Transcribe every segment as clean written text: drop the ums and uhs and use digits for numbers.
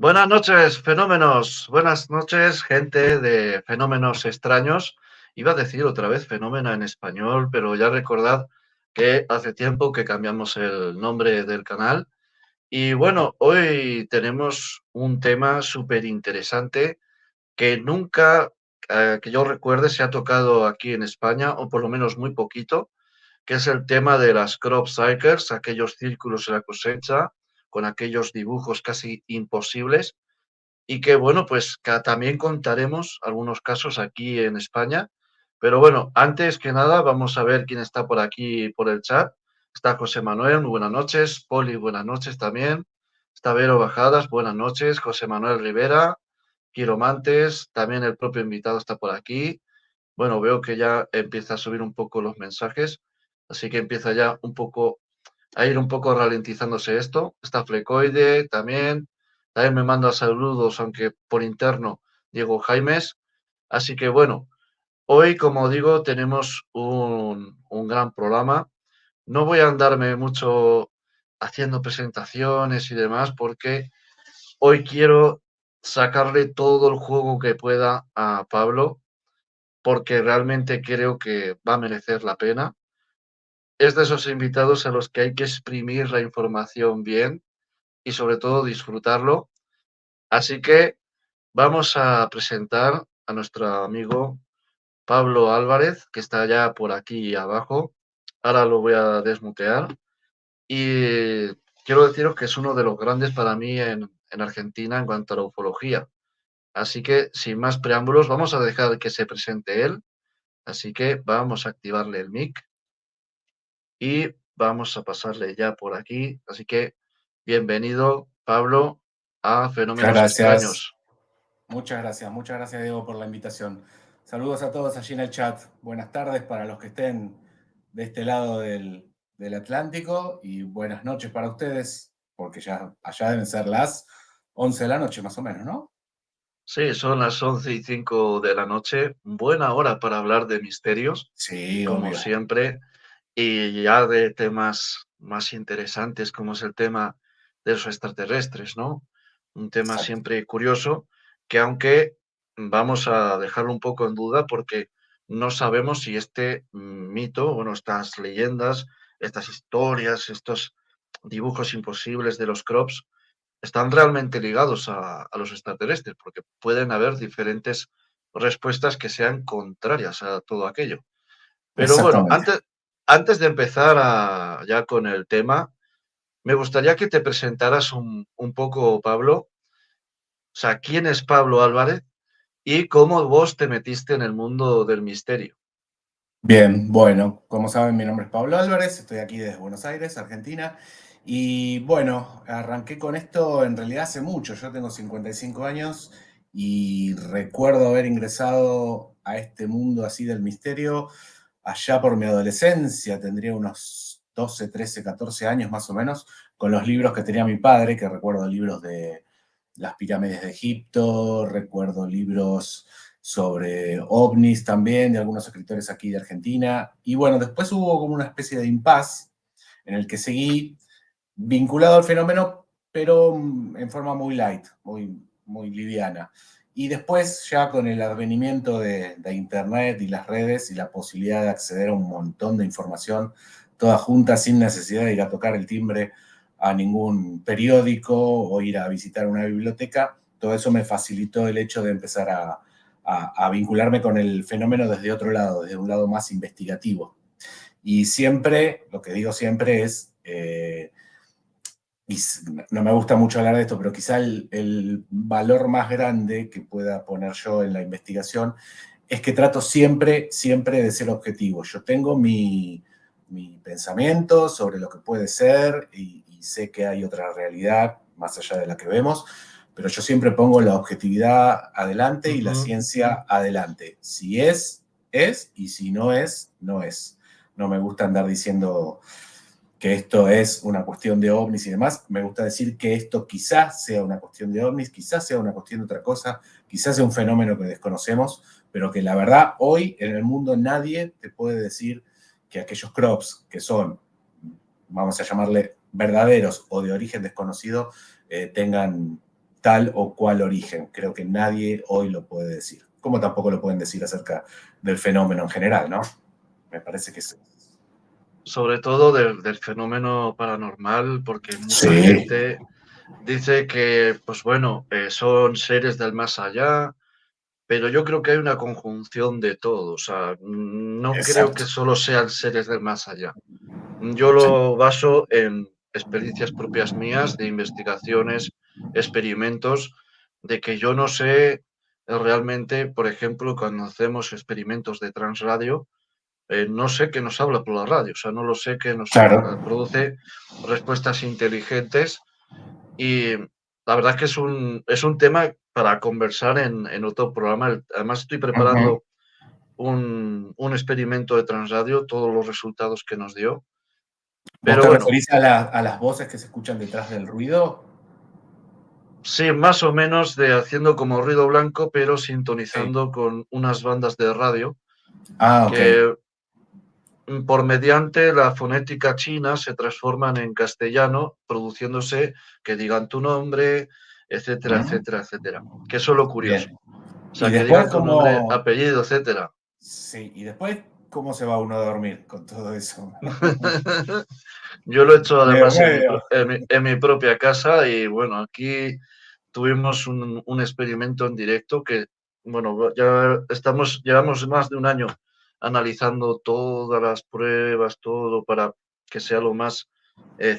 Buenas noches, fenómenos. Buenas noches, gente de fenómenos extraños. Iba a decir otra vez fenómeno en español, pero ya recordad que hace tiempo que cambiamos el nombre del canal. Y bueno, hoy tenemos un tema súper interesante que nunca, que yo recuerde, se ha tocado aquí en España, o por lo menos muy poquito, que es el tema de las crop circles, aquellos círculos en la cosecha, con aquellos dibujos casi imposibles y que bueno, pues también contaremos algunos casos aquí en España. Pero bueno, antes que nada, vamos a ver quién está por aquí por el chat. Está José Manuel, muy buenas noches. Poli, buenas noches también. Está Vero Bajadas, buenas noches. José Manuel Rivera, Quiromantes, también el propio invitado está por aquí. Bueno, veo que ya empieza a subir un poco los mensajes, así que empieza ya un poco a ir un poco ralentizándose esto. Está Flecoide también. También me manda saludos, aunque por interno, Diego Jaimes. Así que bueno, hoy, como digo, tenemos un gran programa. No voy a andarme mucho haciendo presentaciones y demás, porque hoy quiero sacarle todo el juego que pueda a Pablo, porque realmente creo que va a merecer la pena. Es de esos invitados a los que hay que exprimir la información bien y sobre todo disfrutarlo. Así que vamos a presentar a nuestro amigo Pablo Álvarez, que está ya por aquí abajo. Ahora lo voy a desmutear. Y quiero deciros que es uno de los grandes para mí en Argentina en cuanto a la ufología. Así que, sin más preámbulos, vamos a dejar que se presente él. Así que vamos a activarle el mic y vamos a pasarle ya por aquí. Así que, bienvenido, Pablo, a Muchas Fenómenos gracias, Extraños. muchas gracias Diego por la invitación. Saludos a todos allí en el chat. Buenas tardes para los que estén de este lado del Atlántico y buenas noches para ustedes, porque ya allá deben ser las 11 de la noche más o menos, ¿no? Sí, son las 11:05 de la noche. Buena hora para hablar de misterios, Sí, como obvio. siempre, y ya de temas más interesantes, como es el tema de los extraterrestres, ¿no? Un tema Exacto. siempre curioso, que aunque vamos a dejarlo un poco en duda porque no sabemos si este mito, bueno, estas leyendas, estas historias, estos dibujos imposibles de los crops, están realmente ligados a los extraterrestres, porque pueden haber diferentes respuestas que sean contrarias a todo aquello. Pero bueno, Exactamente. antes de empezar ya con el tema, me gustaría que te presentaras un poco, Pablo. O sea, ¿quién es Pablo Álvarez y cómo vos te metiste en el mundo del misterio? Bien, bueno, como saben, mi nombre es Pablo Álvarez, estoy aquí desde Buenos Aires, Argentina. Y bueno, arranqué con esto en realidad hace mucho. Yo tengo 55 años y recuerdo haber ingresado a este mundo así del misterio allá por mi adolescencia. Tendría unos 12, 13, 14 años más o menos, con los libros que tenía mi padre, que recuerdo libros de las pirámides de Egipto, recuerdo libros sobre ovnis también, de algunos escritores aquí de Argentina. Y bueno, después hubo como una especie de impasse en el que seguí vinculado al fenómeno, pero en forma muy light, muy liviana. Y después, ya con el advenimiento de Internet y las redes y la posibilidad de acceder a un montón de información, toda junta sin necesidad de ir a tocar el timbre a ningún periódico o ir a visitar una biblioteca, todo eso me facilitó el hecho de empezar a vincularme con el fenómeno desde otro lado, desde un lado más investigativo. Y siempre, lo que digo siempre es, y no me gusta mucho hablar de esto, pero quizá el valor más grande que pueda poner yo en la investigación es que trato siempre, siempre de ser objetivo. Yo tengo mi pensamiento sobre lo que puede ser y sé que hay otra realidad más allá de la que vemos, pero yo siempre pongo la objetividad adelante y la Ujú. ciencia adelante. Si es, y si no es, no es. No me gusta andar diciendo que esto es una cuestión de ovnis y demás. Me gusta decir que esto quizás sea una cuestión de ovnis, quizás sea una cuestión de otra cosa, quizás sea un fenómeno que desconocemos, pero que la verdad hoy en el mundo nadie te puede decir que aquellos crops que son, vamos a llamarle verdaderos o de origen desconocido, tengan tal o cual origen. Creo que nadie hoy lo puede decir. Como tampoco lo pueden decir acerca del fenómeno en general, ¿no? Me parece que sí. Sobre todo del fenómeno paranormal, porque mucha Sí, gente dice que, pues bueno, son seres del más allá, pero yo creo que hay una conjunción de todo. O sea, no creo que exacto. solo sean seres del más allá. Yo Sí, lo baso en experiencias propias mías, de investigaciones, experimentos, de que yo no sé realmente, por ejemplo, cuando hacemos experimentos de transradio, no sé qué nos habla por la radio, o sea, no lo sé qué nos claro. produce respuestas inteligentes y la verdad es que es un tema para conversar en otro programa. Además, estoy Ujú. preparando un experimento de transradio, todos los resultados que nos dio. ¿Vos Pero te bueno, referís a las voces que se escuchan detrás del ruido? sí, más o menos de haciendo como ruido blanco, pero Sí. sintonizando con unas bandas de radio Ah, ok. que por mediante la fonética china se transforman en castellano, produciéndose que digan tu nombre, etcétera, Mm, etcétera, etcétera. Que eso es lo curioso. bien. O Y sea, que después, digan tu nombre, ¿cómo? apellido, etcétera. Sí, y después, ¿cómo se va uno a dormir con todo eso? Yo lo he hecho Medio, además medio. en mi propia casa y bueno, aquí tuvimos un experimento en directo que, bueno, llevamos más de un año analizando todas las pruebas, todo para que sea lo más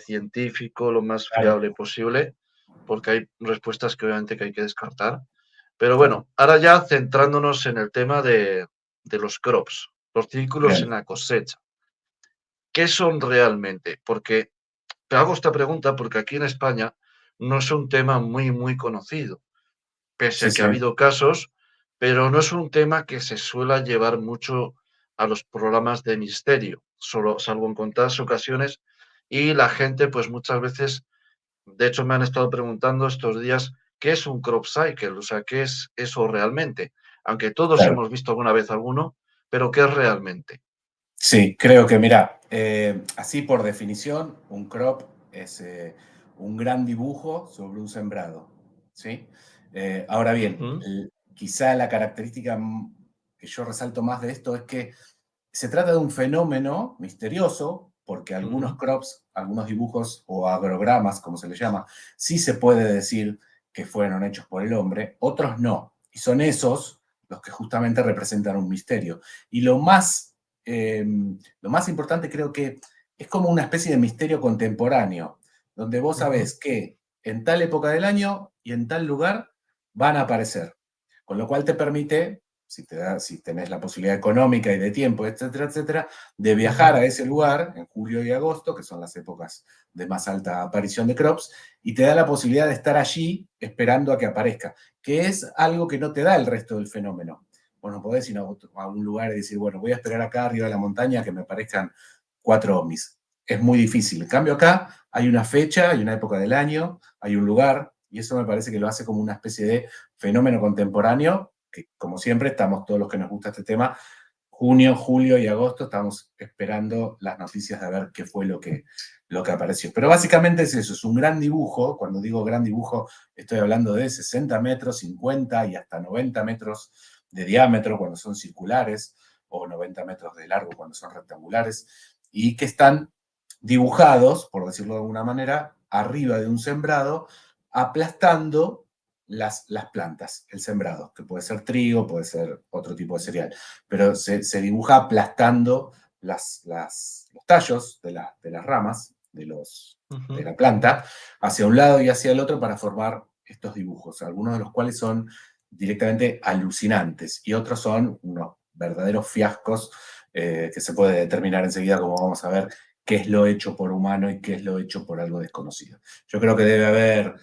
científico, lo más Claro, fiable posible, porque hay respuestas que obviamente que hay que descartar. Pero claro. bueno, ahora ya centrándonos en el tema de los crops, los círculos en Bien. la cosecha. ¿Qué son realmente? Porque te hago esta pregunta porque aquí en España no es un tema muy conocido, pese Sí, a que ha sí, habido casos, pero no es un tema que se suele llevar mucho a los programas de misterio, solo, salvo en contadas ocasiones, y la gente, pues muchas veces, de hecho me han estado preguntando estos días, ¿qué es un crop cycle? O sea, ¿qué es eso realmente? Aunque todos claro. hemos visto alguna vez alguno, pero ¿qué es realmente? Sí, creo que, mira, así por definición, un crop es un gran dibujo sobre un sembrado, ¿sí? Ahora bien, Ujú, quizá la característica que yo resalto más de esto es que se trata de un fenómeno misterioso, porque algunos ujú, crops, algunos dibujos o agrogramas, como se les llama, sí se puede decir que fueron hechos por el hombre, otros no. Y son esos los que justamente representan un misterio. Y lo más importante creo que es como una especie de misterio contemporáneo, donde vos ujú, sabés que en tal época del año y en tal lugar van a aparecer. Con lo cual te permite, si tenés la posibilidad económica y de tiempo, etcétera, etcétera, de viajar ujú. a ese lugar en julio y agosto, que son las épocas de más alta aparición de crops, y te da la posibilidad de estar allí esperando a que aparezca, que es algo que no te da el resto del fenómeno. Vos no podés ir a un lugar y decir, bueno, voy a esperar acá arriba de la montaña que me aparezcan 4 ovnis. Es muy difícil. En cambio, acá hay una fecha, hay una época del año, hay un lugar, y eso me parece que lo hace como una especie de fenómeno contemporáneo, que como siempre estamos todos los que nos gusta este tema, junio, julio y agosto estamos esperando las noticias de ver qué fue lo que apareció. Pero básicamente es eso, es un gran dibujo. Cuando digo gran dibujo, estoy hablando de 60 metros, 50 y hasta 90 metros de diámetro cuando son circulares, o 90 metros de largo cuando son rectangulares, y que están dibujados, por decirlo de alguna manera, arriba de un sembrado, aplastando las plantas, el sembrado, que puede ser trigo, puede ser otro tipo de cereal, pero se dibuja aplastando los tallos de las ramas de Ujú. la planta hacia un lado y hacia el otro para formar estos dibujos, algunos de los cuales son directamente alucinantes y otros son unos verdaderos fiascos que se puede determinar enseguida, como vamos a ver, qué es lo hecho por humano y qué es lo hecho por algo desconocido. Yo creo que debe haber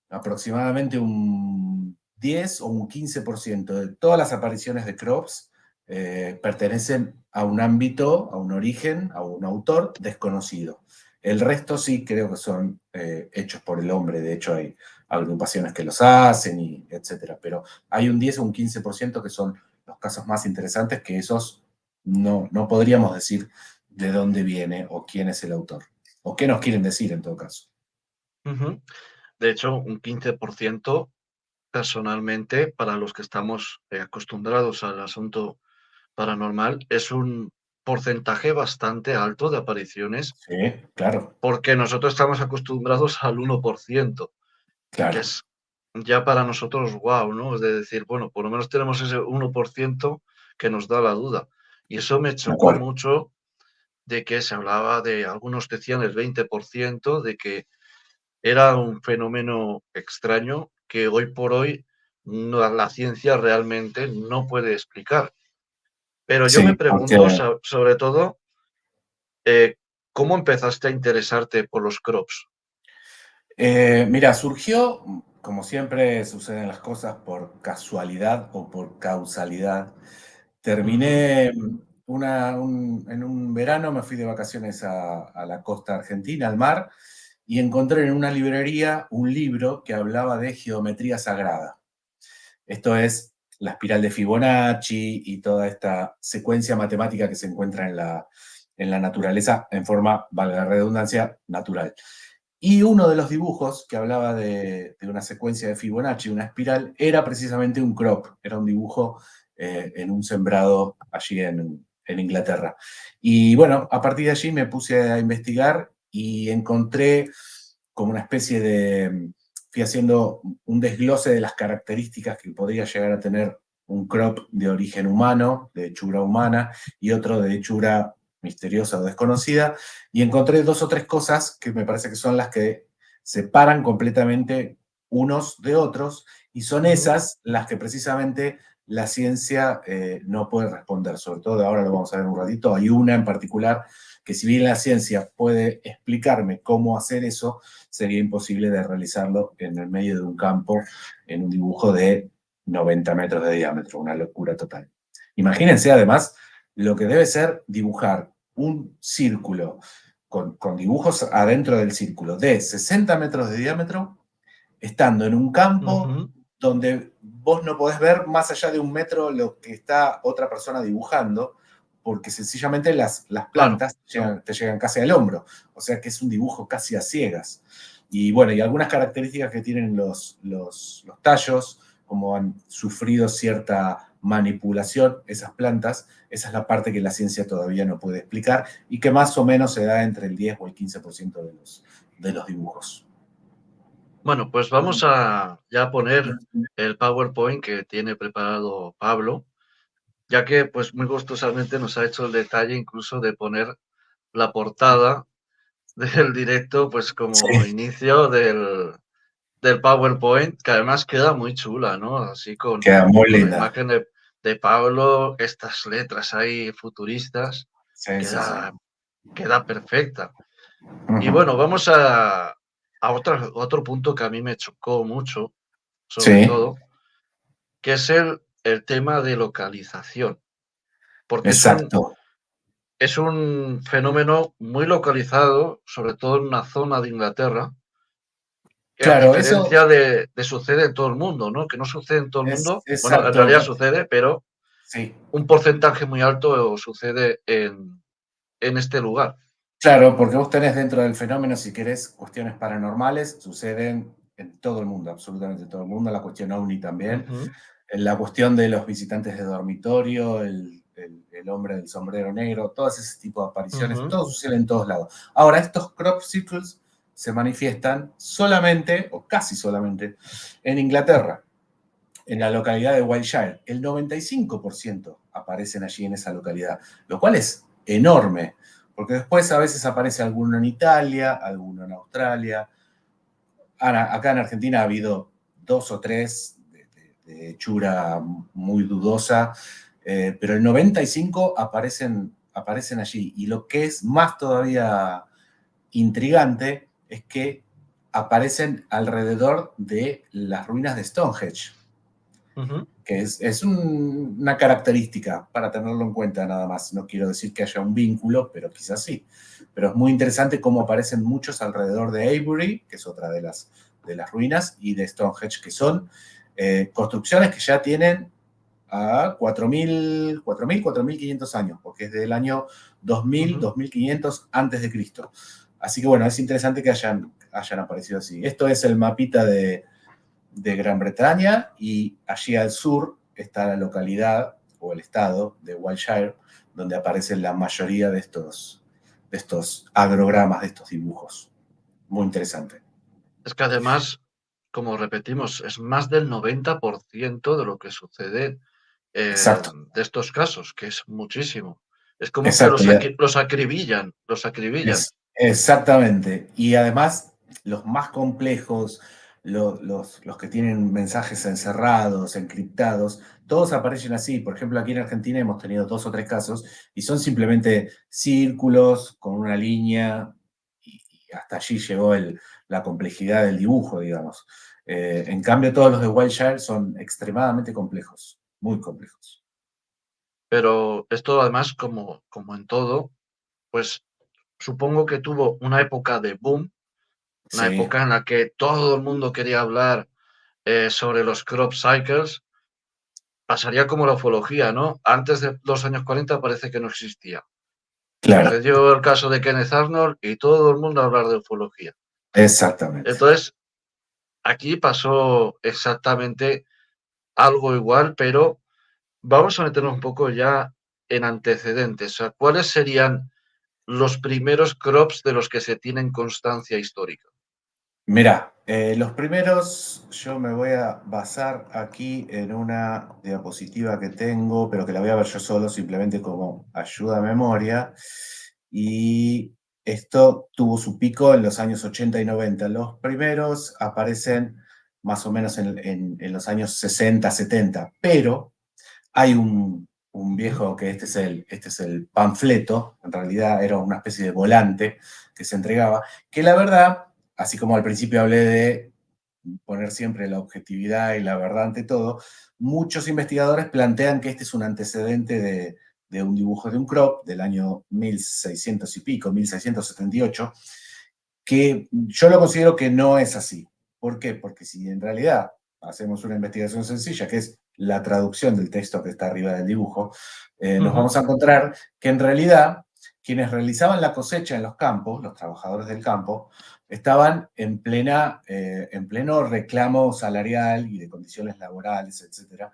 aproximadamente un 10 o un 15% de todas las apariciones de crops pertenecen a un ámbito, a un origen, a un autor desconocido. El resto sí creo que son hechos por el hombre, de hecho hay agrupaciones que los hacen, y etcétera, pero hay un 10 o un 15% que son los casos más interesantes, que esos no podríamos decir de dónde viene o quién es el autor, o qué nos quieren decir en todo caso. Ujú. De hecho, un 15% personalmente, para los que estamos acostumbrados al asunto paranormal, es un porcentaje bastante alto de apariciones, Sí, claro, porque nosotros estamos acostumbrados al 1%, que claro, es ya para nosotros wow, ¿no? Es de decir, bueno, por lo menos tenemos ese 1% que nos da la duda. Y eso me de chocó acuerdo. mucho de que se hablaba de, algunos decían el 20%, de que era un fenómeno extraño que hoy por hoy la ciencia realmente no puede explicar. Pero yo me Sí, porque pregunto, sobre todo, eh, ¿cómo empezaste a interesarte por los crops? mira, surgió, como siempre suceden las cosas, por casualidad o por causalidad. Ujú, Terminé en un verano, me fui de vacaciones a la costa argentina, al mar, y encontré en una librería un libro que hablaba de geometría sagrada. Esto es la espiral de Fibonacci y toda esta secuencia matemática que se encuentra en la naturaleza en forma, valga la redundancia, natural. Y uno de los dibujos que hablaba de una secuencia de Fibonacci, una espiral, era precisamente un crop, era un dibujo en un sembrado allí en Inglaterra. Y bueno, a partir de allí me puse a investigar y encontré como una especie de, fui haciendo un desglose de las características que podría llegar a tener un crop de origen humano, de hechura humana, y otro de hechura misteriosa o desconocida, y encontré dos o tres cosas que me parece que son las que separan completamente unos de otros, y son ujú. esas las que precisamente la ciencia no puede responder. Sobre todo, ahora lo vamos a ver un ratito, hay una en particular que si bien la ciencia puede explicarme cómo hacer eso, sería imposible de realizarlo en el medio de un campo, en un dibujo de 90 metros de diámetro, una locura total. Imagínense además lo que debe ser dibujar un círculo con dibujos adentro del círculo de 60 metros de diámetro, estando en un campo Ujú, donde vos no podés ver más allá de un metro lo que está otra persona dibujando, porque sencillamente las claro. plantas te llegan casi al hombro. O sea que es un dibujo casi a ciegas. Y bueno, y algunas características que tienen los tallos, como han sufrido cierta manipulación, esas plantas, esa es la parte que la ciencia todavía no puede explicar y que más o menos se da entre el 10 o el 15% de los dibujos. Bueno, pues vamos a ya poner el PowerPoint que tiene preparado Pablo, ya que pues muy gustosamente nos ha hecho el detalle incluso de poner la portada del directo pues como Sí, inicio del PowerPoint, que además queda muy chula, ¿no? Así queda muy con la linda. imagen de Pablo, estas letras ahí futuristas, Sí, sí, sí. queda, queda perfecta. Y Ujú. bueno, vamos a otro punto que a mí me chocó mucho, sobre Sí, todo, que es el tema de localización, porque exacto. es un fenómeno muy localizado, sobre todo en una zona de Inglaterra, que a Claro, eso diferencia de sucede en todo el mundo, ¿no? Que no sucede en todo el es mundo, bueno, en exacto. realidad sucede, pero Sí, un porcentaje muy alto sucede en este lugar. claro, porque vos tenés dentro del fenómeno, si querés, cuestiones paranormales, suceden en todo el mundo, absolutamente todo el mundo, la cuestión ovni también, Ujú, la cuestión de los visitantes de dormitorio, el hombre del sombrero negro, todos ese tipo de apariciones, ujú, todo sucede en todos lados. Ahora, estos crop circles se manifiestan solamente, o casi solamente, en Inglaterra, en la localidad de Wiltshire. El 95% aparecen allí en esa localidad, lo cual es enorme, porque después a veces aparece alguno en Italia, alguno en Australia. Ahora, acá en Argentina ha habido dos o tres de hechura muy dudosa, pero el 95 aparecen allí. Y lo que es más todavía intrigante es que aparecen alrededor de las ruinas de Stonehenge, ujú. que es una característica para tenerlo en cuenta nada más. No quiero decir que haya un vínculo, pero quizás sí. Pero es muy interesante cómo aparecen muchos alrededor de Avebury, que es otra de las ruinas, y de Stonehenge, que son construcciones que ya tienen a 4.000, 4.500 años, porque es del año 2000, Ujú. 2500 antes de Cristo. Así que bueno, es interesante que hayan hayan aparecido así. Esto es el mapita de Gran Bretaña y allí al sur está la localidad o el estado de Wiltshire, donde aparecen la mayoría de estos agrogramas, de estos dibujos. Muy interesante. Es que además, como repetimos, es más del 90% de lo que sucede Exacto, de estos casos, que es muchísimo. Es como que exacto. los acribillan, los acribillan. Exactamente. Y además, los más complejos, los que tienen mensajes encerrados, encriptados, todos aparecen así. Por ejemplo, aquí en Argentina hemos tenido 2 o 3 casos y son simplemente círculos con una línea y hasta allí llegó la complejidad del dibujo, digamos. En cambio, todos los de Wiltshire son extremadamente complejos, muy complejos. Pero esto además, como en todo, pues supongo que tuvo una época de boom, una Sí, época en la que todo el mundo quería hablar sobre los crop cycles. Pasaría como la ufología, ¿no? Antes de los años 40 parece que no existía. claro, Sucedió el caso de Kenneth Arnold y todo el mundo a hablar de ufología. exactamente. Entonces, aquí pasó exactamente algo igual, pero vamos a meternos un poco ya en antecedentes. O sea, ¿cuáles serían los primeros crops de los que se tienen constancia histórica? Mira, los primeros yo me voy a basar aquí en una diapositiva que tengo, pero que la voy a ver yo solo, simplemente como ayuda a memoria. Y esto tuvo su pico en los años 80 y 90. Los primeros aparecen más o menos en los años 60, 70, pero hay un viejo que este es el panfleto, en realidad era una especie de volante que se entregaba, que la verdad, así como al principio hablé de poner siempre la objetividad y la verdad ante todo, muchos investigadores plantean que este es un antecedente de un dibujo de un crop del año 1600 y pico, 1678, que yo lo considero que no es así. ¿Por qué? Porque si en realidad hacemos una investigación sencilla, que es la traducción del texto que está arriba del dibujo, nos Ujú. vamos a encontrar que en realidad quienes realizaban la cosecha en los campos, los trabajadores del campo, estaban en pleno reclamo salarial y de condiciones laborales, etcétera.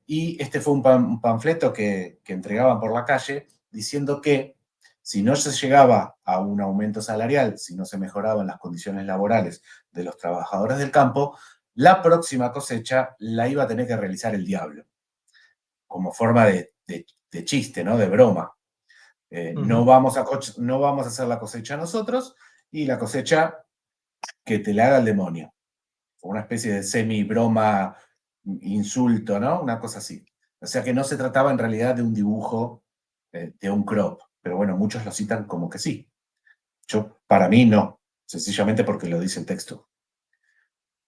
Y este fue un panfleto que entregaban por la calle diciendo que si no se llegaba a un aumento salarial, si no se mejoraban las condiciones laborales de los trabajadores del campo, la próxima cosecha la iba a tener que realizar el diablo, como forma de chiste, ¿no? De broma. Ujú. No vamos a hacer la cosecha nosotros y la cosecha que te la haga el demonio. Una especie de semi-broma, insulto, ¿no? Una cosa así. O sea que no se trataba en realidad de un dibujo de un crop, pero bueno, muchos lo citan como que sí. Yo, para mí, no, sencillamente porque lo dice el texto.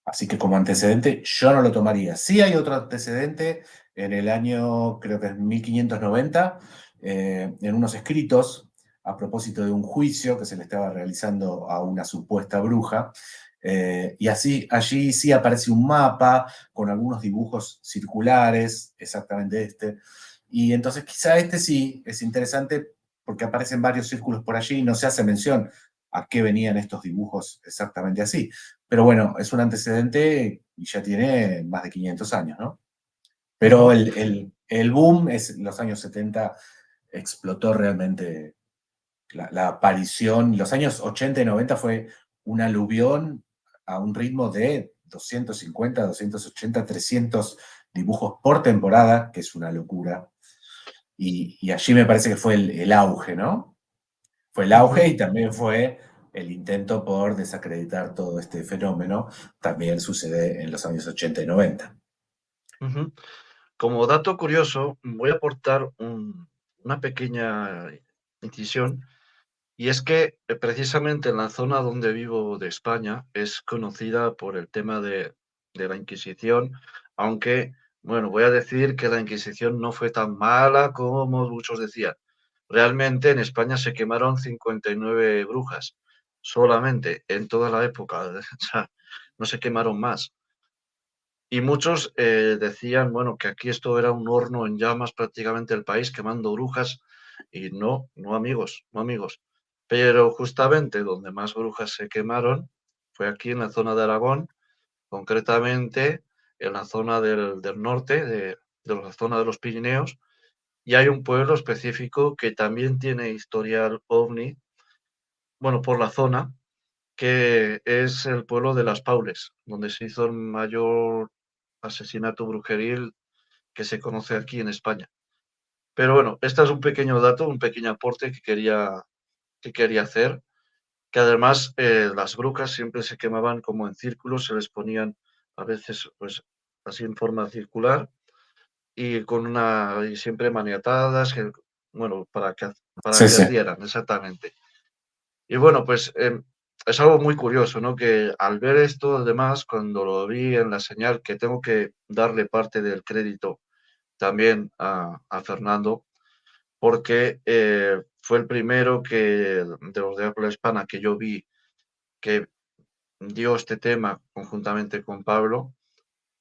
Así que como antecedente, yo no lo tomaría. Sí hay otro antecedente en el año, creo que es 1590, en unos escritos a propósito de un juicio que se le estaba realizando a una supuesta bruja. Y así, allí sí aparece un mapa con algunos dibujos circulares, exactamente este. Y entonces quizá este sí es interesante porque aparecen varios círculos por allí y no se hace mención a qué venían estos dibujos exactamente así. Pero bueno, es un antecedente y ya tiene más de 500 años, ¿no? Pero Ujú. el boom es en los años 70, explotó realmente la aparición. Los años 80 y 90 fue un aluvión a un ritmo de 250, 280, 300 dibujos por temporada, que es una locura. Y allí me parece que fue el auge, ¿no? Fue el auge Ujú. y también fue el intento por desacreditar todo este fenómeno. También sucede en los años 80 y 90. Ujú. Como dato curioso, voy a aportar una pequeña incisión, y es que precisamente en la zona donde vivo de España es conocida por el tema de la Inquisición, aunque, bueno, voy a decir que la Inquisición no fue tan mala como muchos decían. Realmente en España se quemaron 59 brujas, solamente en toda la época, o sea, no se quemaron más. Y muchos decían, bueno, que aquí esto era un horno en llamas prácticamente el país, quemando brujas, y no, no amigos, no amigos. Pero justamente donde más brujas se quemaron fue aquí en la zona de Aragón, concretamente en la zona del norte, de la zona de los Pirineos, y hay un pueblo específico que también tiene historial ovni, bueno, por la zona, que es el pueblo de Las Paules, donde se hizo el mayor asesinato brujeril que se conoce aquí en España. Pero bueno, este es un pequeño dato, un pequeño aporte que quería hacer, que además las brujas siempre se quemaban como en círculos, se les ponían a veces pues así en forma circular y y siempre maniatadas, bueno, para Sí, que sí. ardieran, exactamente. Y bueno, pues es algo muy curioso, ¿no? Que al ver esto, además, cuando lo vi en la señal, que tengo que darle parte del crédito también a Fernando, porque fue el primero de los de habla hispana que yo vi que dio este tema conjuntamente con Pablo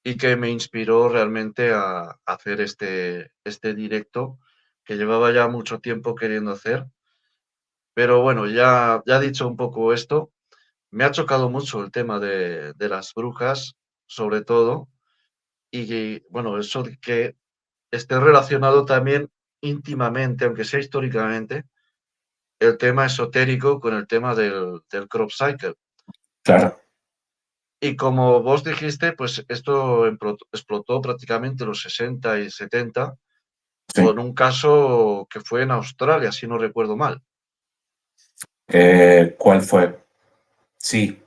y que me inspiró realmente a hacer este directo que llevaba ya mucho tiempo queriendo hacer. Pero bueno, ya dicho un poco esto, me ha chocado mucho el tema de las brujas, sobre todo, y bueno, eso de que esté relacionado también íntimamente, aunque sea históricamente, el tema esotérico con el tema del crop cycle. Claro. Y como vos dijiste, pues esto explotó prácticamente en los 60 y 70 Sí. con un caso que fue en Australia, si no recuerdo mal. ¿Cuál fue? Sí.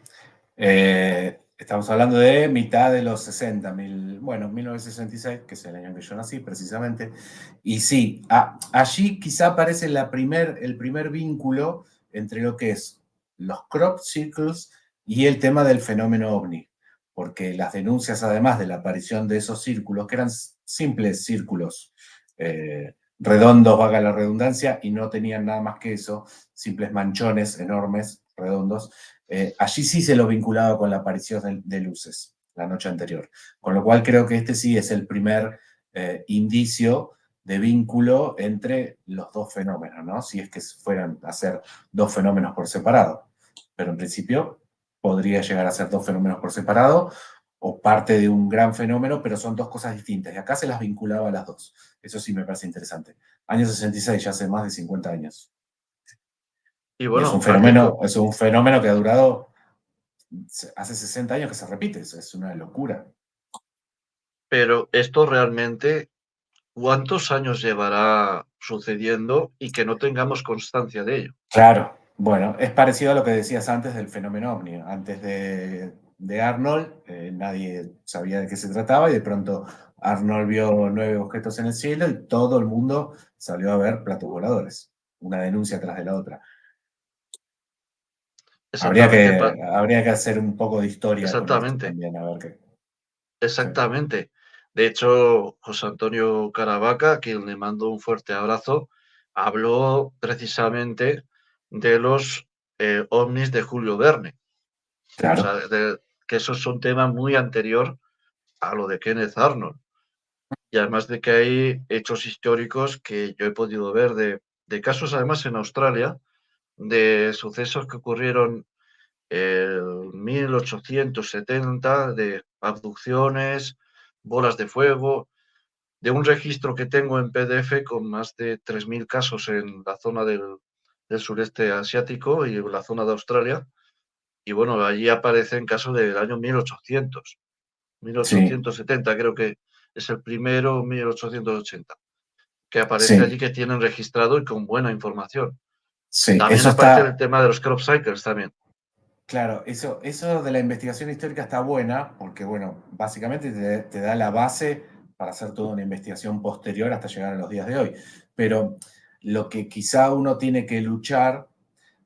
Estamos hablando de mitad de los 60, bueno, 1966, que es el año en que yo nací precisamente. Y sí, allí quizá aparece el primer vínculo entre lo que es los crop circles y el tema del fenómeno ovni. Porque las denuncias, además de la aparición de esos círculos, que eran simples círculos redondos, valga la redundancia, y no tenían nada más que eso, simples manchones enormes, redondos, allí sí se lo vinculaba con la aparición de luces la noche anterior. Con lo cual creo que este sí es el primer indicio de vínculo entre los dos fenómenos, ¿no? Si es que fueran a ser dos fenómenos por separado. Pero en principio podría llegar a ser dos fenómenos por separado o parte de un gran fenómeno, pero son dos cosas distintas. Y acá se las vinculaba a las dos. Eso sí me parece interesante. Año 66, ya hace más de 50 años. Y Y bueno, aquí, es un fenómeno que ha durado hace 60 años que se repite, eso es una locura. pero esto realmente, ¿cuántos años llevará sucediendo y que no tengamos constancia de ello? Claro, bueno, es parecido a lo que decías antes del fenómeno ovni. Antes de Arnold, nadie sabía de qué se trataba y de pronto Arnold vio 9 objetos en el cielo y todo el mundo salió a ver platos voladores, una denuncia tras de la otra. Exactamente, Habría que hacer un poco de historia con esto exactamente, también, a ver qué. Sí, exactamente. De hecho, José Antonio Caravaca, a quien le mando un fuerte abrazo, habló precisamente de los ovnis de Julio Verne. O sea, claro, que eso es un tema muy anterior a lo de Kenneth Arnold. Y además de que hay hechos históricos que yo he podido ver de casos, además en Australia, de sucesos que ocurrieron en 1870, de abducciones, bolas de fuego, de un registro que tengo en PDF con más de 3.000 casos en la zona del sureste asiático y la zona de Australia. Y bueno, allí aparecen casos del año 1800, sí, 1870, creo que es el primero, 1880, que aparece allí sí, que tienen registrado y con buena información. sí, También eso aparece el está, tema de los crop cycles también. claro, eso de la investigación histórica está buena porque, bueno, básicamente te da la base para hacer toda una investigación posterior hasta llegar a los días de hoy. Pero lo que quizá uno tiene que luchar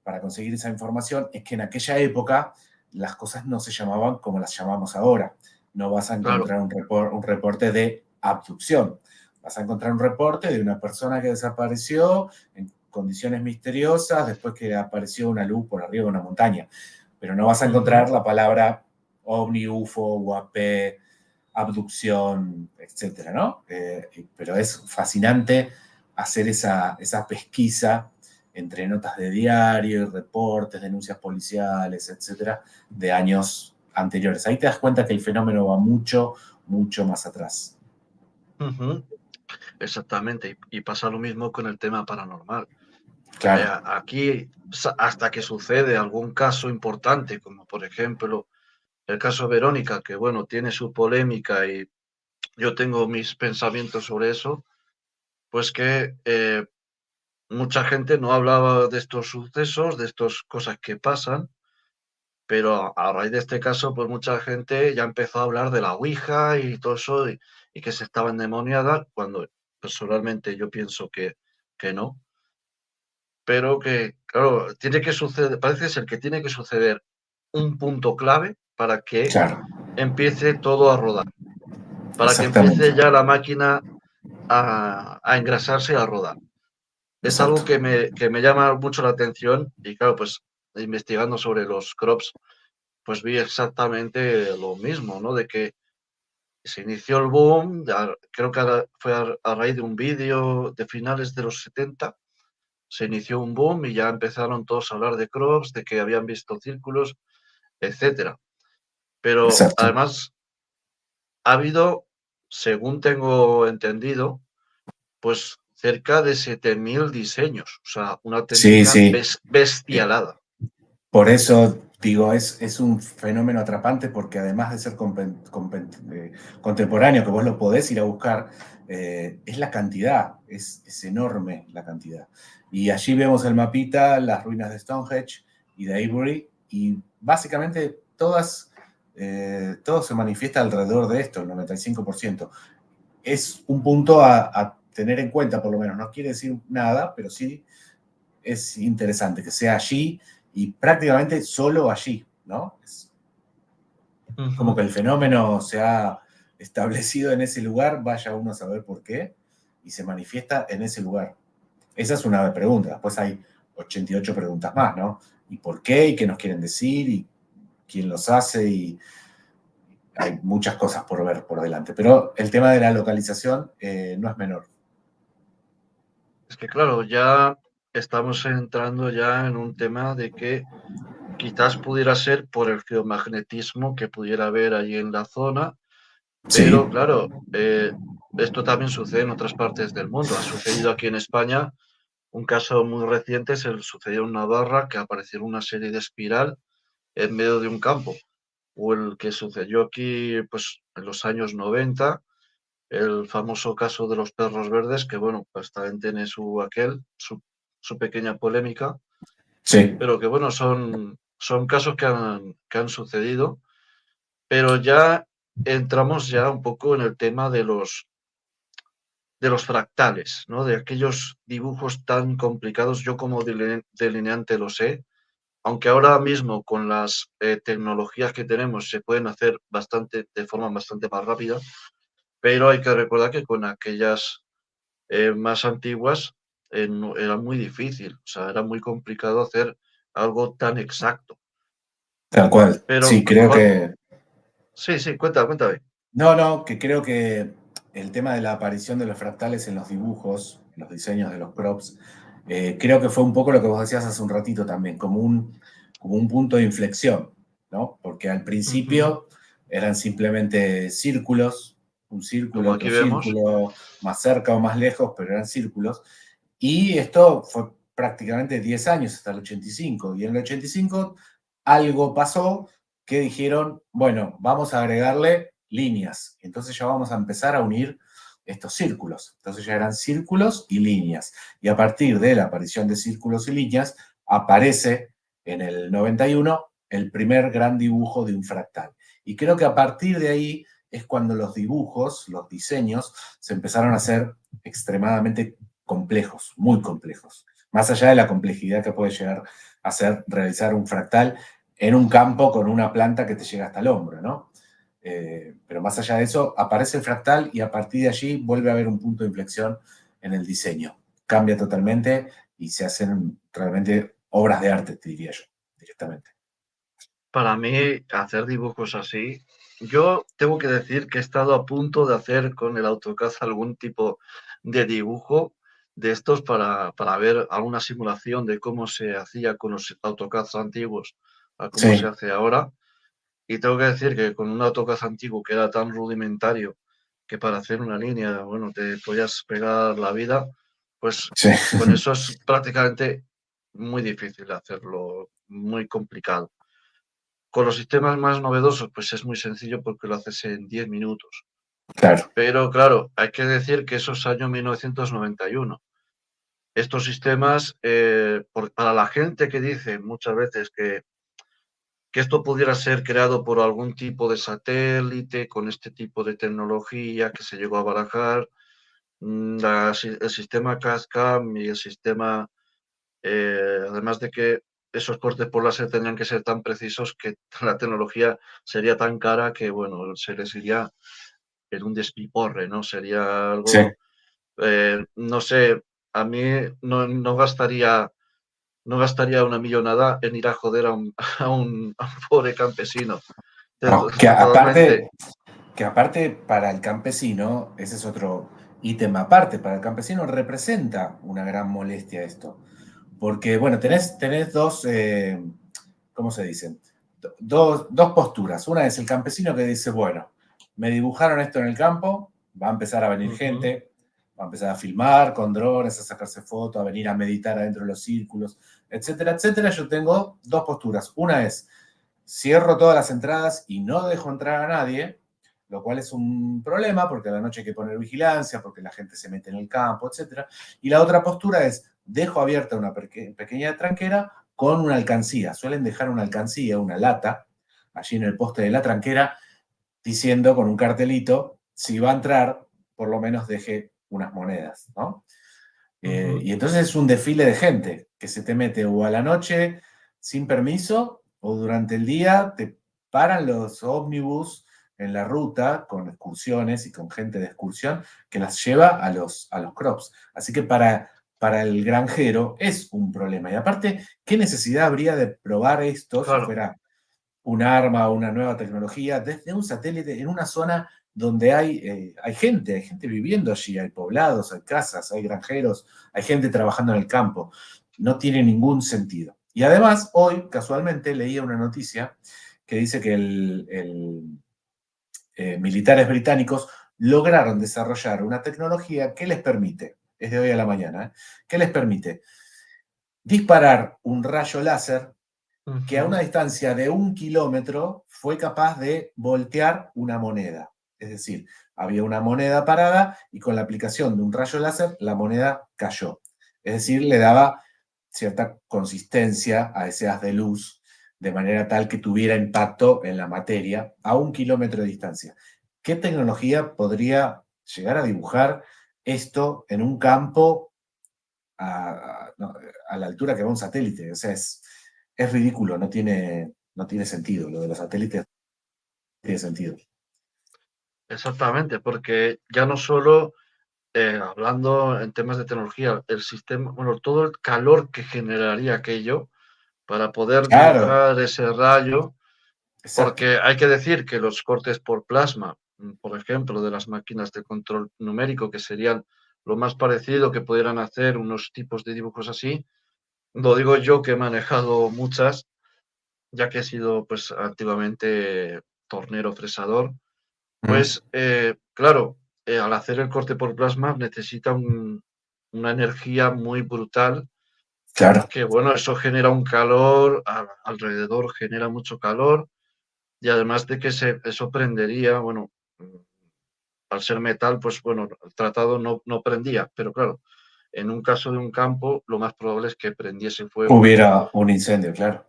para conseguir esa información es que en aquella época las cosas no se llamaban como las llamamos ahora. No vas a Claro. encontrar un reporte de abducción. Vas a encontrar un reporte de una persona que desapareció en condiciones misteriosas después que apareció una luz por arriba de una montaña. Pero no vas a Ujú. encontrar la palabra ovni, UFO, UAP, abducción, etcétera, ¿no? Pero es fascinante hacer esa pesquisa entre notas de diario, reportes, denuncias policiales, etcétera, de años anteriores. Ahí te das cuenta que el fenómeno va mucho, mucho más atrás. Ujú, exactamente. Y pasa lo mismo con el tema paranormal. Claro, Aquí, hasta que sucede algún caso importante, como por ejemplo el caso Verónica, que bueno, tiene su polémica y yo tengo mis pensamientos sobre eso, pues que mucha gente no hablaba de estos sucesos, de estas cosas que pasan, pero a raíz de este caso, pues mucha gente ya empezó a hablar de la Ouija y todo eso, y que se estaba endemoniada, cuando personalmente yo pienso que no, pero que, claro, tiene que suceder, parece ser que tiene que suceder un punto clave para que claro, empiece todo a rodar, para que exactamente, empiece ya la máquina a engrasarse y a rodar. Es algo exacto, que me llama mucho la atención y claro, pues investigando sobre los crops, pues vi exactamente lo mismo, ¿no? De que se inició el boom, creo que fue a raíz de un vídeo de finales de los 70, se inició un boom y ya empezaron todos a hablar de crops, de que habían visto círculos, etcétera. Pero exacto. además ha habido, según tengo entendido, pues cerca de 7.000 diseños, o sea, una Sí, auténtica sí. Eh, bestialada. Por eso digo, es un fenómeno atrapante porque además de ser contemporáneo, que vos lo podés ir a buscar, es la cantidad, es enorme la cantidad. Y allí vemos el mapita, las ruinas de Stonehenge y de Avebury, y básicamente todo se manifiesta alrededor de esto, el 95%. Es un punto a tener en cuenta, por lo menos. No quiere decir nada, pero sí es interesante que sea allí y prácticamente solo allí, ¿no? Es como Ujú. que el fenómeno se ha establecido en ese lugar, vaya uno a saber por qué, y se manifiesta en ese lugar. Esa es una pregunta. Después hay 88 preguntas más, ¿no? ¿Y por qué? ¿Y qué nos quieren decir? ¿Y quién los hace? Y hay muchas cosas por ver por delante. Pero el tema de la localización no es menor. Es que claro, ya estamos entrando ya en un tema de que quizás pudiera ser por el geomagnetismo que pudiera haber allí en la zona, Sí, pero claro, esto también sucede en otras partes del mundo. Ha sucedido aquí en España, un caso muy reciente sucedió en Navarra, que apareció una serie de espiral en medio de un campo, o el que sucedió aquí pues en los años 90, el famoso caso de los perros verdes, que bueno, pues también tiene su pequeña polémica, sí, pero que bueno, son casos que han sucedido, pero ya entramos ya un poco en el tema de los fractales, ¿no? De aquellos dibujos tan complicados. Yo como delineante lo sé, aunque ahora mismo con las tecnologías que tenemos se pueden hacer de forma bastante más rápida, pero hay que recordar que con aquellas más antiguas era muy difícil, o sea, era muy complicado hacer algo tan exacto. tal cual. Pero, Sí, creo que sí, sí, cuéntame. no, no, que creo que el tema de la aparición de los fractales en los dibujos, en los diseños de los props, creo que fue un poco lo que vos decías hace un ratito también, como un punto de inflexión, ¿no? Porque al Ujú. principio eran simplemente círculos, un Como círculo, otro aquí vemos, círculo, más cerca o más lejos, pero eran círculos. Y esto fue prácticamente 10 años hasta el 85. Y en el 85 algo pasó que dijeron, bueno, vamos a agregarle líneas. Entonces ya vamos a empezar a unir estos círculos. Entonces ya eran círculos y líneas. Y a partir de la aparición de círculos y líneas, aparece en el 91 el primer gran dibujo de un fractal. Y creo que a partir de ahí es cuando los dibujos, los diseños, se empezaron a hacer extremadamente complejos, muy complejos. Más allá de la complejidad que puede llegar a ser realizar un fractal en un campo con una planta que te llega hasta el hombro, ¿no? Pero más allá de eso, aparece el fractal y a partir de allí vuelve a haber un punto de inflexión en el diseño. Cambia totalmente y se hacen realmente obras de arte, te diría yo, directamente. para mí, hacer dibujos así, yo tengo que decir que he estado a punto de hacer con el AutoCAD algún tipo de dibujo de estos para ver alguna simulación de cómo se hacía con los AutoCAD antiguos a cómo se Sí, hace ahora. Y tengo que decir que con un AutoCAD antiguo que era tan rudimentario que para hacer una línea, bueno, te podías pegar la vida, pues sí, con eso es prácticamente muy difícil hacerlo, muy complicado. Con los sistemas más novedosos, pues es muy sencillo porque lo haces en 10 minutos. claro, Pero claro, hay que decir que eso es año 1991. Estos sistemas, para la gente que dice muchas veces que esto pudiera ser creado por algún tipo de satélite con este tipo de tecnología que se llegó a barajar, el sistema CAD-CAM y el sistema, además de que esos cortes por láser tendrían que ser tan precisos que la tecnología sería tan cara que, bueno, se les iría en un despiporre, ¿no? Sería sí. algo, no sé, a mí no gastaría una millonada en ir a joder a un pobre campesino. No, Totalmente. que aparte para el campesino, ese es otro ítem aparte, para el campesino representa una gran molestia esto. Porque, bueno, tenés dos, ¿cómo se dicen? Dos posturas. Una es el campesino que dice, bueno, me dibujaron esto en el campo, va a empezar a venir Ujú. gente, va a empezar a filmar con drones, a sacarse fotos, a venir a meditar adentro de los círculos, etcétera, etcétera. Yo tengo dos posturas. Una es, cierro todas las entradas y no dejo entrar a nadie, lo cual es un problema porque a la noche hay que poner vigilancia, porque la gente se mete en el campo, etcétera. Y la otra postura es, dejo abierta una pequeña tranquera con una alcancía. Suelen dejar una alcancía, una lata, allí en el poste de la tranquera, diciendo con un cartelito, si va a entrar, por lo menos deje unas monedas, ¿no? Ujú. Y entonces es un desfile de gente que se te mete o a la noche sin permiso o durante el día te paran los ómnibus en la ruta con excursiones y con gente de excursión que las lleva a los crops. Así que para el granjero es un problema. Y aparte, ¿qué necesidad habría de probar esto si Claro, fuera un arma o una nueva tecnología desde un satélite en una zona donde hay gente viviendo allí, hay poblados, hay casas, hay granjeros, hay gente trabajando en el campo? No tiene ningún sentido. Y además, hoy casualmente leía una noticia que dice que militares británicos lograron desarrollar una tecnología que les permite, es de hoy a la mañana, que les permite disparar un rayo láser que a una ujú, distancia de 1 kilómetro fue capaz de voltear una moneda. Es decir, había una moneda parada y con la aplicación de un rayo láser la moneda cayó. Es decir, le daba cierta consistencia a ese haz de luz de manera tal que tuviera impacto en la materia a 1 kilómetro de distancia. ¿Qué tecnología podría llegar a dibujar esto en un campo no, a la altura que va un satélite? O sea, es ridículo, no tiene sentido. Lo de los satélites no tiene sentido. exactamente, porque ya no solo hablando en temas de tecnología, el sistema, bueno, todo el calor que generaría aquello para poder Claro, dibujar ese rayo, exacto. porque hay que decir que los cortes por plasma, por ejemplo, de las máquinas de control numérico, que serían lo más parecido que pudieran hacer unos tipos de dibujos así, lo digo yo que he manejado muchas, ya que he sido pues antiguamente tornero fresador. Mm, Pues claro, al hacer el corte por plasma necesita una energía muy brutal, claro, que bueno, eso genera un calor, alrededor genera mucho calor y además de que eso prendería, bueno, al ser metal, pues bueno, el tratado no prendía, pero claro, en un caso de un campo lo más probable es que prendiese fuego. hubiera un incendio, claro.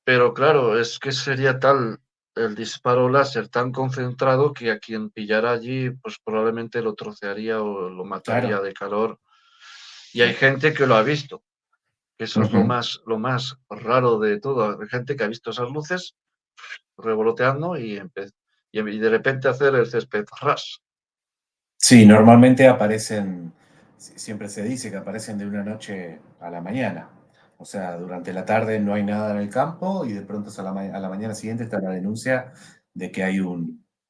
Pero claro, es que sería tal el disparo láser tan concentrado que a quien pillara allí, pues probablemente lo trocearía o lo mataría Claro, de calor. Y hay sí. gente que lo ha visto, que eso es lo Ujú. más, lo más raro de todo. Hay gente que ha visto esas luces revoloteando y de repente hacer el césped ras. Sí, normalmente aparecen, siempre se dice que aparecen de una noche a la mañana. O sea, durante la tarde no hay nada en el campo y de pronto a la mañana siguiente está la denuncia de que hay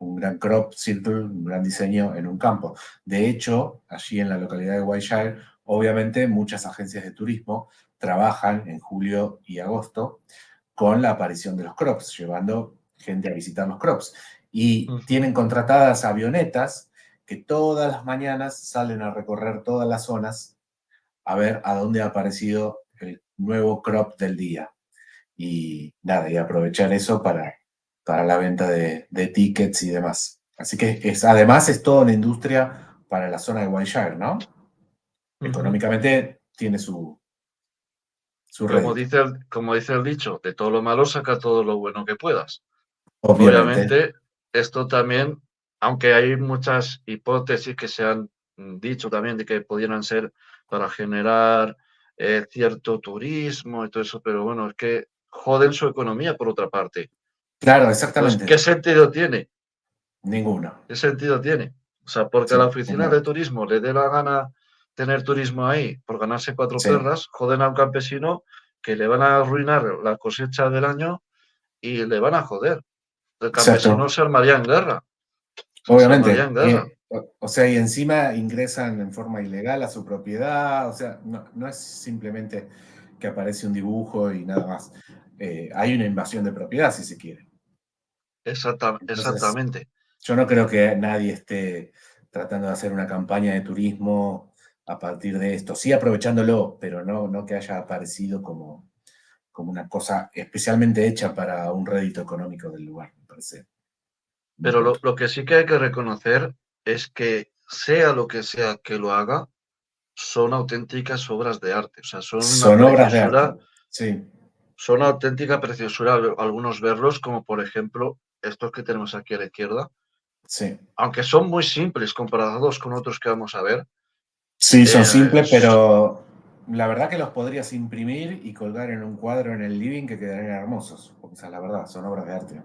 un gran crop circle, un gran diseño en un campo. De hecho, allí en la localidad de Wiltshire, obviamente muchas agencias de turismo trabajan en julio y agosto con la aparición de los crops, llevando gente a visitar los crops. Y Ujú. tienen contratadas avionetas que todas las mañanas salen a recorrer todas las zonas a ver a dónde ha aparecido el nuevo crop del día. Y nada, y aprovechar eso para la venta de tickets y demás. Así que además es toda una industria para la zona de Wiltshire, ¿no? Ujú. Económicamente tiene su rédito, Como dice el dicho, de todo lo malo saca todo lo bueno que puedas. obviamente. Obviamente, esto también, aunque hay muchas hipótesis que se han dicho también de que pudieran ser para generar cierto turismo y todo eso, pero bueno, es que joden su economía por otra parte. Claro, Entonces, exactamente. ¿qué sentido tiene? Ninguno. ¿Qué sentido tiene? O sea, porque a la Sí, oficina de ninguno. turismo le dé la gana tener turismo ahí por ganarse cuatro Sí, perras, joden a un campesino que le van a arruinar la cosecha del año y le van a joder. El campesino exacto. se armaría en guerra. O sea, se armaría Obviamente. en guerra. O sea, y encima ingresan en forma ilegal a su propiedad. O sea, no es simplemente que aparece un dibujo y nada más. Hay una invasión de propiedad, si se quiere. Entonces, Exactamente. yo no creo que nadie esté tratando de hacer una campaña de turismo a partir de esto. Sí aprovechándolo, pero no que haya aparecido como una cosa especialmente hecha para un rédito económico del lugar, me parece muy Pero tonto. lo que sí que hay que reconocer es que sea lo que sea que lo haga, son auténticas obras de arte. O sea, Son obras de arte, sí, son una auténtica preciosura algunos verlos, como por ejemplo estos que tenemos aquí a la izquierda, sí. aunque son muy simples comparados con otros que vamos a ver. Sí, son eh, simples, pero la verdad que los podrías imprimir y colgar en un cuadro en el living que quedarían hermosos, porque esa es la verdad, son obras de arte.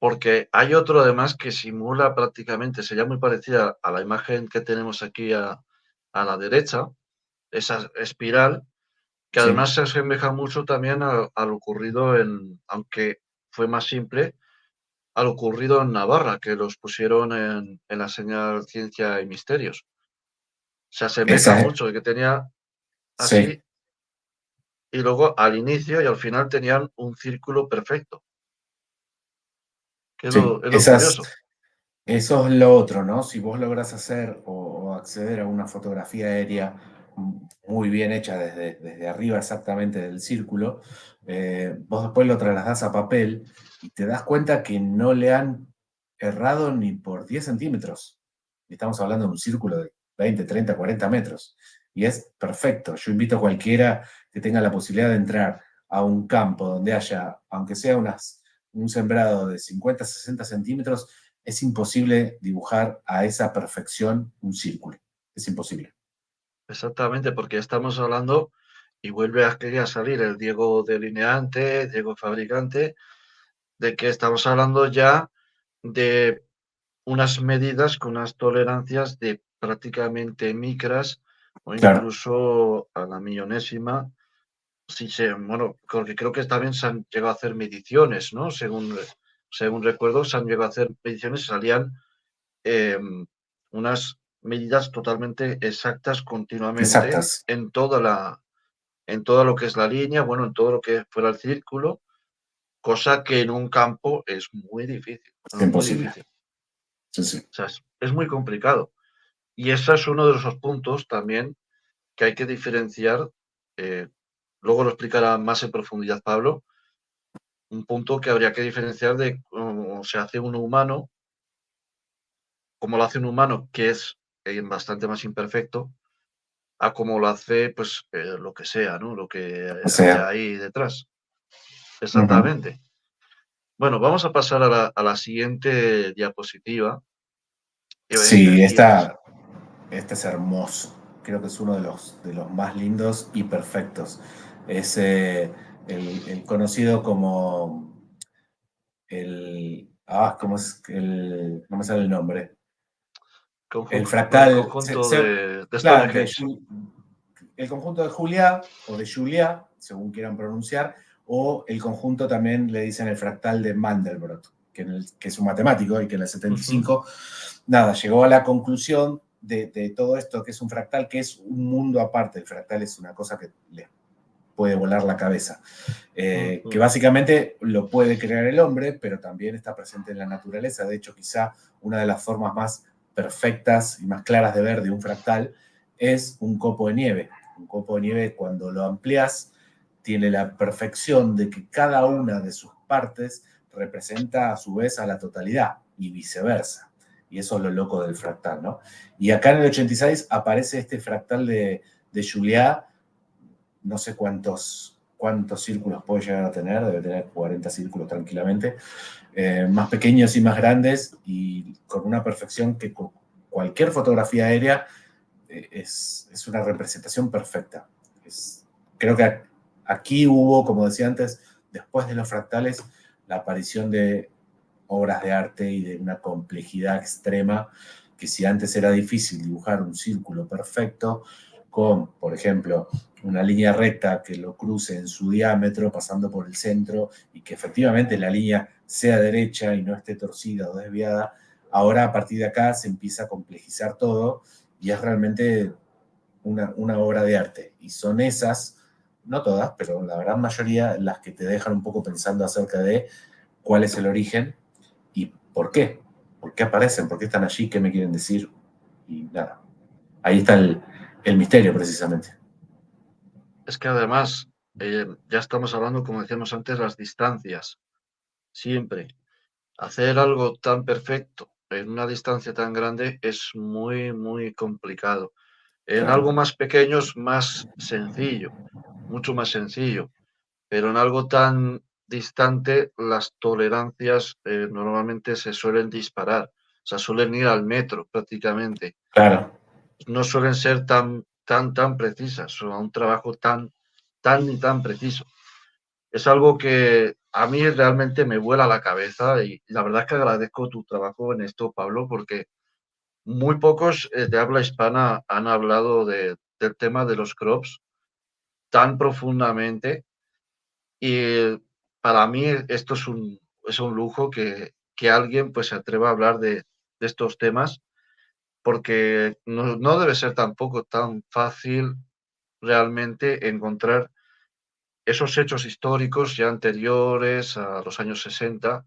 Porque hay otro además que simula prácticamente, sería muy parecida a la imagen que tenemos aquí a la derecha, esa espiral, que Sí, además se asemeja mucho también a lo ocurrido aunque fue más simple, a lo ocurrido en Navarra, que los pusieron en la señal Ciencia y Misterios. Se asemeja esa es, mucho, que tenía sí, así, y luego al inicio y al final tenían un círculo perfecto, que sí, es lo curioso. eso es lo otro, ¿no? Si vos logras hacer o acceder a una fotografía aérea muy bien hecha desde arriba exactamente del círculo, vos después lo trasladás a papel y te das cuenta que no le han errado ni por 10 centímetros. Estamos hablando de un círculo de 20, 30, 40 metros. Y es perfecto. Yo invito a cualquiera que tenga la posibilidad de entrar a un campo donde haya, aunque sea un sembrado de 50, 60 centímetros, es imposible dibujar a esa perfección un círculo. Es imposible. Exactamente, porque estamos hablando y vuelve a querer salir el Diego delineante, Diego fabricante, de que estamos hablando ya de unas medidas con unas tolerancias de prácticamente micras o Claro, incluso a la millonésima. Bueno, porque creo que también se han llegado a hacer mediciones, ¿no? Según recuerdo, se han llegado a hacer mediciones y salían eh, unas medidas totalmente exactas continuamente exactas. en todo lo que es la línea, bueno, en todo lo que fuera el círculo, cosa que en un campo es muy difícil, Es bueno, muy imposible. difícil. Sí, sí. O sea, es muy complicado. Y ese es uno de esos puntos también que hay que diferenciar. eh, Luego lo explicará más en profundidad Pablo. Un punto que habría que diferenciar de cómo se hace un humano, cómo lo hace un humano, que es bastante más imperfecto, a cómo lo hace, pues, lo que sea, ¿no? Lo que O haya sea, ahí detrás. ujú. Exactamente. Bueno, vamos a pasar a la siguiente diapositiva. Sí, Y este es hermoso. Creo que es uno de los más lindos y perfectos. Es el conocido como ¿cómo es? No me sale el nombre. El el fractal, conjunto de claro, Stonehenge. el conjunto de Julia o de Julia, según quieran pronunciar, o el conjunto también le dicen el fractal de Mandelbrot, que es un matemático y que en el Ujú. 75, nada, llegó a la conclusión de todo esto que es un fractal, que es un mundo aparte. El fractal es una cosa que les puede volar la cabeza. Que Ujú. básicamente lo puede crear el hombre, pero también está presente en la naturaleza. De hecho, quizá una de las formas más perfectas y más claras de ver de un fractal es un copo de nieve. Un copo de nieve, cuando lo amplias, tiene la perfección de que cada una de sus partes representa a su vez a la totalidad y viceversa. Y eso es lo loco del fractal, ¿no? Y acá en el 86 aparece este fractal de Juliá, no sé cuántos círculos puede llegar a tener, debe tener 40 círculos tranquilamente, más pequeños y más grandes, y con una perfección que con cualquier fotografía aérea es una representación perfecta. Creo que aquí hubo, como decía antes, después de los fractales, la aparición de obras de arte y de una complejidad extrema, que si antes era difícil dibujar un círculo perfecto con, por ejemplo, una línea recta que lo cruce en su diámetro pasando por el centro y que efectivamente la línea sea derecha y no esté torcida o desviada, ahora a partir de acá se empieza a complejizar todo y es realmente una obra de arte. Y son esas, no todas, pero la gran mayoría, las que te dejan un poco pensando acerca de cuál es el origen y por qué. ¿Por qué aparecen? ¿Por qué están allí? ¿Qué me quieren decir? Y nada, ahí está el misterio precisamente. Es que además, ya estamos hablando, como decíamos antes, las distancias. Siempre. Hacer algo tan perfecto en una distancia tan grande es muy, muy complicado. En algo Claro. más pequeño es más sencillo, mucho más sencillo, pero en algo tan distante las tolerancias normalmente se suelen disparar, o sea, suelen ir al metro prácticamente. Claro. No suelen ser tan precisas, o a un trabajo tan preciso. Es algo que a mí realmente me vuela la cabeza y la verdad es que agradezco tu trabajo en esto, Pablo, porque muy pocos de habla hispana han hablado del tema de los crops tan profundamente y para mí esto es un lujo que alguien pues se atreva a hablar de estos temas porque no debe ser tampoco tan fácil realmente encontrar esos hechos históricos ya anteriores a los años 60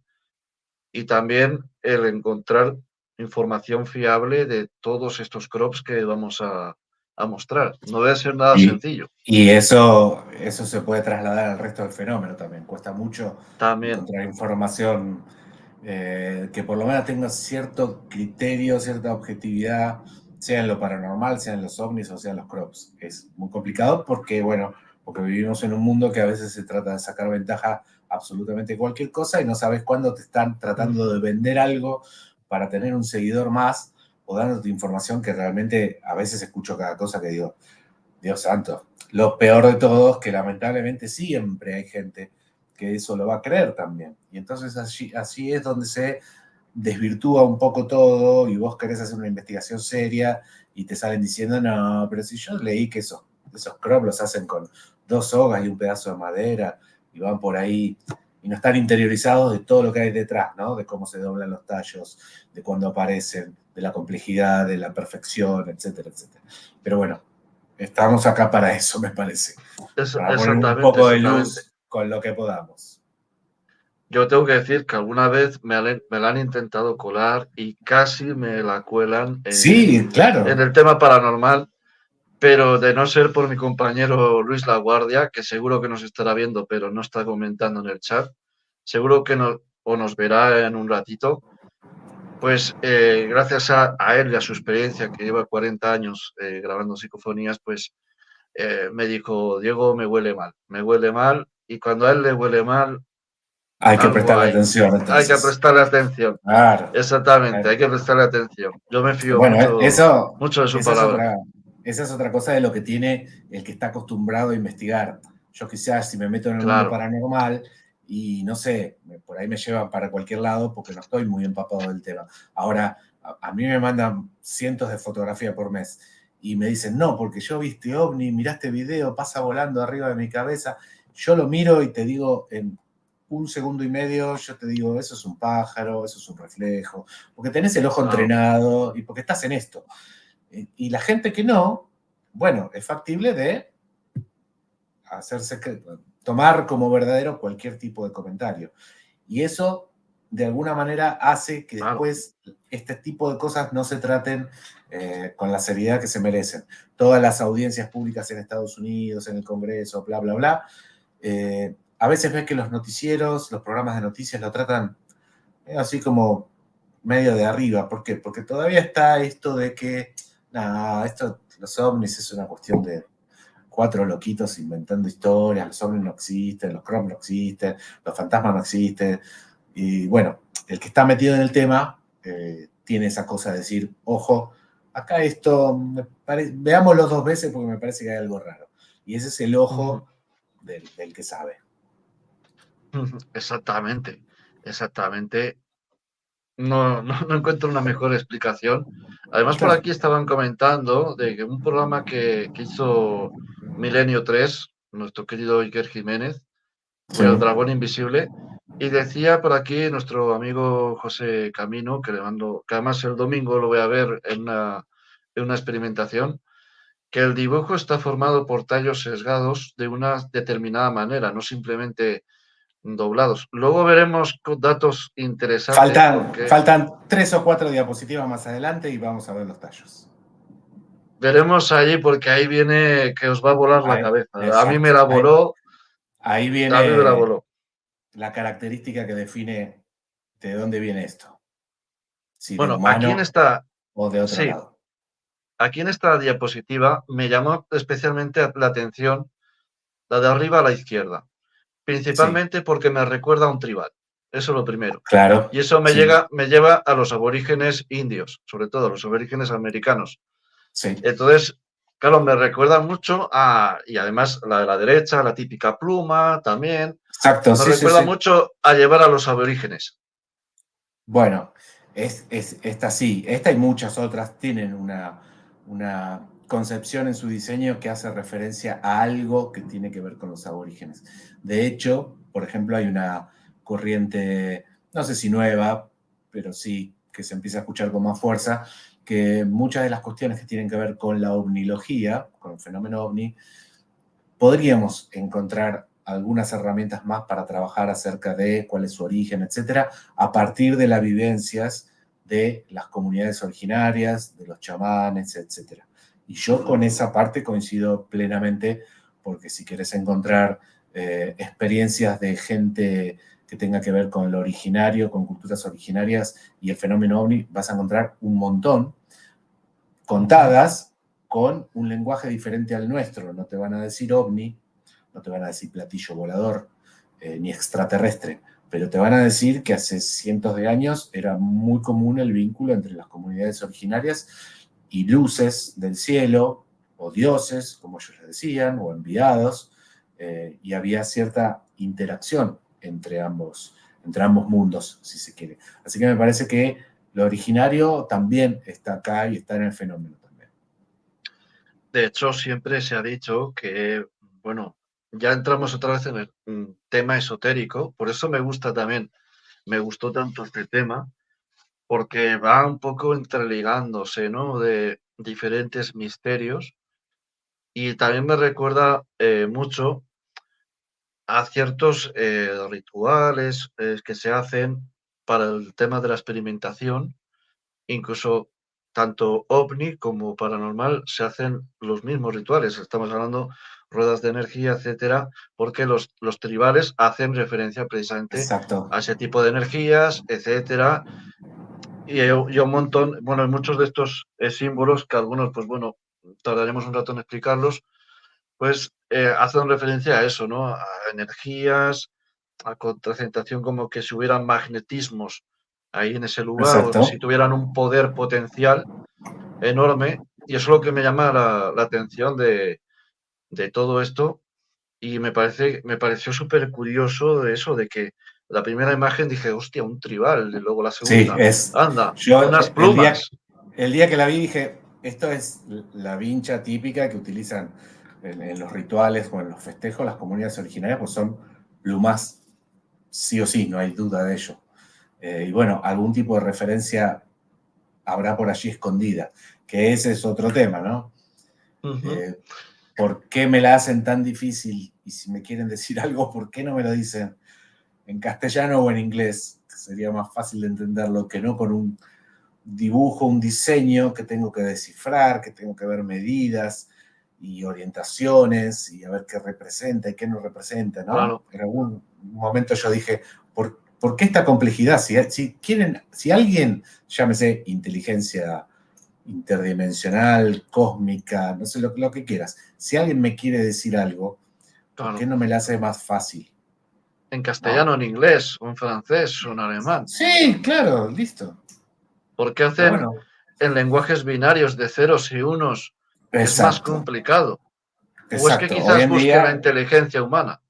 y también el encontrar información fiable de todos estos crops que vamos a mostrar. No debe ser nada Y, sencillo. y eso se puede trasladar al resto del fenómeno también. Cuesta mucho También, encontrar información que por lo menos tenga cierto criterio, cierta objetividad, sea en lo paranormal, sea en los ovnis o sea en los crops. Es muy complicado porque, bueno, porque vivimos en un mundo que a veces se trata de sacar ventaja absolutamente cualquier cosa y no sabes cuándo te están tratando de vender algo para tener un seguidor más o dándote información que realmente a veces escucho cada cosa que digo, Dios santo. Lo peor de todo es que lamentablemente siempre hay gente que eso lo va a creer también. Y entonces así es donde se desvirtúa un poco todo y vos querés hacer una investigación seria y te salen diciendo, no, pero si yo leí que esos crops los hacen con 2 sogas y un pedazo de madera y van por ahí y no están interiorizados de todo lo que hay detrás, ¿no? De cómo se doblan los tallos, de cuándo aparecen, de la complejidad, de la perfección, etcétera, etcétera. Pero bueno, estamos acá para eso, me parece. Para poner un exactamente, poco de exactamente. luz con lo que podamos. Yo tengo que decir que alguna vez me la han intentado colar y casi me la cuelan Sí, en claro. el tema paranormal, pero de no ser por mi compañero Luis Laguardia, que seguro que nos estará viendo, pero no está comentando en el chat, seguro que o nos verá en un ratito. Pues gracias a él y a su experiencia, que lleva 40 años grabando psicofonías, pues me dijo, Diego, me huele mal, y cuando a él le huele mal, Hay que algo prestarle hay. atención, Hay que entonces. prestarle atención. Claro. Exactamente, hay que prestarle atención. Yo me fío Bueno, eso, mucho de su esa es palabra. otra, esa es otra cosa de lo que tiene el que está acostumbrado a investigar. Yo quizás si me meto en el mundo Claro, paranormal y no sé, por ahí me llevan para cualquier lado porque no estoy muy empapado del tema. Ahora, a mí me mandan cientos de fotografías por mes y me dicen, no, porque yo vi este ovni, mirá este video, pasa volando arriba de mi cabeza. Yo lo miro y te digo, en un segundo y medio yo te digo, eso es un pájaro, eso es un reflejo, porque tenés el ojo Claro, entrenado y porque estás en esto. Y la gente que no, bueno, es factible de hacerse, tomar como verdadero cualquier tipo de comentario. Y eso, de alguna manera, hace que claro. después este tipo de cosas no se traten con la seriedad que se merecen. Todas las audiencias públicas en Estados Unidos, en el Congreso, bla, bla, bla, a veces ves que los noticieros, los programas de noticias lo tratan así como medio de arriba. ¿Por qué? Porque todavía está esto de que, nada, esto, los ovnis es una cuestión de cuatro loquitos inventando historias, los ovnis no existen, los croms no existen, los fantasmas no existen. Y bueno, el que está metido en el tema tiene esa cosa de decir, ojo, acá esto, veámoslo dos veces porque me parece que hay algo raro. Y ese es el Ujú, ojo del que sabe. ujú. Exactamente, exactamente. No encuentro una mejor explicación. Además, por Claro, aquí estaban comentando de que un programa que hizo Milenio 3, nuestro querido Iker Jiménez, sí, El Dragón Invisible, y decía por aquí nuestro amigo José Camino, que le mando, que además el domingo lo voy a ver en una experimentación, que el dibujo está formado por tallos sesgados de una determinada manera, no simplemente doblados. Luego veremos datos interesantes porque faltan 3 o 4 diapositivas más adelante y vamos a ver los tallos. veremos allí porque ahí viene que os va a volar la Ahí, cabeza. A mí me exacto. la Ahí, voló, ahí a mí me la viene voló. la característica que define de dónde viene esto. Si de Bueno, aquí en humano esta, o de otro sí, lado. aquí en esta diapositiva me llamó especialmente la atención la de arriba a la izquierda, Sí, principalmente porque me recuerda a un tribal. Eso es lo primero. claro, Y eso sí, me lleva a los aborígenes indios, sobre todo a los aborígenes americanos. sí. Entonces, claro, me recuerda mucho a, y además la de la derecha, la típica pluma también, Exacto, me sí, sí, recuerda sí. mucho a llevar a los aborígenes. Bueno, esta sí, esta y muchas otras tienen una concepción en su diseño que hace referencia a algo que tiene que ver con los aborígenes. De hecho, por ejemplo, hay una corriente, no sé si nueva, pero sí que se empieza a escuchar con más fuerza, que muchas de las cuestiones que tienen que ver con la ovnilogía, con el fenómeno ovni, podríamos encontrar algunas herramientas más para trabajar acerca de cuál es su origen, etcétera, a partir de las vivencias de las comunidades originarias, de los chamanes, etcétera. Y yo con esa parte coincido plenamente, porque si quieres encontrar experiencias de gente que tenga que ver con lo originario, con culturas originarias y el fenómeno ovni, vas a encontrar un montón Ujú. contadas con un lenguaje diferente al nuestro. No te van a decir ovni, no te van a decir platillo volador, ni extraterrestre, pero te van a decir que hace cientos de años era muy común el vínculo entre las comunidades originarias y luces del cielo, o dioses, como ellos les decían, o enviados, y había cierta interacción entre ambos mundos, si se quiere. Así que me parece que lo originario también está acá y está en el fenómeno también. De hecho, siempre se ha dicho que, bueno, ya entramos otra vez en el tema esotérico, por eso me gusta también, me gustó tanto este tema, porque va un poco entreligándose, ¿no? De diferentes misterios y también me recuerda mucho a ciertos rituales que se hacen para el tema de la experimentación, incluso tanto ovni como paranormal se hacen los mismos rituales. Estamos hablando ruedas de energía, etcétera, porque los tribales hacen referencia precisamente Exacto. a ese tipo de energías, etcétera. Y un montón, bueno, hay muchos de estos símbolos que algunos, pues bueno, tardaremos un rato en explicarlos, pues hacen referencia a eso, ¿no? A energías, a contracentación, como que si hubieran magnetismos ahí en ese lugar o si Exacto. tuvieran un poder potencial enorme. Y eso es lo que me llama la atención de todo esto. Y me pareció súper curioso de eso, de que la primera imagen dije, hostia, un tribal, y luego la Sí, segunda, anda, yo unas plumas. el día que la vi dije, esto es la vincha típica que utilizan en los rituales o en los festejos las comunidades originarias, pues son plumas sí o sí, no hay duda de ello. Y bueno, algún tipo de referencia habrá por allí escondida, que ese es otro tema, ¿no? Ujú. ¿Por qué me la hacen tan difícil? Y si me quieren decir algo, ¿por qué no me lo dicen en castellano o en inglés? Que sería más fácil de entenderlo que no con un dibujo, un diseño que tengo que descifrar, que tengo que ver medidas y orientaciones y a ver qué representa y qué no representa, ¿no? Claro, En algún momento yo dije, ¿por qué esta complejidad? Si alguien, llámese inteligencia interdimensional, cósmica, no sé lo que quieras, si alguien me quiere decir algo, ¿por qué claro. no me la hace más fácil? En ¿No? castellano, en inglés, o en francés, o en alemán. Sí, claro, listo. ¿Por qué Pero hacen bueno, en lenguajes binarios de ceros y unos, que es más exacto, complicado? ¿O es que exacto. Hoy quizás en busquen la día inteligencia humana?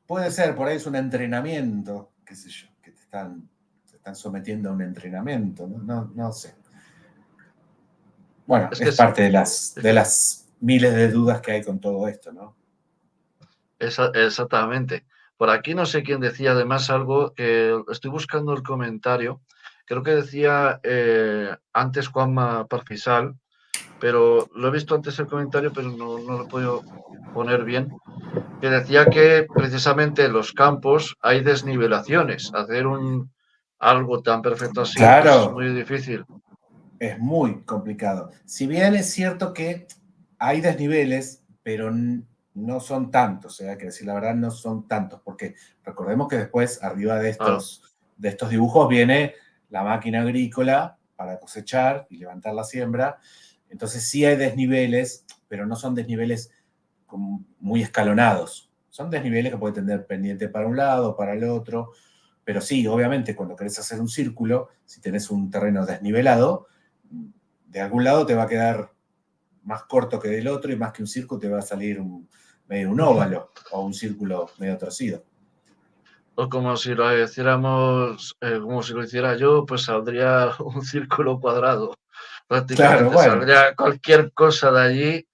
puede ser, por ahí es un entrenamiento, qué sé yo, que te están sometiendo a un entrenamiento, ¿no? No sé. Bueno, Es que es es, parte es de que las miles de dudas que hay con todo esto, ¿no? exactamente. Por aquí no sé quién decía además algo que estoy buscando el comentario. Creo que decía antes Juanma Parcisal, pero lo he visto antes el comentario, pero no lo he podido poner bien. Que decía que precisamente en los campos hay desnivelaciones. Hacer algo tan perfecto así, pues es Claro, muy difícil. es muy complicado. Si bien es cierto que hay desniveles, pero no son tantos, hay que decir la verdad, no son tantos, porque recordemos que después arriba Claro, de estos dibujos viene la máquina agrícola para cosechar y levantar la siembra. Entonces sí hay desniveles, pero no son desniveles como muy escalonados. Son desniveles que puede tener pendiente para un lado, para el otro, pero sí, obviamente, cuando querés hacer un círculo, si tenés un terreno desnivelado, de algún lado te va a quedar más corto que del otro y más que un círculo te va a salir medio un óvalo o un círculo medio torcido. o como si lo hiciéramos, como si lo hiciera yo, pues saldría un círculo cuadrado. Claro, Prácticamente bueno, saldría cualquier cosa de allí,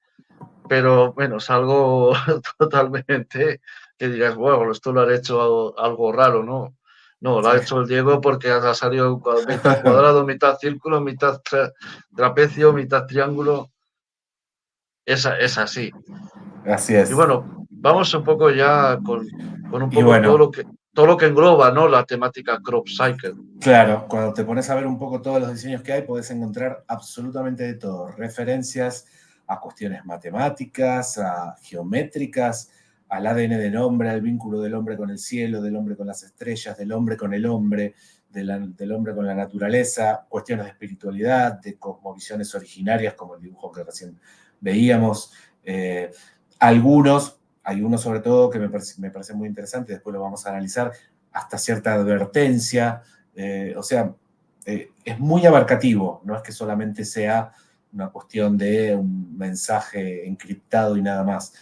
pero menos algo totalmente que digas, bueno, esto lo ha hecho algo raro, ¿no? No, lo sí. ha hecho el Diego porque ha salido mitad cuadrado, mitad círculo, mitad trapecio, mitad triángulo. Es así. Así Y es. bueno, vamos un poco ya con un Y poco bueno, todo lo que engloba, ¿no? La temática crop cycle. claro, cuando te pones a ver un poco todos los diseños que hay, podés encontrar absolutamente de todo. Referencias a cuestiones matemáticas, a geométricas, al ADN del hombre, al vínculo del hombre con el cielo, del hombre con las estrellas, del hombre con el hombre, del hombre con la naturaleza, cuestiones de espiritualidad, de cosmovisiones originarias, como el dibujo que recién veíamos. Eh, hay uno sobre todo que me parece muy interesante, después lo vamos a analizar, hasta cierta advertencia, o sea, es muy abarcativo, no es que solamente sea una cuestión de un mensaje encriptado y nada más.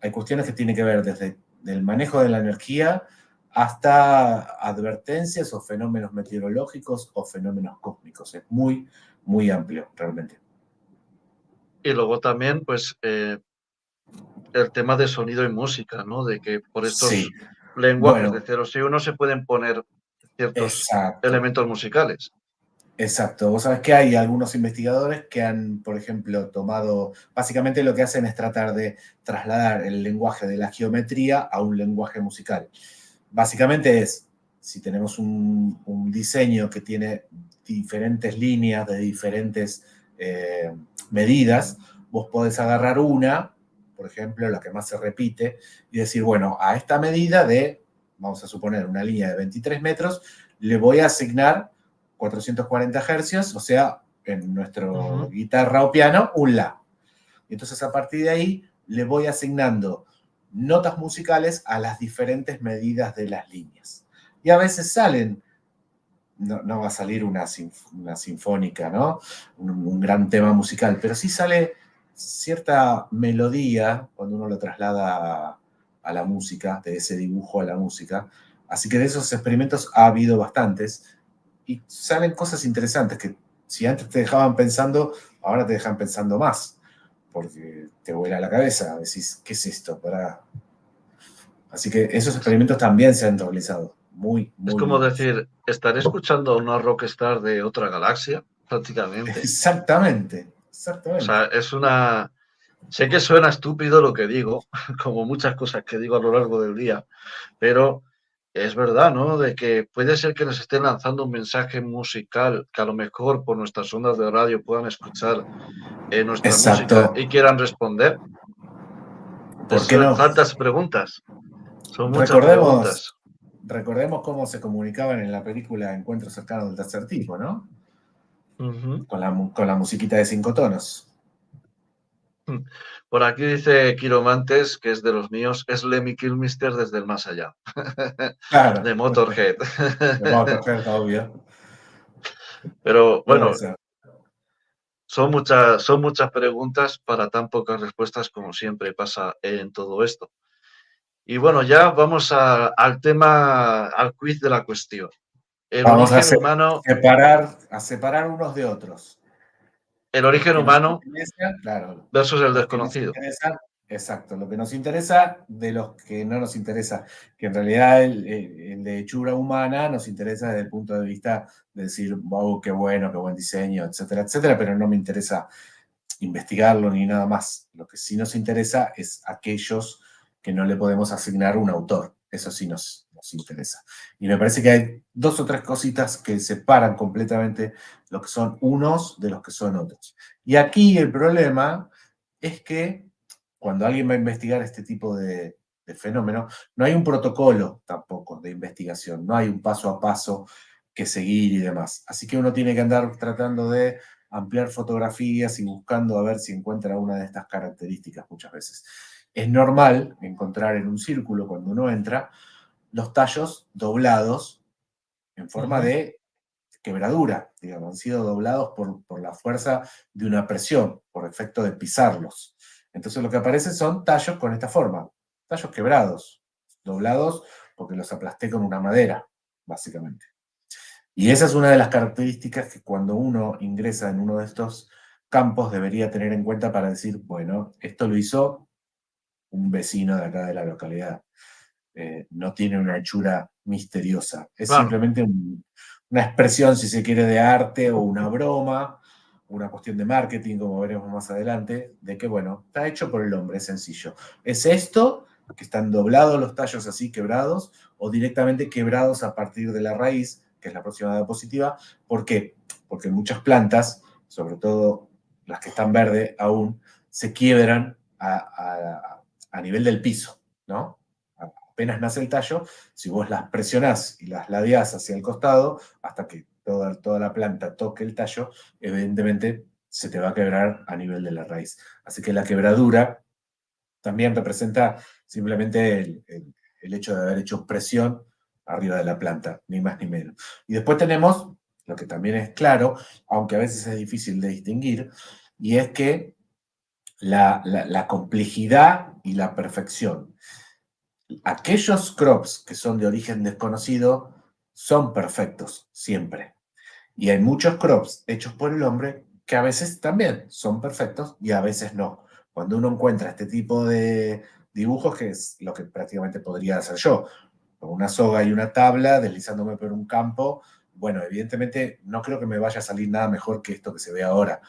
Hay cuestiones que tienen que ver desde el manejo de la energía hasta advertencias o fenómenos meteorológicos o fenómenos cósmicos. Es muy, muy amplio realmente. Y luego también, pues, el tema de sonido y música, ¿no? De que por Sí, estos lenguajes de bueno, ceros y unos se pueden poner ciertos exacto. elementos musicales. Exacto. Vos sabés que hay algunos investigadores que han, por ejemplo, tomado, básicamente lo que hacen es tratar de trasladar el lenguaje de la geometría a un lenguaje musical. Básicamente es, si tenemos un diseño que tiene diferentes líneas de diferentes medidas, vos podés agarrar una, por ejemplo, la que más se repite, y decir, bueno, a esta medida de, vamos a suponer, una línea de 23 metros, le voy a asignar 440 hercios, o sea, en nuestro Ujú. guitarra o piano, un La. Y entonces a partir de ahí le voy asignando notas musicales a las diferentes medidas de las líneas. Y a veces salen, no va a salir una sinfónica, ¿no? Un gran tema musical, pero sí sale cierta melodía cuando uno lo traslada a la música, de ese dibujo a la música. Así que de esos experimentos ha habido bastantes y salen cosas interesantes que si antes te dejaban pensando, ahora te dejan pensando más, porque te vuela la cabeza, decís, ¿qué es esto? Así que esos experimentos también se han realizado. Muy, Es muy como buenos. decir, estaré escuchando a una rockstar de otra galaxia, prácticamente. Exactamente, O sea, exactamente. es una... Sé que suena estúpido lo que digo, como muchas cosas que digo a lo largo del día, pero es verdad, ¿no? De que puede ser que nos estén lanzando un mensaje musical que a lo mejor por nuestras ondas de radio puedan escuchar nuestra música Exacto. y quieran responder. ¿Por qué no? Tantas preguntas, son muchas Recordemos, preguntas. recordemos cómo se comunicaban en la película Encuentros cercanos del tercer tipo, ¿no? Ujú. Con la musiquita de 5 tonos. Por aquí dice Quiromantes, que es de los míos, es Lemmy Kilmister desde el más allá, Claro, de Motorhead. de Motorhead, obvio. Pero Puede bueno, ser. son muchas preguntas para tan pocas respuestas como siempre pasa en todo esto. Y bueno, ya vamos al tema, al quiz de la cuestión. El Vamos origen humano, a separar unos de otros. el Los origen que nos humano interesan, claro, versus el los que nos desconocido. interesan, exacto, lo que nos interesa de los que no nos interesa, que en realidad el de hechura humana nos interesa desde el punto de vista de decir, wow, qué bueno, qué buen diseño, etcétera, etcétera, pero no me interesa investigarlo ni nada más. Lo que sí nos interesa es aquellos que no le podemos asignar un autor. Eso sí nos interesa. Y me parece que hay dos o tres cositas que separan completamente lo que son unos de los que son otros. Y aquí el problema es que cuando alguien va a investigar este tipo de fenómeno, no hay un protocolo tampoco de investigación, no hay un paso a paso que seguir y demás. Así que uno tiene que andar tratando de ampliar fotografías y buscando a ver si encuentra una de estas características muchas veces. Es normal encontrar en un círculo cuando uno entra los tallos doblados en forma Ujú. de quebradura, digamos, han sido doblados por la fuerza de una presión, por efecto de pisarlos. Entonces lo que aparece son tallos con esta forma, tallos quebrados, doblados porque los aplasté con una madera, básicamente. Y esa es una de las características que cuando uno ingresa en uno de estos campos debería tener en cuenta para decir, bueno, esto lo hizo un vecino de acá de la localidad. No tiene una hechura misteriosa. Es Claro, simplemente una expresión, si se quiere, de arte o una broma, una cuestión de marketing, como veremos más adelante, de que, bueno, está hecho por el hombre, es sencillo. Es esto, que están doblados los tallos así, quebrados, o directamente quebrados a partir de la raíz, que es la próxima diapositiva. ¿Por qué? Porque muchas plantas, sobre todo las que están verdes aún, se quiebran a nivel del piso, ¿no? Apenas nace el tallo, si vos las presionás y las ladeás hacia el costado, hasta que toda la planta toque el tallo, evidentemente se te va a quebrar a nivel de la raíz. Así que la quebradura también representa simplemente el hecho de haber hecho presión arriba de la planta, ni más ni menos. Y después tenemos lo que también es claro, aunque a veces es difícil de distinguir, y es que la complejidad y la perfección. Aquellos crops que son de origen desconocido son perfectos siempre. Y hay muchos crops hechos por el hombre que a veces también son perfectos y a veces no. Cuando uno encuentra este tipo de dibujos, que es lo que prácticamente podría hacer yo, con una soga y una tabla, deslizándome por un campo, bueno, evidentemente no creo que me vaya a salir nada mejor que esto que se ve ahora.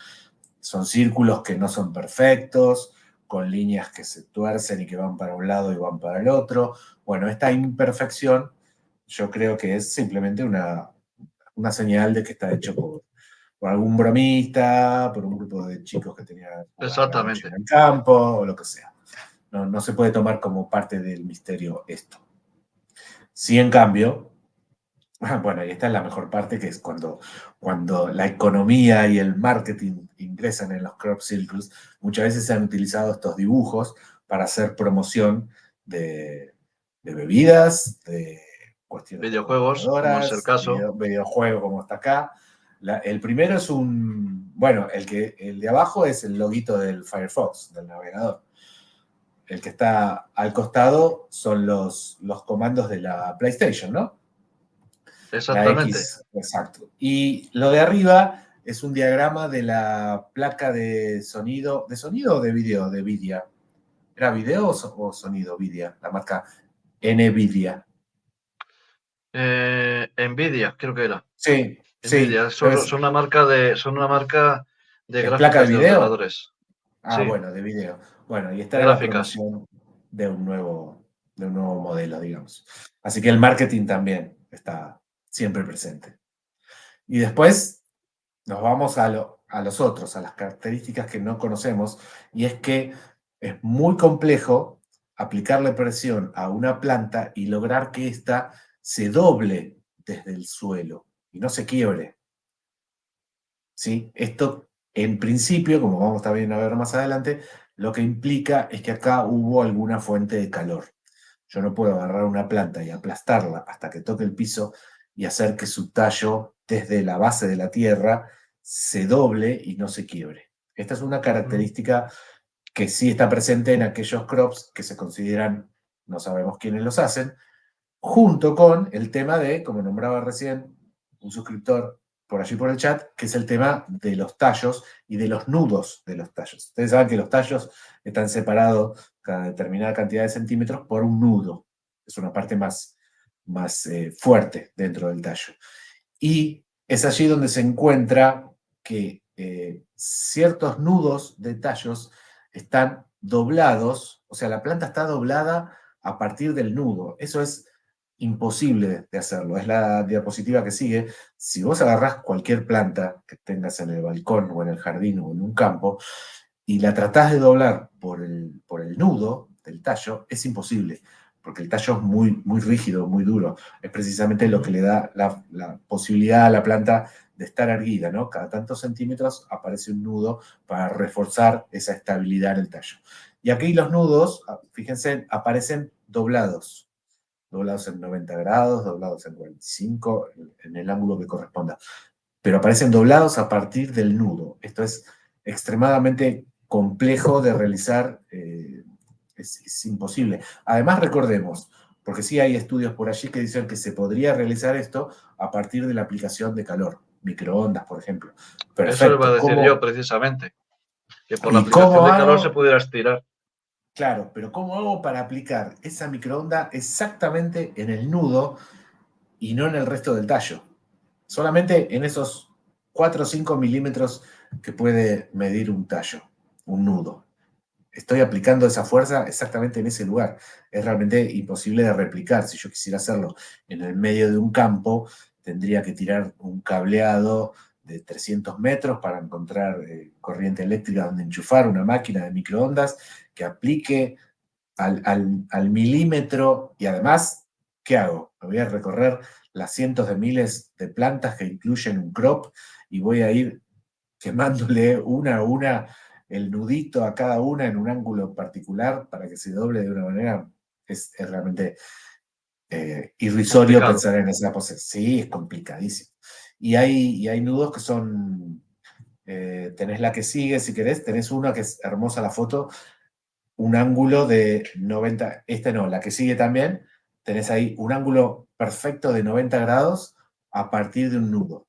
Son círculos que no son perfectos, con líneas que se tuercen y que van para un lado y van para el otro. Bueno, esta imperfección yo creo que es simplemente una señal de que está hecho por algún bromista, por un grupo de chicos que tenían jugada la noche en exactamente. el campo o lo que sea. No, no se puede tomar como parte del misterio esto. Sí, en cambio, bueno, y esta es la mejor parte, que es cuando la economía y el marketing ingresan en los crop circles. Muchas veces se han utilizado estos dibujos para hacer promoción de, de bebidas, de cuestiones Videojuegos, como es el tecnomostradoras, caso. videojuegos como está acá. El primero es bueno, el de abajo es el loguito del Firefox, del navegador. El que está al costado son los comandos de la PlayStation, ¿no? La Exactamente. X, exacto. Y lo de arriba es un diagrama de la placa de sonido o de video de Vidia. ¿Era video o sonido Vidia? La marca. NVIDIA. Nvidia, creo que era. Sí, sí, Nvidia, son una marca de ¿es placa de gráficas de video? ordenadores. Ah, Sí, bueno, de video. Bueno, y esta de es la gráficas. promoción de un nuevo modelo, digamos. Así que el marketing también está siempre presente. Y después nos vamos a los otros, a las características que no conocemos, y es que es muy complejo aplicarle presión a una planta y lograr que ésta se doble desde el suelo y no se quiebre. ¿Sí? Esto, en principio, como vamos también a ver más adelante, lo que implica es que acá hubo alguna fuente de calor. Yo no puedo agarrar una planta y aplastarla hasta que toque el piso y hacer que su tallo desde la base de la tierra se doble y no se quiebre. Esta es una Ujú. característica que sí está presente en aquellos crops que se consideran, no sabemos quiénes los hacen, junto con el tema de, como nombraba recién un suscriptor por allí por el chat, que es el tema de los tallos y de los nudos de los tallos. Ustedes saben que los tallos están separados cada determinada cantidad de centímetros por un nudo. Es una parte más fuerte dentro del tallo. Y es allí donde se encuentra que ciertos nudos de tallos están doblados, o sea, la planta está doblada a partir del nudo. Eso es imposible de hacerlo. Es la diapositiva que sigue. Si vos agarrás cualquier planta que tengas en el balcón o en el jardín o en un campo y la tratás de doblar por el nudo del tallo, es imposible, porque el tallo es muy rígido, muy duro. Es precisamente lo que Ujú. le da la posibilidad a la planta de estar erguida, ¿no? Cada tantos centímetros aparece un nudo para reforzar esa estabilidad en el tallo. Y aquí los nudos, fíjense, aparecen doblados en 90 grados, doblados en 45, en el ángulo que corresponda, pero aparecen doblados a partir del nudo. Esto es extremadamente complejo de realizar, es imposible. Además, recordemos, porque sí hay estudios por allí que dicen que se podría realizar esto a partir de la aplicación de calor, microondas, por ejemplo. Eso le iba a Perfecto. decir yo precisamente, que por la ¿Y aplicación cómo de calor se hago? pudiera estirar. Claro, pero ¿cómo hago para aplicar esa microonda exactamente en el nudo y no en el resto del tallo? Solamente en esos 4 o 5 milímetros que puede medir un tallo, un nudo. Estoy aplicando esa fuerza exactamente en ese lugar. Es realmente imposible de replicar. Si yo quisiera hacerlo en el medio de un campo, tendría que tirar un cableado de 300 metros para encontrar corriente eléctrica donde enchufar una máquina de microondas que aplique al milímetro y además, ¿qué hago? Me voy a recorrer las cientos de miles de plantas que incluyen un crop y voy a ir quemándole una a una el nudito a cada una en un ángulo particular para que se doble de una manera. Es realmente irrisorio Complicado. pensar en esa pose. Sí, es complicadísimo. Y hay nudos que son, tenés la que sigue si querés, tenés una que es hermosa la foto, un ángulo de 90, esta no, la que sigue también, tenés ahí un ángulo perfecto de 90 grados a partir de un nudo.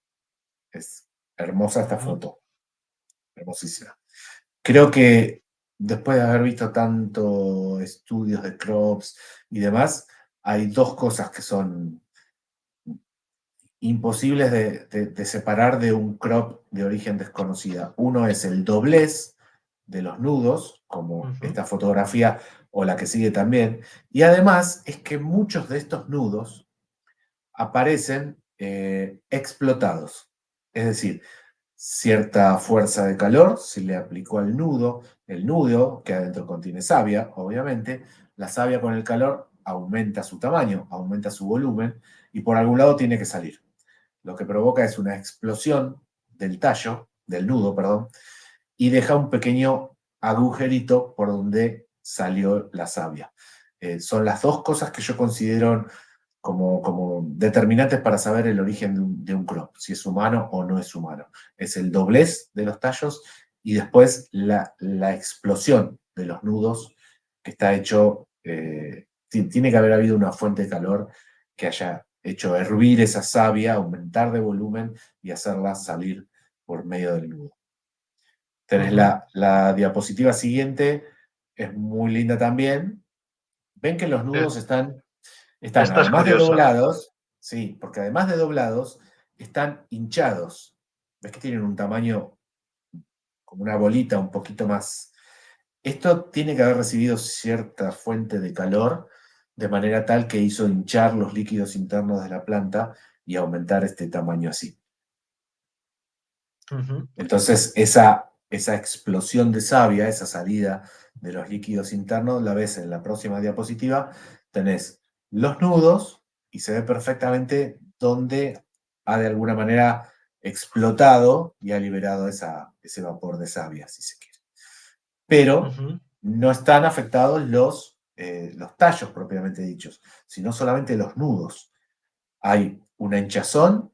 Es hermosa esta Ujú. foto, hermosísima. Creo que después de haber visto tanto estudios de crops y demás, hay dos cosas que son imposibles de separar de un crop de origen desconocida. Uno es el doblez de los nudos, como Ujú. esta fotografía o la que sigue también, y además es que muchos de estos nudos aparecen explotados. Es decir, cierta fuerza de calor se le aplicó al nudo, el nudo, que adentro contiene savia, obviamente, la savia con el calor aumenta su tamaño, aumenta su volumen, y por algún lado tiene que salir. Lo que provoca es una explosión del tallo, del nudo, perdón, y deja un pequeño agujerito por donde salió la savia. Son las dos cosas que yo considero como determinantes para saber el origen de un crop, si es humano o no es humano. Es el doblez de los tallos y después la explosión de los nudos que está hecho, tiene que haber habido una fuente de calor que haya hecho hervir esa savia, aumentar de volumen y hacerla salir por medio del nudo. Tenés Ujú. la diapositiva siguiente, es muy linda también. Ven que los Eh, nudos están Están, Esta es además de curiosa. doblados, sí, porque además de doblados, están hinchados. ¿Ves que tienen un tamaño como una bolita un poquito más? Esto tiene que haber recibido cierta fuente de calor, de manera tal que hizo hinchar los líquidos internos de la planta y aumentar este tamaño así. Ujú, Entonces, esa explosión de savia, esa salida de los líquidos internos, la ves en la próxima diapositiva. Tenés los nudos y se ve perfectamente dónde ha de alguna manera explotado y ha liberado ese vapor de savia, si se quiere. Pero ujú, no están afectados los tallos propiamente dichos, sino solamente los nudos. Hay una hinchazón,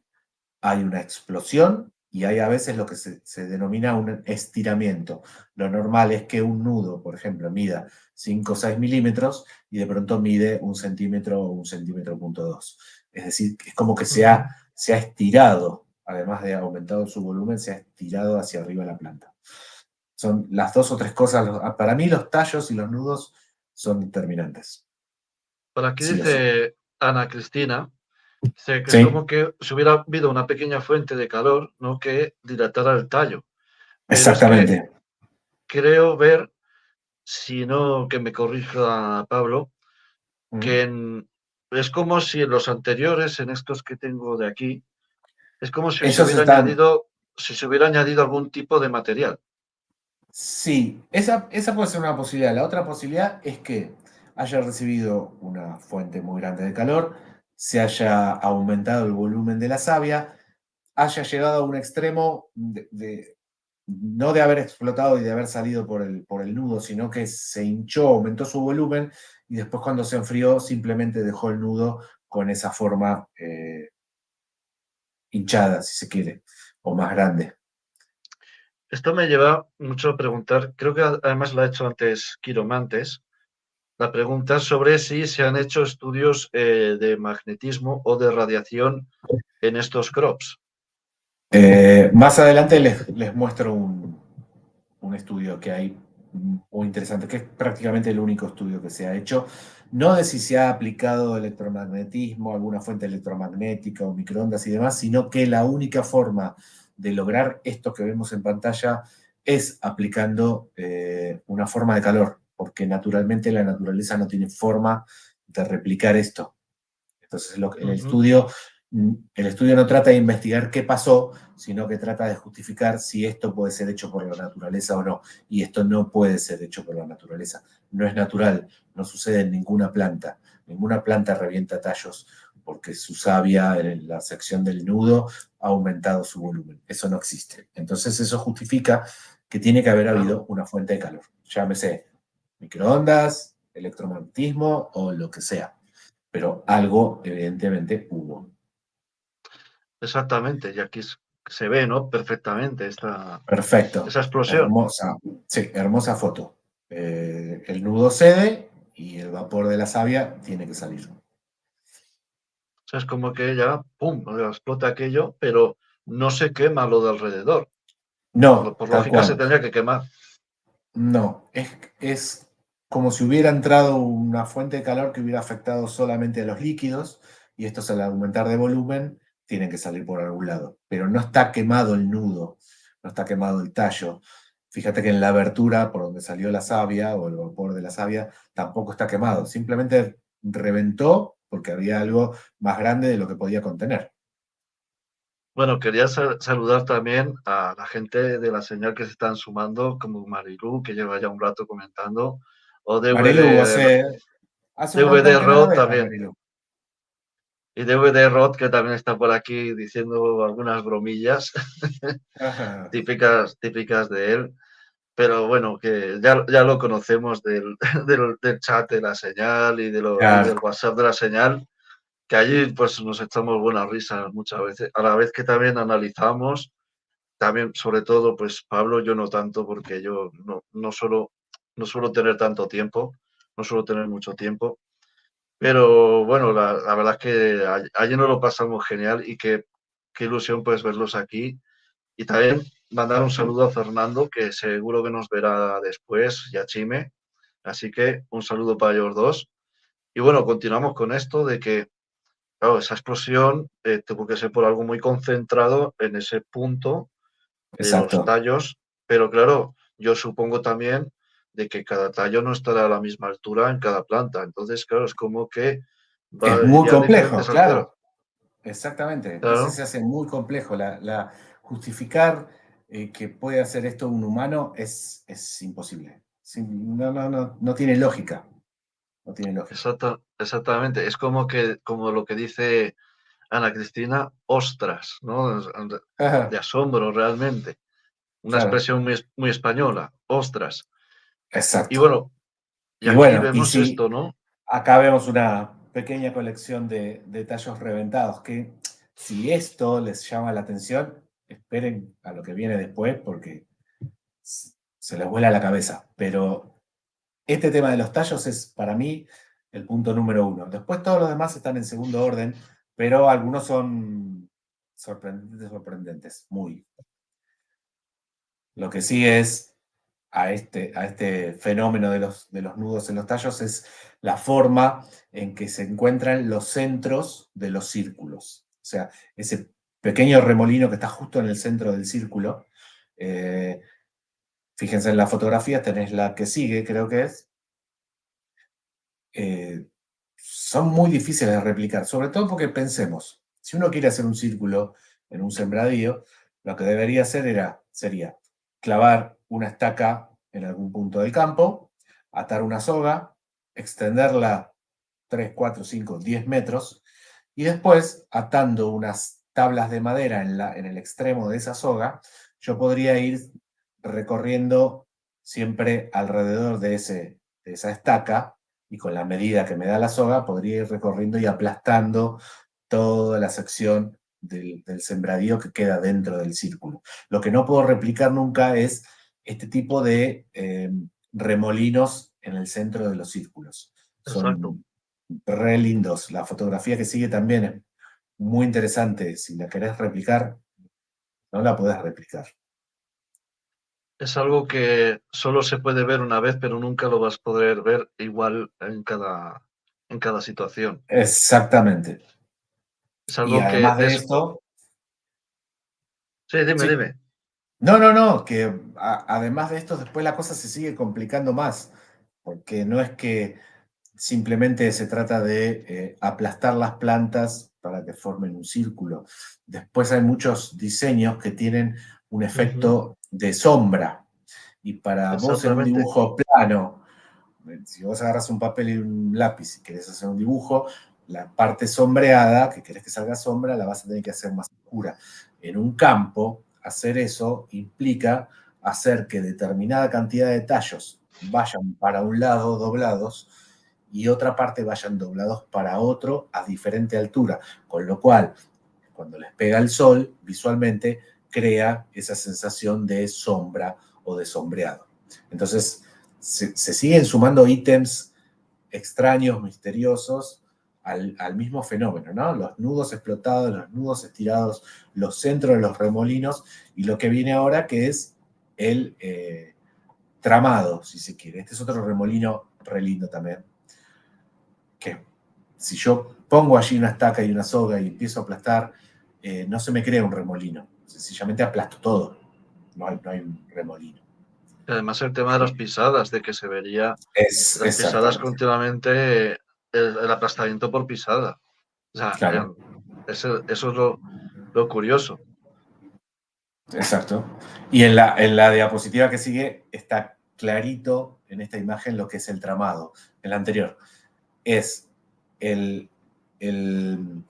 hay una explosión y hay a veces lo que se denomina un estiramiento. Lo normal es que un nudo, por ejemplo, mida 5 o 6 milímetros y de pronto mide 1 centímetro o 1,2 centímetros. Es decir, es como que ujú. se ha estirado, además de aumentado su volumen, se ha estirado hacia arriba la planta. Son las dos o tres cosas. Para mí los tallos y los nudos son determinantes, Por aquí sí o sí. dice Ana Cristina, dice que es Sí, como que si hubiera habido una pequeña fuente de calor, ¿no? Que dilatara el tallo. Pero es que exactamente. creo ver, si no que me corrija Pablo, Mm. que es como si en los anteriores, en estos que tengo de aquí, es como Esos están. si se hubiera añadido algún tipo de material. Sí, esa puede ser una posibilidad. La otra posibilidad es que haya recibido una fuente muy grande de calor, se haya aumentado el volumen de la savia, haya llegado a un extremo no de haber explotado y de haber salido por el nudo, sino que se hinchó, aumentó su volumen y después cuando se enfrió simplemente dejó el nudo con esa forma hinchada, si se quiere, o más grande. Esto me lleva mucho a preguntar, creo que además lo ha hecho antes Quiromantes, la pregunta sobre si se han hecho estudios de magnetismo o de radiación en estos crops. Más adelante les muestro un estudio que hay muy interesante, que es prácticamente el único estudio que se ha hecho, no de si se ha aplicado electromagnetismo, alguna fuente electromagnética o microondas y demás, sino que la única forma de lograr esto que vemos en pantalla es aplicando una forma de calor, porque naturalmente la naturaleza no tiene forma de replicar esto. Entonces, Ujú. el estudio no trata de investigar qué pasó, sino que trata de justificar si esto puede ser hecho por la naturaleza o no. Y esto no puede ser hecho por la naturaleza. No es natural, no sucede en ninguna planta. Ninguna planta revienta tallos porque su savia en la sección del nudo ha aumentado su volumen. Eso no existe. Entonces, eso justifica que tiene que haber Claro, habido una fuente de calor. Llámese microondas, electromagnetismo o lo que sea, pero algo evidentemente hubo. exactamente. Y aquí se ve, ¿no? Perfectamente Perfecto, esa explosión. hermosa, sí, hermosa foto. El nudo cede y el vapor de la savia tiene que salir. O sea, es como que ya, ¡pum!, explota aquello, pero no se quema lo de alrededor. No, Por tal lógica se cual. tendría que quemar. No, es como si hubiera entrado una fuente de calor que hubiera afectado solamente a los líquidos y estos al aumentar de volumen tienen que salir por algún lado. Pero no está quemado el nudo, no está quemado el tallo. Fíjate que en la abertura por donde salió la savia o el vapor de la savia tampoco está quemado. Simplemente reventó porque había algo más grande de lo que podía contener. Bueno, quería saludar también a la gente de la señal que se están sumando, como Marilú, que lleva ya un rato comentando, o Marilu, DVD, hace un montón DVD que no la Rod veo, también. Marilu. Y DVD Rod, que también está por aquí diciendo algunas bromillas Ajá, típicas de él. Pero bueno, que ya lo conocemos del chat de la señal y del claro. WhatsApp de la señal, que allí pues nos echamos buenas risas muchas veces, a la vez que también analizamos, también sobre todo pues Pablo, yo no tanto porque yo no suelo tener tanto tiempo, no suelo tener mucho tiempo, pero bueno, la verdad es que allí nos lo pasamos genial y qué ilusión pues verlos aquí y también mandar un saludo a Fernando, que seguro que nos verá después, y a Chime. Así que un saludo para ellos dos. Y bueno, continuamos con esto de que, claro, esa explosión tuvo que ser por algo muy concentrado en ese punto de los Exacto. tallos, pero claro, yo supongo también de que cada tallo no estará a la misma altura en cada planta. Entonces, claro, es como que Es muy iría a complejo, diferentes alturas. claro. Exactamente. Entonces Claro, se hace muy complejo. Justificar que puede hacer esto un humano es imposible. No tiene lógica. No tiene lógica. exactamente. Es como que, como lo que dice Ana Cristina, ostras, ¿no? De Ajá, asombro realmente. Una claro, expresión muy española, ostras. Y exacto. bueno, y Y aquí bueno, y vemos si esto, ¿no? acá vemos una pequeña colección de tallos reventados, que si esto les llama la atención, esperen a lo que viene después porque se les vuela la cabeza. Pero este tema de los tallos es para mí el punto número uno. Después todos los demás están en segundo orden, pero algunos son sorprendentes, muy. Lo que sí es a este fenómeno de los nudos en los tallos es la forma en que se encuentran los centros de los círculos. O sea, ese pequeño remolino que está justo en el centro del círculo. eh, Fíjense en la fotografía, tenés la que sigue, creo que es. eh, Son muy difíciles de replicar, sobre todo porque pensemos, si uno quiere hacer un círculo en un sembradío, lo que debería hacer sería clavar una estaca en algún punto del campo, atar una soga, extenderla 3, 4, 5, 10 metros y después, atando unas tablas de madera en el extremo de esa soga, yo podría ir recorriendo siempre alrededor de esa estaca y con la medida que me da la soga podría ir recorriendo y aplastando toda la sección del sembradío que queda dentro del círculo. Lo que no puedo replicar nunca es este tipo de remolinos en el centro de los círculos. Exacto. Son re lindos. La fotografía que sigue también es muy interesante. Si la querés replicar, no la podés replicar. Es algo que solo se puede ver una vez, pero nunca lo vas a poder ver igual en cada situación. Exactamente. Es Y algo que además de esto, Sí, dime, sí. dime. No, que además de esto, después la cosa se sigue complicando más, porque no es que simplemente se trata de aplastar las plantas para que formen un círculo. Después hay muchos diseños que tienen un Ujú, efecto de sombra. Y para vos en un exactamente. dibujo plano, si vos agarras un papel y un lápiz y querés hacer un dibujo, la parte sombreada, que querés que salga sombra, la vas a tener que hacer más oscura. En un campo, hacer eso implica hacer que determinada cantidad de tallos vayan para un lado doblados y otra parte vayan doblados para otro a diferente altura, con lo cual, cuando les pega el sol, visualmente crea esa sensación de sombra o de sombreado. Entonces, se siguen sumando ítems extraños, misteriosos al mismo fenómeno, ¿no? Los nudos explotados, los nudos estirados, los centros de los remolinos y lo que viene ahora que es el tramado, si se quiere. Este es otro remolino re lindo también, que si yo pongo allí una estaca y una soga y empiezo a aplastar, no se me crea un remolino, sencillamente aplasto todo, no hay un remolino. Y además el tema de las pisadas, de que se vería Es las pisadas exactamente, continuamente, el aplastamiento por pisada. O sea, claro. eso es lo curioso. Exacto. Y en la diapositiva que sigue está clarito en esta imagen lo que es el tramado. En la anterior es el, el,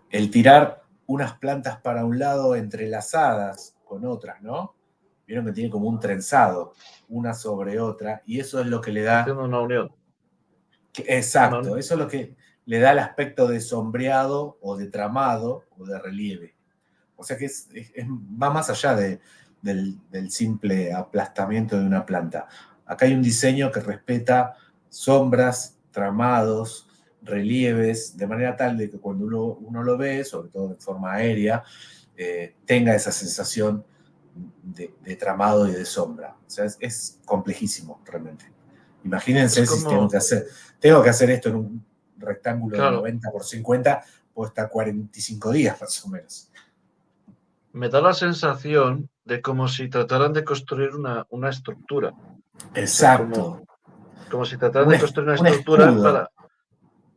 el tirar unas plantas para un lado entrelazadas con otras, ¿no? Vieron que tiene como un trenzado, una sobre otra, y eso es lo que le da, Haciendo una unión. Una exacto, uni- eso es lo que le da el aspecto de sombreado o de tramado o de relieve. O sea que va más allá del simple aplastamiento de una planta. Acá hay un diseño que respeta sombras, tramados, relieves, de manera tal de que cuando uno lo ve, sobre todo de forma aérea, tenga esa sensación de tramado y de sombra. O sea, es complejísimo realmente. Es Imagínense si como, tengo que hacer esto en rectángulo de Claro, 90 por 50 puede estar 45 días más o menos. me da la sensación de como si trataran de construir una estructura. O sea, Exacto. como si trataran de construir Un escudo.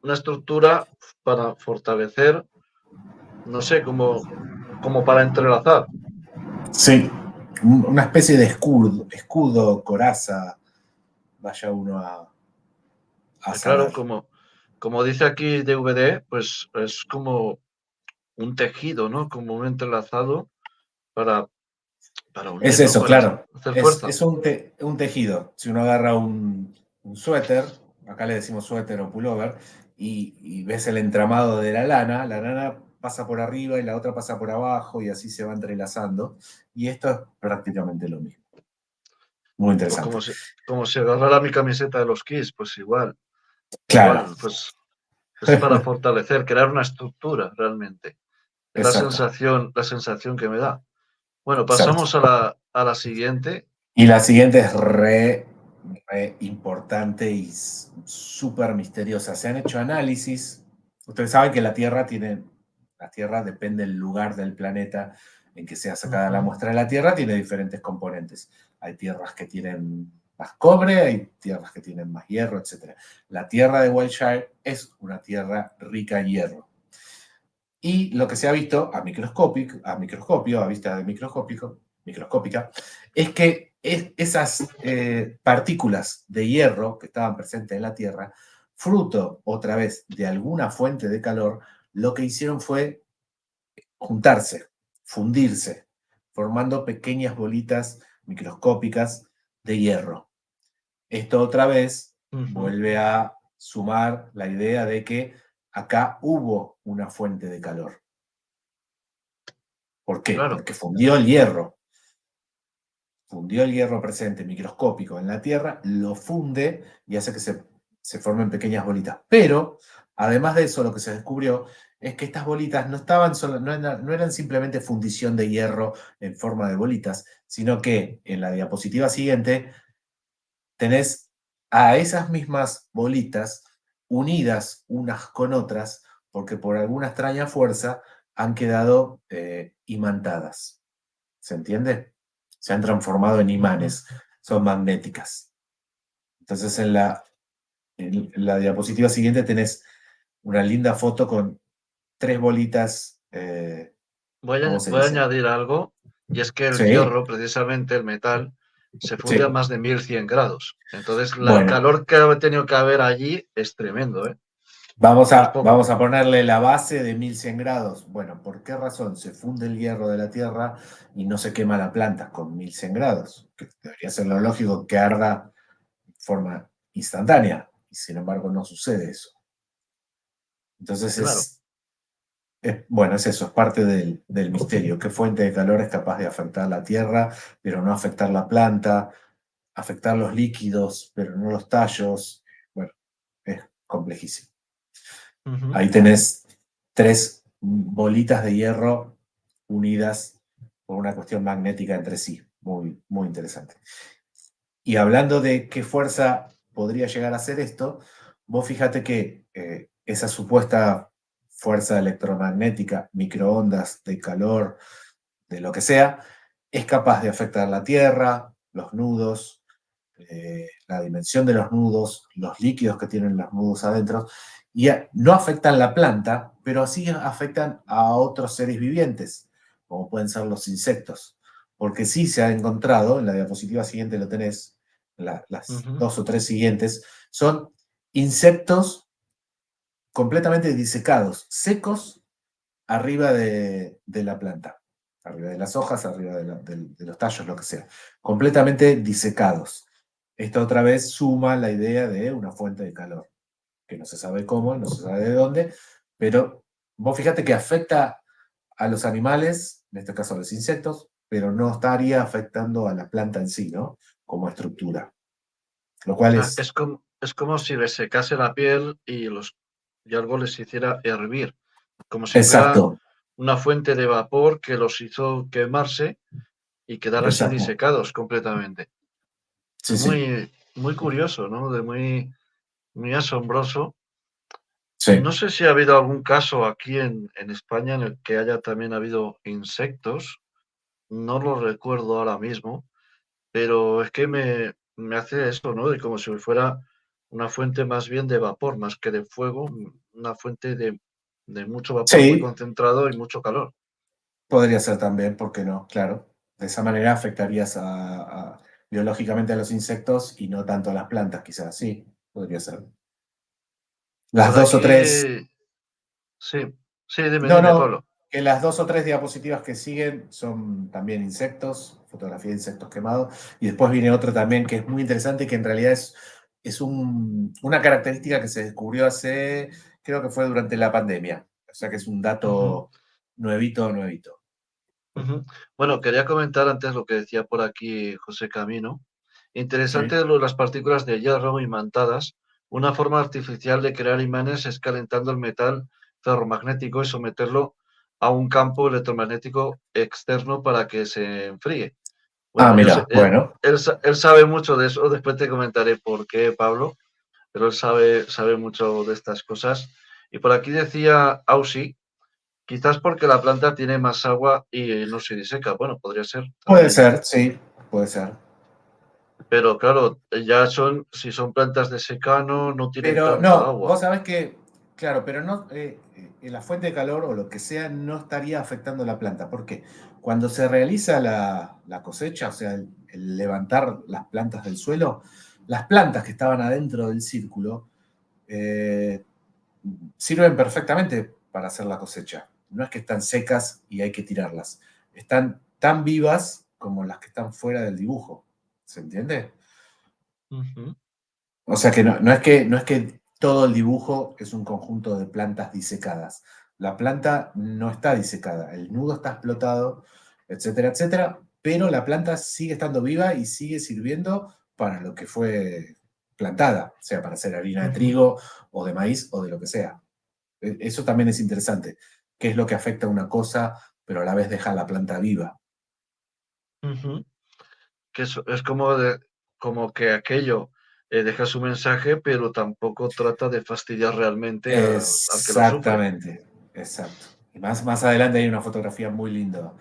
una estructura para fortalecer, no sé, como para entrelazar. Sí, una especie de escudo, coraza, vaya uno a Claro, saber. como dice aquí DVD, pues es como un tejido, ¿no? Como un entrelazado para, para Es unir, ¿no? eso, Para claro. hacer fuerza. Es un tejido. Si uno agarra un suéter, acá le decimos suéter o pullover, y ves el entramado de la lana pasa por arriba y la otra pasa por abajo y así se va entrelazando. Y esto es prácticamente lo mismo. Muy Pues interesante. como si agarrara mi camiseta de los Kiss, pues igual, Claro, pues es para fortalecer, crear una estructura realmente. Es exacto, la sensación que me da. Bueno, exacto. pasamos a la siguiente. Y la siguiente es re importante y súper misteriosa. Se han hecho análisis. Ustedes saben que la Tierra depende del lugar del planeta en que sea sacada la Ujú. muestra de la Tierra, tiene diferentes componentes. Hay tierras que tienen más cobre, hay tierras que tienen más hierro, etc. La Tierra de Wiltshire es una tierra rica en hierro. Y lo que se ha visto a microscopio, a vista de microscópica, es que esas partículas de hierro que estaban presentes en la Tierra, fruto otra vez de alguna fuente de calor, lo que hicieron fue juntarse, fundirse, formando pequeñas bolitas microscópicas de hierro. Esto otra vez Ujú. vuelve a sumar la idea de que acá hubo una fuente de calor. ¿Por qué? Claro, Porque fundió el hierro presente microscópico en la Tierra, lo funde y hace que se formen pequeñas bolitas. Pero, además de eso, lo que se descubrió es que estas bolitas no eran simplemente fundición de hierro en forma de bolitas, sino que en la diapositiva siguiente tenés a esas mismas bolitas unidas unas con otras, porque por alguna extraña fuerza han quedado imantadas. ¿Se entiende? Se han transformado en ujú. imanes, son magnéticas. Entonces en la diapositiva siguiente tenés una linda foto con tres bolitas, ¿cómo se Voy a dice? añadir algo, y es que el Sí, hierro, precisamente el metal, se funde a sí. más de 1100 grados. Entonces, el Bueno, calor que ha tenido que haber allí es tremendo, ¿eh? No es poco. vamos a ponerle la base de 1100 grados. Bueno, ¿por qué razón se funde el hierro de la Tierra y no se quema la planta con 1100 grados? Que debería ser lo lógico que arda de forma instantánea. Y sin embargo no sucede eso. Entonces Claro. bueno, es eso, es parte del misterio. ¿Qué fuente de calor es capaz de afectar la Tierra, pero no afectar la planta? Afectar los líquidos, pero no los tallos. Bueno, es complejísimo. Ujú. Ahí tenés tres bolitas de hierro unidas por una cuestión magnética entre sí. Muy, muy interesante. Y hablando de qué fuerza podría llegar a ser esto, vos fíjate que esa supuesta fuerza electromagnética, microondas de calor, de lo que sea, es capaz de afectar la Tierra, los nudos, la dimensión de los nudos, los líquidos que tienen los nudos adentro, y no afectan la planta, pero sí afectan a otros seres vivientes, como pueden ser los insectos. Porque sí se ha encontrado, en la diapositiva siguiente lo tenés, las Ujú. dos o tres siguientes, son insectos completamente disecados, secos, arriba de la planta, arriba de las hojas, arriba de los tallos, lo que sea, completamente disecados. Esto otra vez suma la idea de una fuente de calor, que no se sabe cómo, no se sabe de dónde, pero vos fíjate que afecta a los animales, en este caso a los insectos, pero no estaría afectando a la planta en sí, ¿no? Como estructura. Lo cual Ah, es es como si les secase la piel y algo les hiciera hervir, como si fuera exacto, una fuente de vapor que los hizo quemarse y quedar así exacto. disecados completamente. Sí, sí. Muy curioso, ¿no? Muy asombroso. Sí. No sé si ha habido algún caso aquí en España en el que haya también habido insectos. No lo recuerdo ahora mismo, pero es que me hace eso, ¿no? De como si fuera una fuente más bien de vapor, más que de fuego, una fuente de mucho vapor muy Sí, concentrado y mucho calor. podría ser también, ¿por qué no? Claro. De esa manera afectarías biológicamente a los insectos y no tanto a las plantas, quizás. Sí, podría ser. Las Por dos o aquí, tres, sí, sí, dime, no, dime, no, Pablo. que las dos o tres diapositivas que siguen son también insectos, fotografía de insectos quemados, y después viene otro también que es muy interesante, que en realidad es una característica que se descubrió hace, creo que fue durante la pandemia. O sea que es un Ujú, dato nuevito, nuevito. ujú. Bueno, quería comentar antes lo que decía por aquí José Camino. Sí. Interesante lo de las partículas de hierro imantadas. Una forma artificial de crear imanes es calentando el metal ferromagnético y someterlo a un campo electromagnético externo para que se enfríe. Ah, Bueno, yo sé, mira, bueno. él sabe mucho de eso, después te comentaré por qué, Pablo, pero él sabe mucho de estas cosas. Y por aquí decía Ausi, quizás porque la planta tiene más agua y no se diseca. Bueno, podría ser Puede también, ¿eh? ser, sí, puede ser. Pero claro, si son plantas de secano, no tienen Pero tanta no, agua. vos sabés que, claro, pero no, la fuente de calor o lo que sea no estaría afectando la planta. ¿Por qué? Cuando se realiza la cosecha, o sea, el levantar las plantas del suelo, las plantas que estaban adentro del círculo eh, sirven perfectamente para hacer la cosecha. No es que están secas y hay que tirarlas. Están tan vivas como las que están fuera del dibujo. ¿Se entiende? Ujú, O sea que no es que todo el dibujo es un conjunto de plantas disecadas. La planta no está disecada, el nudo está explotado, etcétera, etcétera, pero la planta sigue estando viva y sigue sirviendo para lo que fue plantada, sea para hacer harina de ujú, trigo o de maíz o de lo que sea. Eso también es interesante, qué es lo que afecta a una cosa, pero a la vez deja a la planta viva. ujú. Que es como, como que aquello deja su mensaje, pero tampoco trata de fastidiar realmente al que lo sufre. Exactamente, exacto. Y más adelante hay una fotografía muy linda,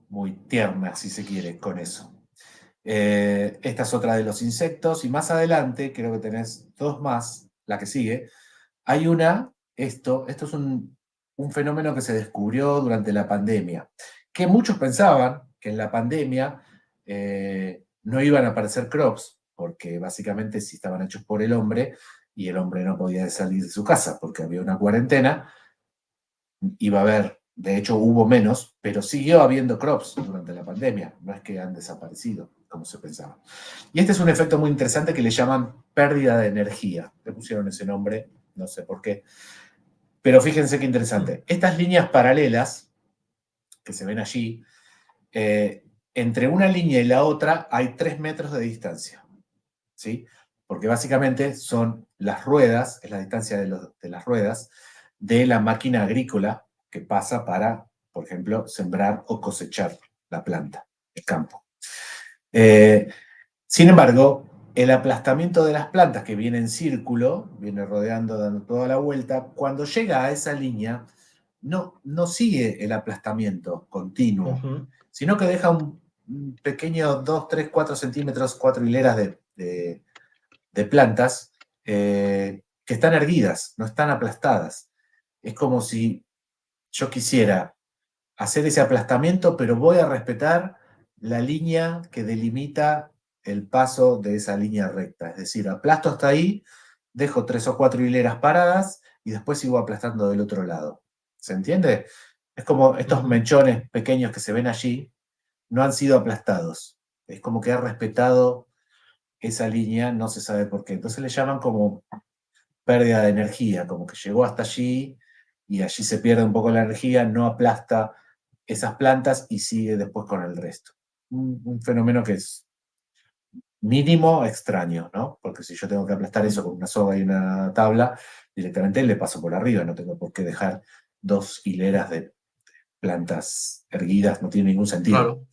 muy tierna, si se quiere, con eso. Esta es otra de los insectos, y más adelante, creo que tenés dos más, la que sigue. Hay esto es un fenómeno que se descubrió durante la pandemia, que muchos pensaban que en la pandemia no iban a aparecer crops, porque básicamente si estaban hechos por el hombre y el hombre no podía salir de su casa porque había una cuarentena, iba a haber, de hecho hubo menos, pero siguió habiendo crops durante la pandemia, no es que han desaparecido como se pensaba. Y este es un efecto muy interesante que le llaman pérdida de energía. Le pusieron ese nombre, no sé por qué, pero fíjense qué Mm, interesante. Estas líneas paralelas que se ven allí, entre una línea y la otra hay 3 metros de distancia, ¿sí? Porque básicamente son las ruedas, es la distancia de las ruedas de la máquina agrícola que pasa para, por ejemplo, sembrar o cosechar la planta, el campo. Eh, Sin embargo, el aplastamiento de las plantas que viene en círculo, viene rodeando, dando toda la vuelta, cuando llega a esa línea, no sigue el aplastamiento continuo, ujú, sino que deja un pequeño 2, 3, 4 centímetros, 4 hileras de plantas que están erguidas, no están aplastadas. Es como si yo quisiera hacer ese aplastamiento, pero voy a respetar la línea que delimita el paso de esa línea recta. Es decir, aplasto hasta ahí, dejo 3 o 4 hileras paradas y después sigo aplastando del otro lado. ¿Se entiende? Es como estos ujú, mechones pequeños que se ven allí, no han sido aplastados. Es como que ha respetado esa línea, no se sabe por qué. Entonces le llaman como pérdida de energía, como que llegó hasta allí y allí se pierde un poco la energía, no aplasta esas plantas y sigue después con el resto. Un fenómeno que es mínimo extraño, ¿no? Porque si yo tengo que aplastar eso mm. con una soga y una tabla, directamente le paso por arriba, no tengo por qué dejar 2 hileras de plantas erguidas, no tiene ningún sentido. Claro,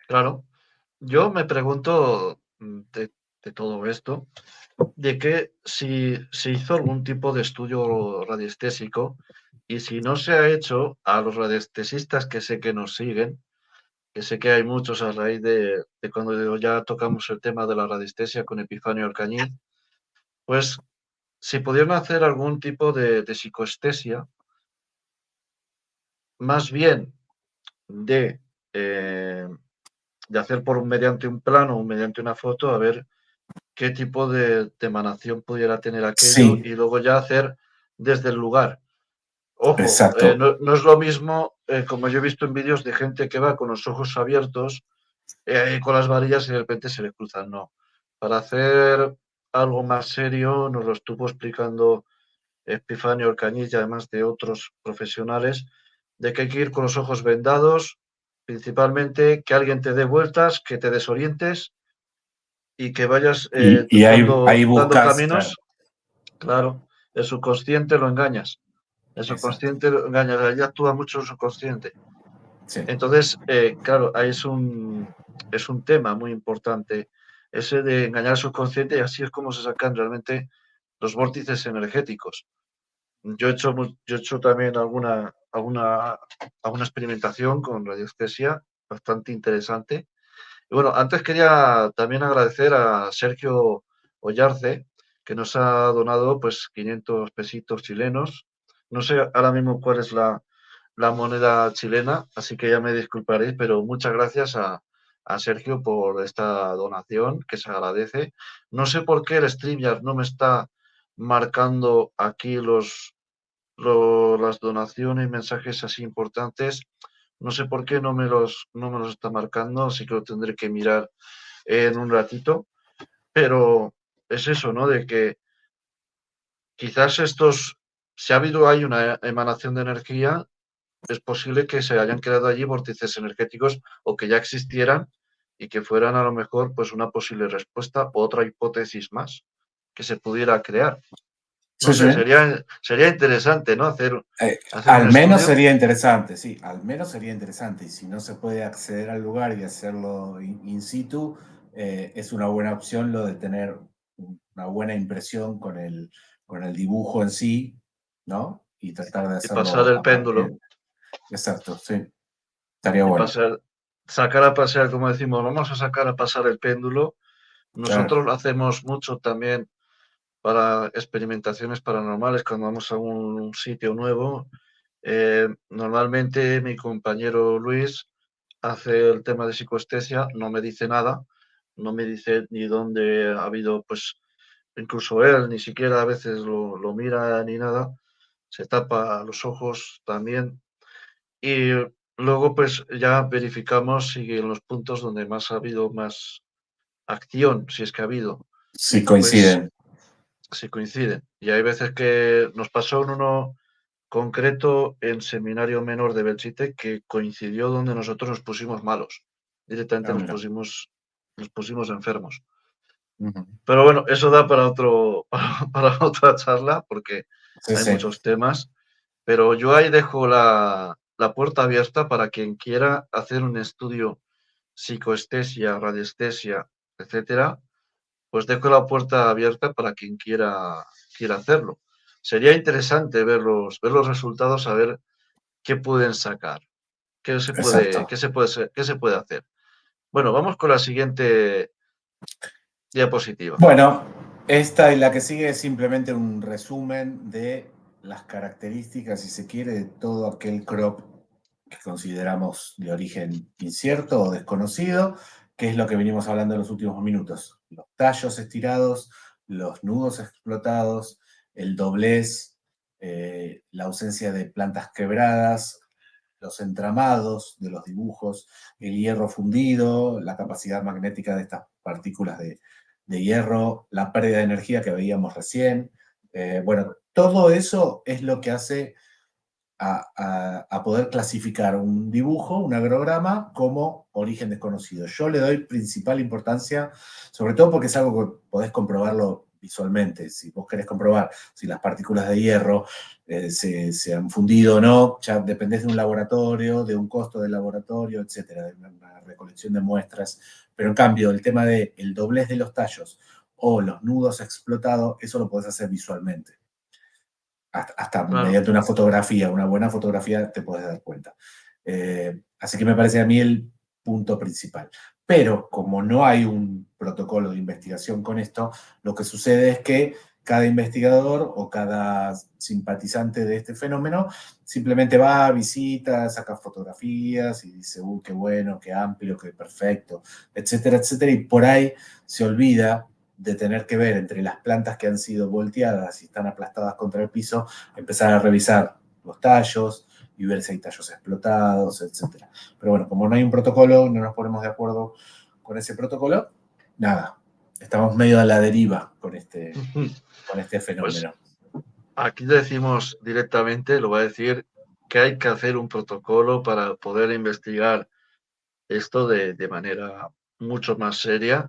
claro. Yo me pregunto, de todo esto, de que si se hizo algún tipo de estudio radiestésico y si no se ha hecho, a los radiestesistas que sé que nos siguen, que sé que hay muchos a raíz de cuando ya tocamos el tema de la radiestesia con Epifanio Alcañiz, pues si pudieran hacer algún tipo de psicoestesia, más bien de, eh, de hacer mediante un plano o mediante una foto, a ver qué tipo de emanación pudiera tener aquello Sí, y luego ya hacer desde el lugar. Ojo, exacto. no es lo mismo, como yo he visto en vídeos de gente que va con los ojos abiertos, con las varillas y de repente se le cruzan. No. Para hacer algo más serio, nos lo estuvo explicando Epifanio Alcañiz y además de otros profesionales, de que hay que ir con los ojos vendados, principalmente que alguien te dé vueltas, que te desorientes y que vayas Y ahí dando buscas, claro, caminos. Claro, el subconsciente lo engañas. El exacto. subconsciente lo engañas, ahí actúa mucho el subconsciente. Sí, Entonces, claro, ahí es un tema muy importante, ese de engañar al subconsciente y así es como se sacan realmente los vórtices energéticos. Yo he hecho también alguna experimentación con radiestesia bastante interesante. Y bueno, antes quería también agradecer a Sergio Ollarce, que nos ha donado pues 500 pesitos chilenos. No sé ahora mismo cuál es la moneda chilena, así que ya me disculparéis, pero muchas gracias a Sergio por esta donación, que se agradece. No sé por qué el StreamYard no me está marcando aquí las donaciones y mensajes así importantes. No sé por qué no me los está marcando, así que lo tendré que mirar en un ratito. Pero es eso, ¿no? De que quizás si ha habido ahí una emanación de energía, es posible que se hayan creado allí vórtices energéticos o que ya existieran y que fueran a lo mejor pues una posible respuesta o otra hipótesis más que se pudiera crear. No sí, sí. sé, sería interesante, ¿no? Hacer un Al menos estudio. sería interesante, sí, al menos sería interesante. Y si no se puede acceder al lugar y hacerlo in situ, es una buena opción lo de tener una buena impresión con el dibujo en sí, ¿no? Y tratar de Y pasar hacerlo el a partir. péndulo Exacto, sí, estaría y bueno. pasar, sacar a pasear, como decimos, vamos a sacar a pasar el péndulo. Claro, Nosotros lo hacemos mucho también para experimentaciones paranormales cuando vamos a un sitio nuevo. Normalmente mi compañero Luis hace el tema de psicoestesia, no me dice nada, no me dice ni dónde ha habido, pues incluso él ni siquiera a veces lo mira ni nada, se tapa los ojos también. Y luego pues ya verificamos si en los puntos donde más ha habido más acción, si es que ha habido, sí pues coinciden. se coinciden. Y hay veces que nos pasó en uno concreto en Seminario Menor de Belchite que coincidió donde nosotros nos pusimos malos. Directamente Ah, mira. nos pusimos enfermos. Ujú. Pero bueno, eso da para para otra charla porque Sí, hay sí, muchos temas. Pero yo ahí dejo la puerta abierta para quien quiera hacer un estudio psicoestesia, radiestesia, etcétera, pues dejo la puerta abierta para quien quiera hacerlo. Sería interesante ver los resultados, a ver qué pueden sacar, exacto. qué se puede hacer. Bueno, vamos con la siguiente diapositiva. Bueno, esta y la que sigue es simplemente un resumen de las características, si se quiere, de todo aquel crop que consideramos de origen incierto o desconocido, que es lo que venimos hablando en los últimos minutos. Los tallos estirados, los nudos explotados, el doblez, la ausencia de plantas quebradas, los entramados de los dibujos, el hierro fundido, la capacidad magnética de estas partículas de hierro, la pérdida de energía que veíamos recién. Bueno, todo eso es lo que hace a poder clasificar un dibujo, un agrograma, como origen desconocido. Yo le doy principal importancia, sobre todo porque es algo que podés comprobarlo visualmente. Si vos querés comprobar si las partículas de hierro se han fundido o no, ya dependés de un laboratorio, de un costo del laboratorio, etcétera, de una recolección de muestras. Pero en cambio, el tema del doblez de los tallos o los nudos explotados, eso lo puedes hacer visualmente. Hasta Claro. mediante una fotografía, una buena fotografía, te puedes dar cuenta. Así que me parece a mí el punto principal. Pero como no hay un protocolo de investigación con esto, lo que sucede es que cada investigador o cada simpatizante de este fenómeno simplemente va, visita, saca fotografías y dice, qué bueno, qué amplio, qué perfecto, etcétera, etcétera, y por ahí se olvida de tener que ver entre las plantas que han sido volteadas y están aplastadas contra el piso, empezar a revisar los tallos y ver si hay tallos explotados, etcétera. Pero bueno, como no hay un protocolo, no nos ponemos de acuerdo con ese protocolo, nada, estamos medio a la deriva con este Pues fenómeno. aquí decimos directamente, lo voy a decir, que hay que hacer un protocolo para poder investigar esto de manera mucho más seria.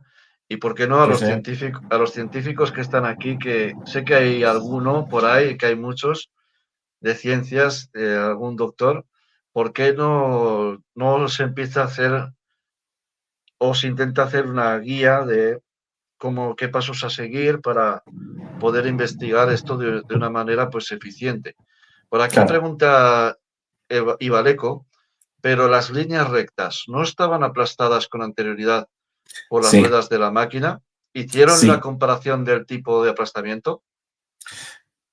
Y por qué no Sí, sí. a los científicos que están aquí, que sé que hay alguno por ahí, que hay muchos de ciencias, algún doctor, ¿por qué no se empieza a hacer o se intenta hacer una guía de qué pasos a seguir para poder investigar esto de una manera pues eficiente? Por aquí Claro. pregunta Ibaleco, pero las líneas rectas no estaban aplastadas con anterioridad por las Sí, ruedas de la máquina. ¿Hicieron la sí, comparación del tipo de aplastamiento?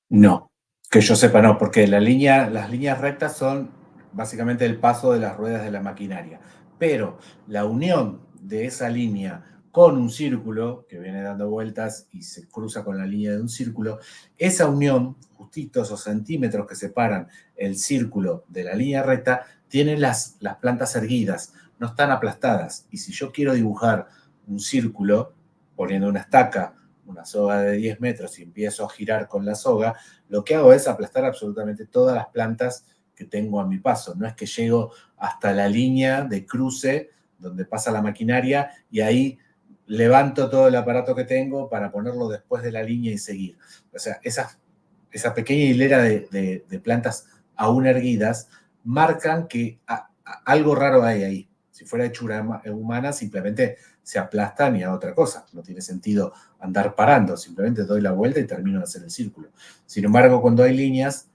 no. Que yo sepa, no, porque las líneas rectas son básicamente el paso de las ruedas de la maquinaria. Pero la unión de esa línea con un círculo que viene dando vueltas y se cruza con la línea de un círculo, esa unión, justitos o centímetros que separan el círculo de la línea recta, tienen las plantas erguidas, no están aplastadas. Y si yo quiero dibujar un círculo poniendo una estaca, una soga de 10 metros y empiezo a girar con la soga, lo que hago es aplastar absolutamente todas las plantas que tengo a mi paso. No es que llego hasta la línea de cruce donde pasa la maquinaria y ahí levanto todo el aparato que tengo para ponerlo después de la línea y seguir. O sea, esa pequeña hilera de plantas aún erguidas marcan que algo raro hay ahí. Si fuera hechura humana, simplemente se aplastan y a otra cosa. No tiene sentido andar parando, simplemente doy la vuelta y termino de hacer el círculo. Sin embargo, cuando hay líneas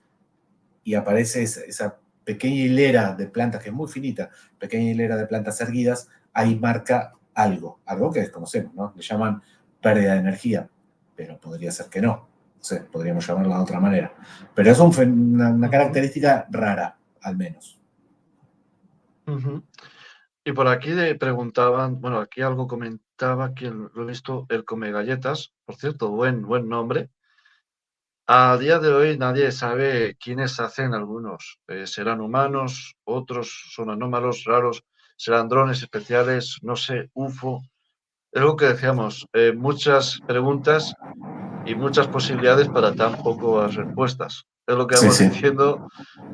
y aparece esa pequeña hilera de plantas, que es muy finita, pequeña hilera de plantas erguidas, ahí marca algo que desconocemos, ¿no? Le llaman pérdida de energía, pero podría ser que no. No sé, podríamos llamarla de otra manera. Pero es una característica rara, al menos. Y por aquí preguntaban, bueno, aquí algo comentaba, que lo he visto, el Come Galletas, por cierto, buen nombre. A día de hoy nadie sabe quiénes hacen algunos. ¿Serán humanos? ¿Otros son anómalos, raros? ¿Serán drones especiales? No sé, UFO. Es lo que decíamos, muchas preguntas y muchas posibilidades para tan pocas respuestas. Es lo que Sí, vamos sí. diciendo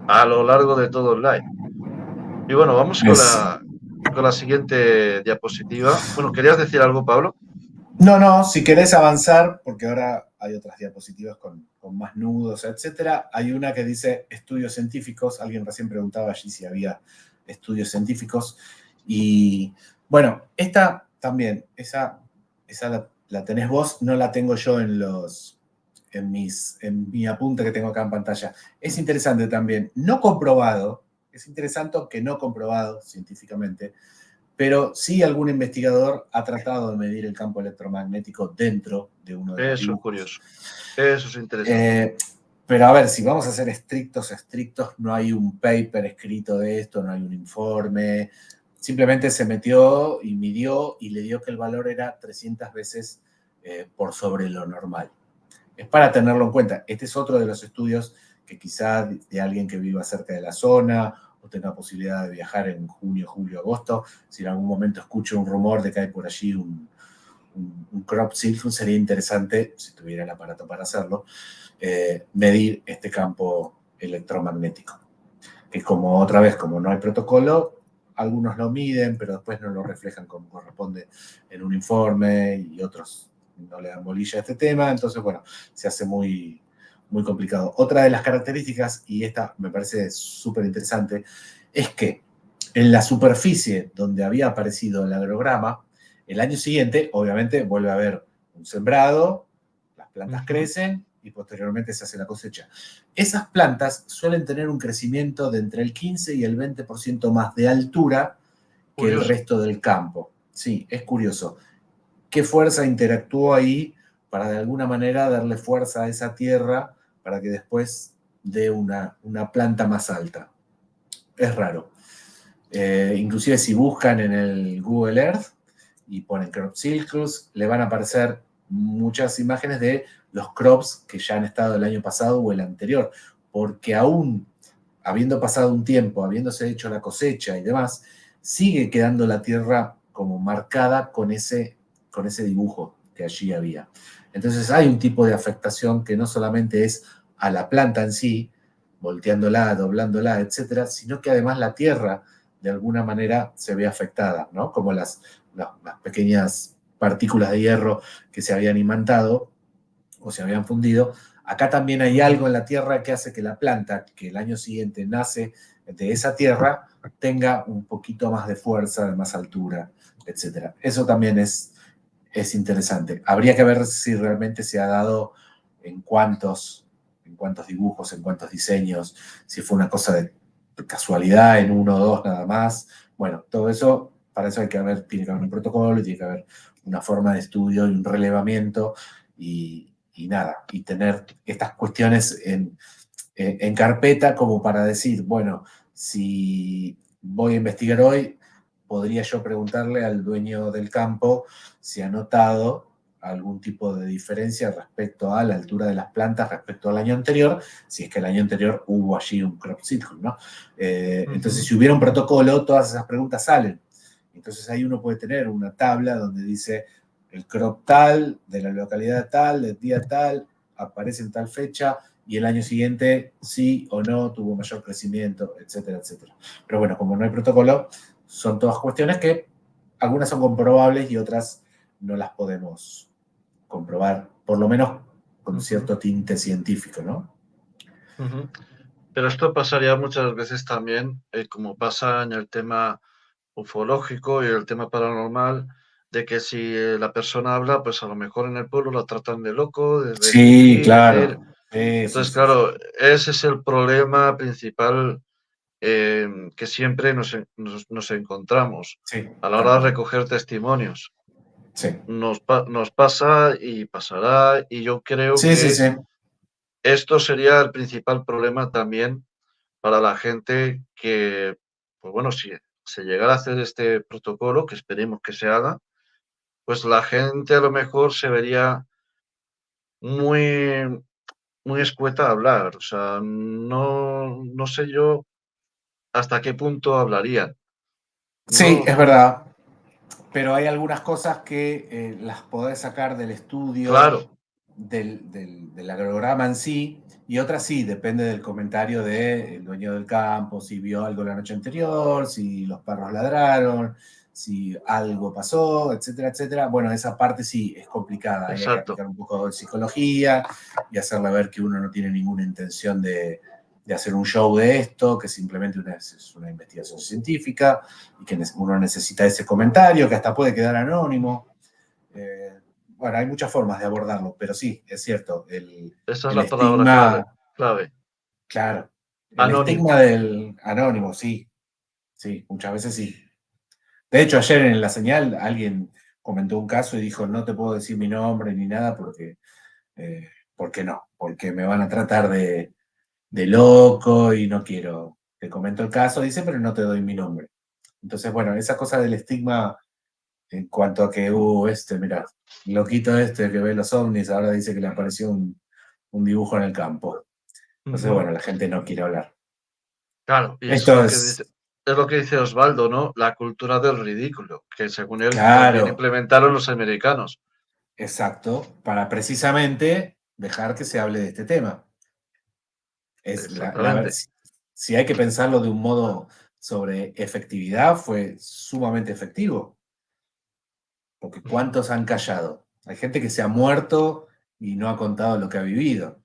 a lo largo de todo el live. Y bueno, vamos Es, con la siguiente diapositiva. Bueno, ¿querías decir algo, Pablo? No, si querés avanzar, porque ahora hay otras diapositivas con más nudos, etcétera. Hay una que dice estudios científicos. Alguien recién preguntaba allí si había estudios científicos. Y bueno, esta también, esa la tenés vos, no la tengo yo en mi apunte que tengo acá en pantalla. Es interesante también, no comprobado, es interesante que no comprobado científicamente, pero sí algún investigador ha tratado de medir el campo electromagnético dentro de uno de los Eso es dibujos. curioso. Eso es interesante. Pero a ver, si vamos a ser estrictos, no hay un paper escrito de esto, no hay un informe, simplemente se metió y midió y le dio que el valor era 300 veces por sobre lo normal. Es para tenerlo en cuenta. Este es otro de los estudios que quizá de alguien que viva cerca de la zona o tenga posibilidad de viajar en junio, julio, agosto, si en algún momento escucho un rumor de que hay por allí un crop circle, sería interesante, si tuviera el aparato para hacerlo, medir este campo electromagnético. Que como otra vez, como no hay protocolo, algunos lo miden, pero después no lo reflejan como corresponde en un informe y otros no le dan bolilla a este tema, entonces, bueno, se hace muy, muy complicado. Otra de las características, y esta me parece súper interesante, es que en la superficie donde había aparecido el agrograma, el año siguiente, obviamente, vuelve a haber un sembrado, las plantas Ujú. crecen y posteriormente se hace la cosecha. Esas plantas suelen tener un crecimiento de entre el 15 y el 20% más de altura que el Curioso. resto del campo. Sí, es curioso. ¿Qué fuerza interactuó ahí para de alguna manera darle fuerza a esa tierra para que después dé una planta más alta? Es raro. Inclusive si buscan en el Google Earth y ponen crop circles, le van a aparecer muchas imágenes de los crops que ya han estado el año pasado o el anterior, porque aún habiendo pasado un tiempo, habiéndose hecho la cosecha y demás, sigue quedando la tierra como marcada con ese dibujo que allí había. Entonces hay un tipo de afectación que no solamente es a la planta en sí, volteándola, doblándola, etcétera, sino que además la tierra de alguna manera se ve afectada, ¿no? Como las pequeñas partículas de hierro que se habían imantado o se habían fundido. Acá también hay Ujú. algo en la tierra que hace que la planta, que el año siguiente nace de esa tierra, tenga un poquito más de fuerza, de más altura, etcétera. Eso también es interesante. Habría que ver si realmente se ha dado en en cuántos dibujos, en cuántos diseños, si fue una cosa de casualidad en uno o dos nada más. Bueno, todo eso, para eso hay que haber, tiene que haber un protocolo, tiene que haber una forma de estudio y un relevamiento y nada, y tener estas cuestiones en carpeta como para decir, bueno, si voy a investigar hoy, podría yo preguntarle al dueño del campo si ha notado algún tipo de diferencia respecto a la altura de las plantas respecto al año anterior, si es que el año anterior hubo allí un crop circle, ¿no? Entonces, Ujú. si hubiera un protocolo, todas esas preguntas salen. Entonces ahí uno puede tener una tabla donde dice el crop tal, de la localidad tal, del día tal, aparece en tal fecha, y el año siguiente sí o no tuvo mayor crecimiento, etcétera, etcétera. Pero bueno, como no hay protocolo, son todas cuestiones que algunas son comprobables y otras no las podemos comprobar, por lo menos con Ujú. cierto tinte científico, ¿no? Ujú. Pero esto pasaría muchas veces también, como pasa en el tema ufológico y el tema paranormal, de que si la persona habla, pues a lo mejor en el pueblo la tratan de loco, de Sí, difícil. claro. Sí, sí, Entonces, sí, sí. claro, ese es el problema principal que siempre nos encontramos Sí, a la tal hora de cual. recoger testimonios. Sí. Nos pasa y pasará, y yo creo Sí, sí, que sí. esto sería el principal problema también para la gente que, pues bueno, si se llegara a hacer este protocolo, que esperemos que se haga, pues la gente a lo mejor se vería muy, muy escueta a hablar. O sea, no sé yo hasta qué punto hablarían. Sí, No, es verdad. Pero hay algunas cosas que las podés sacar del estudio, claro, del agrograma en sí, y otras sí, depende del comentario del dueño del campo, si vio algo la noche anterior, si los perros ladraron, si algo pasó, etcétera, etcétera. Bueno, esa parte sí es complicada, ahí hay que exacto, aplicar un poco de psicología y hacerle ver que uno no tiene ninguna intención de hacer un show de esto, que simplemente es una investigación científica y que uno necesita ese comentario, que hasta puede quedar anónimo. Bueno, hay muchas formas de abordarlo, pero sí, es cierto, esa es el la palabra estigma, clave, claro, el anónimo. estigma del anónimo, sí, sí, muchas veces sí. De hecho, ayer en la señal alguien comentó un caso y dijo, no te puedo decir mi nombre ni nada porque no, porque me van a tratar de loco y no quiero. Te comento el caso, dice, pero no te doy mi nombre. Entonces, bueno, esa cosa del estigma en cuanto a que, mira, loquito este que ve los ovnis, ahora dice que le apareció un dibujo en el campo. Entonces, Ujú. bueno, la gente no quiere hablar. Claro, y eso Esto es, es lo que dice Osvaldo, ¿no? La cultura del ridículo, que según él también claro, implementaron los americanos. exacto, para precisamente dejar que se hable de este tema. Exactamente. Si hay que pensarlo de un modo sobre efectividad, fue sumamente efectivo, porque Ujú. ¿cuántos han callado? Hay gente que se ha muerto y no ha contado lo que ha vivido.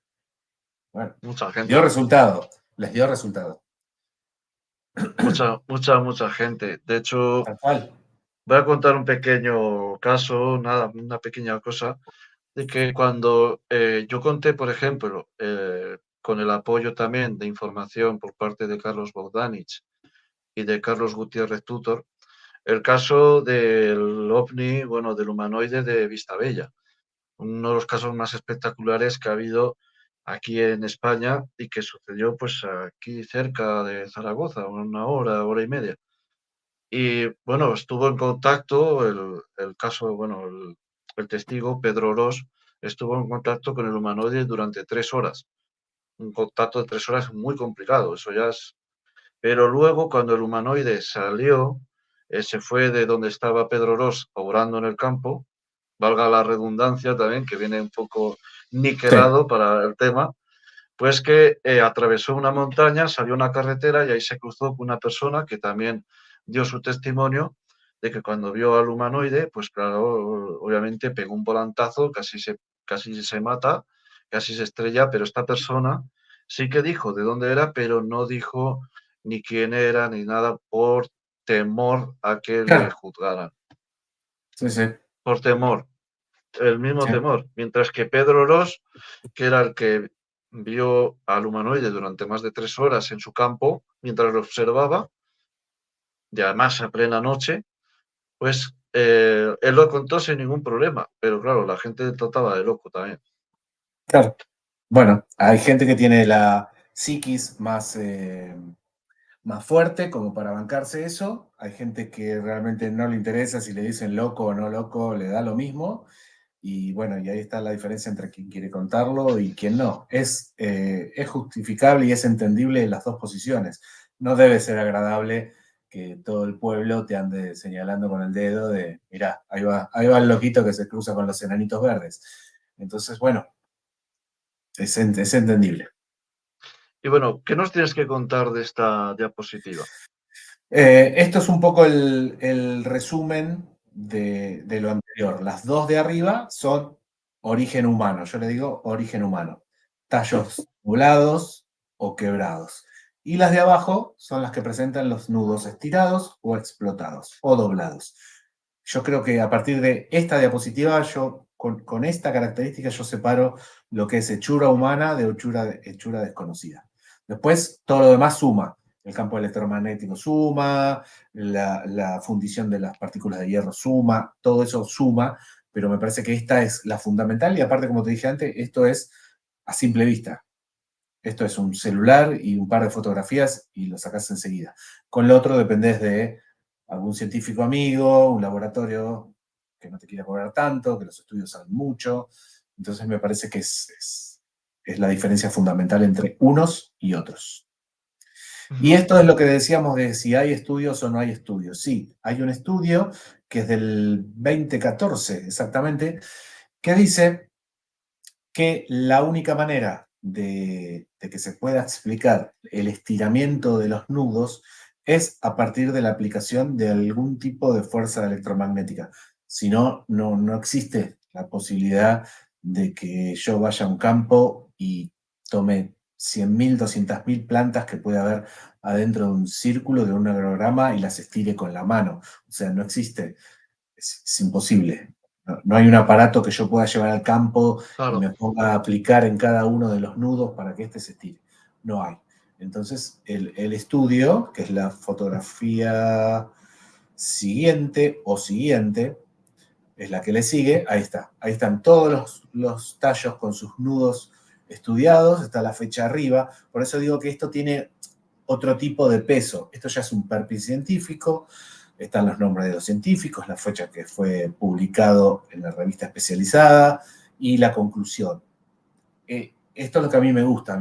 Bueno, Mucha dio gente, resultado, les dio resultado. mucha gente. De hecho, Tal cual. voy a contar un pequeño caso, nada, una pequeña cosa. de que cuando yo conté, por ejemplo, con el apoyo también de información por parte de Carlos Bogdanich y de Carlos Gutiérrez Tutor, el caso del ovni, bueno, del humanoide de Vistabella, uno de los casos más espectaculares que ha habido aquí en España y que sucedió pues aquí cerca de Zaragoza, una hora, hora y media. Y bueno, estuvo en contacto el caso, bueno, el testigo Pedro Ros estuvo en contacto con el humanoide durante 3 horas. Un contacto de 3 horas muy complicado, eso ya es. Pero luego, cuando el humanoide salió, se fue de donde estaba Pedro Ros obrando en el campo, valga la redundancia también, que viene un poco Sí, niquelado para el tema, pues que atravesó una montaña, salió a una carretera y ahí se cruzó con una persona que también dio su testimonio de que cuando vio al humanoide, pues claro, obviamente pegó un volantazo, casi se mata, casi se estrella, pero esta persona sí que dijo de dónde era, pero no dijo ni quién era ni nada por temor a que le claro, juzgaran. sí, sí, Por temor, el mismo sí. temor. Mientras que Pedro Ros, que era el que vio al humanoide durante más de 3 horas en su campo, mientras lo observaba, y además a plena noche, pues él lo contó sin ningún problema. Pero claro, la gente trataba de loco también. Claro. Bueno, hay gente que tiene la psiquis más fuerte como para bancarse eso. Hay gente que realmente no le interesa si le dicen loco o no loco, le da lo mismo. Y bueno, y ahí está la diferencia entre quien quiere contarlo y quien no. Es justificable y es entendible en las dos posiciones. No debe ser agradable que todo el pueblo te ande señalando con el dedo de, mirá, ahí va el loquito que se cruza con los enanitos verdes. Entonces, bueno, es entendible. Y bueno, ¿qué nos tienes que contar de esta diapositiva? Esto es un poco el resumen de lo anterior. Las dos de arriba son origen humano, yo le digo origen humano. Tallos nublados o quebrados. Y las de abajo son las que presentan los nudos estirados o explotados o doblados. Yo creo que a partir de esta diapositiva, con esta característica, yo separo lo que es hechura humana de hechura desconocida. Después, todo lo demás suma. El campo electromagnético suma, la fundición de las partículas de hierro suma, todo eso suma, pero me parece que esta es la fundamental y aparte, como te dije antes, esto es a simple vista. Esto es un celular y un par de fotografías y lo sacas enseguida. Con lo otro dependés de algún científico amigo, un laboratorio que no te quiera cobrar tanto, que los estudios saben mucho. Entonces me parece que es la diferencia fundamental entre unos y otros. Y Ujú. esto es lo que decíamos de si hay estudios o no hay estudios. Sí, hay un estudio que es del 2014 exactamente, que dice que la única manera de que se pueda explicar el estiramiento de los nudos es a partir de la aplicación de algún tipo de fuerza electromagnética. Si no, no existe la posibilidad de que yo vaya a un campo y tome 100.000, 200.000 plantas que puede haber adentro de un círculo, de un agrograma, y las estire con la mano. O sea, no existe, es imposible. No hay un aparato que yo pueda llevar al campo y Claro. me ponga a aplicar en cada uno de los nudos para que éste se estire. No hay. Entonces, el estudio, que es la fotografía siguiente o siguiente, es la que le sigue, ahí está. Ahí están todos los tallos con sus nudos estudiados, está la fecha arriba. Por eso digo que esto tiene otro tipo de peso. Esto ya es un perfil científico, están los nombres de los científicos, la fecha que fue publicado en la revista especializada y la conclusión. Esto es lo que a mí me gusta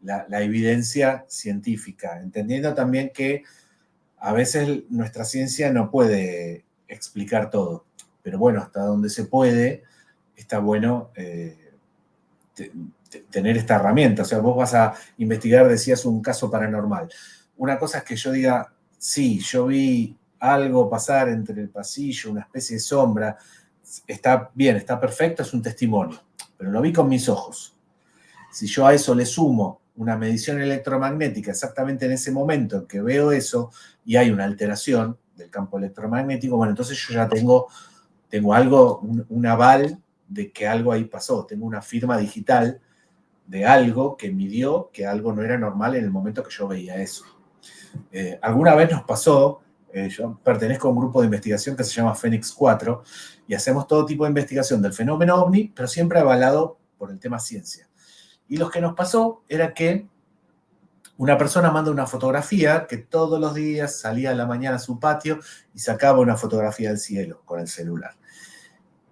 la evidencia científica, entendiendo también que a veces nuestra ciencia no puede explicar todo, pero bueno, hasta donde se puede, está bueno tener esta herramienta. O sea, vos vas a investigar, decías, un caso paranormal. Una cosa es que yo diga, sí, yo vi algo pasar entre el pasillo, una especie de sombra, está bien, está perfecto, es un testimonio, pero lo vi con mis ojos. Si yo a eso le sumo una medición electromagnética exactamente en ese momento en que veo eso y hay una alteración del campo electromagnético, bueno, entonces yo ya tengo algo, un aval de que algo ahí pasó. Tengo una firma digital de algo que midió que algo no era normal en el momento que yo veía eso. Alguna vez nos pasó, yo pertenezco a un grupo de investigación que se llama Fénix 4 y hacemos todo tipo de investigación del fenómeno OVNI, pero siempre avalado por el tema ciencia. Y lo que nos pasó era que una persona manda una fotografía que todos los días salía a la mañana a su patio y sacaba una fotografía del cielo con el celular.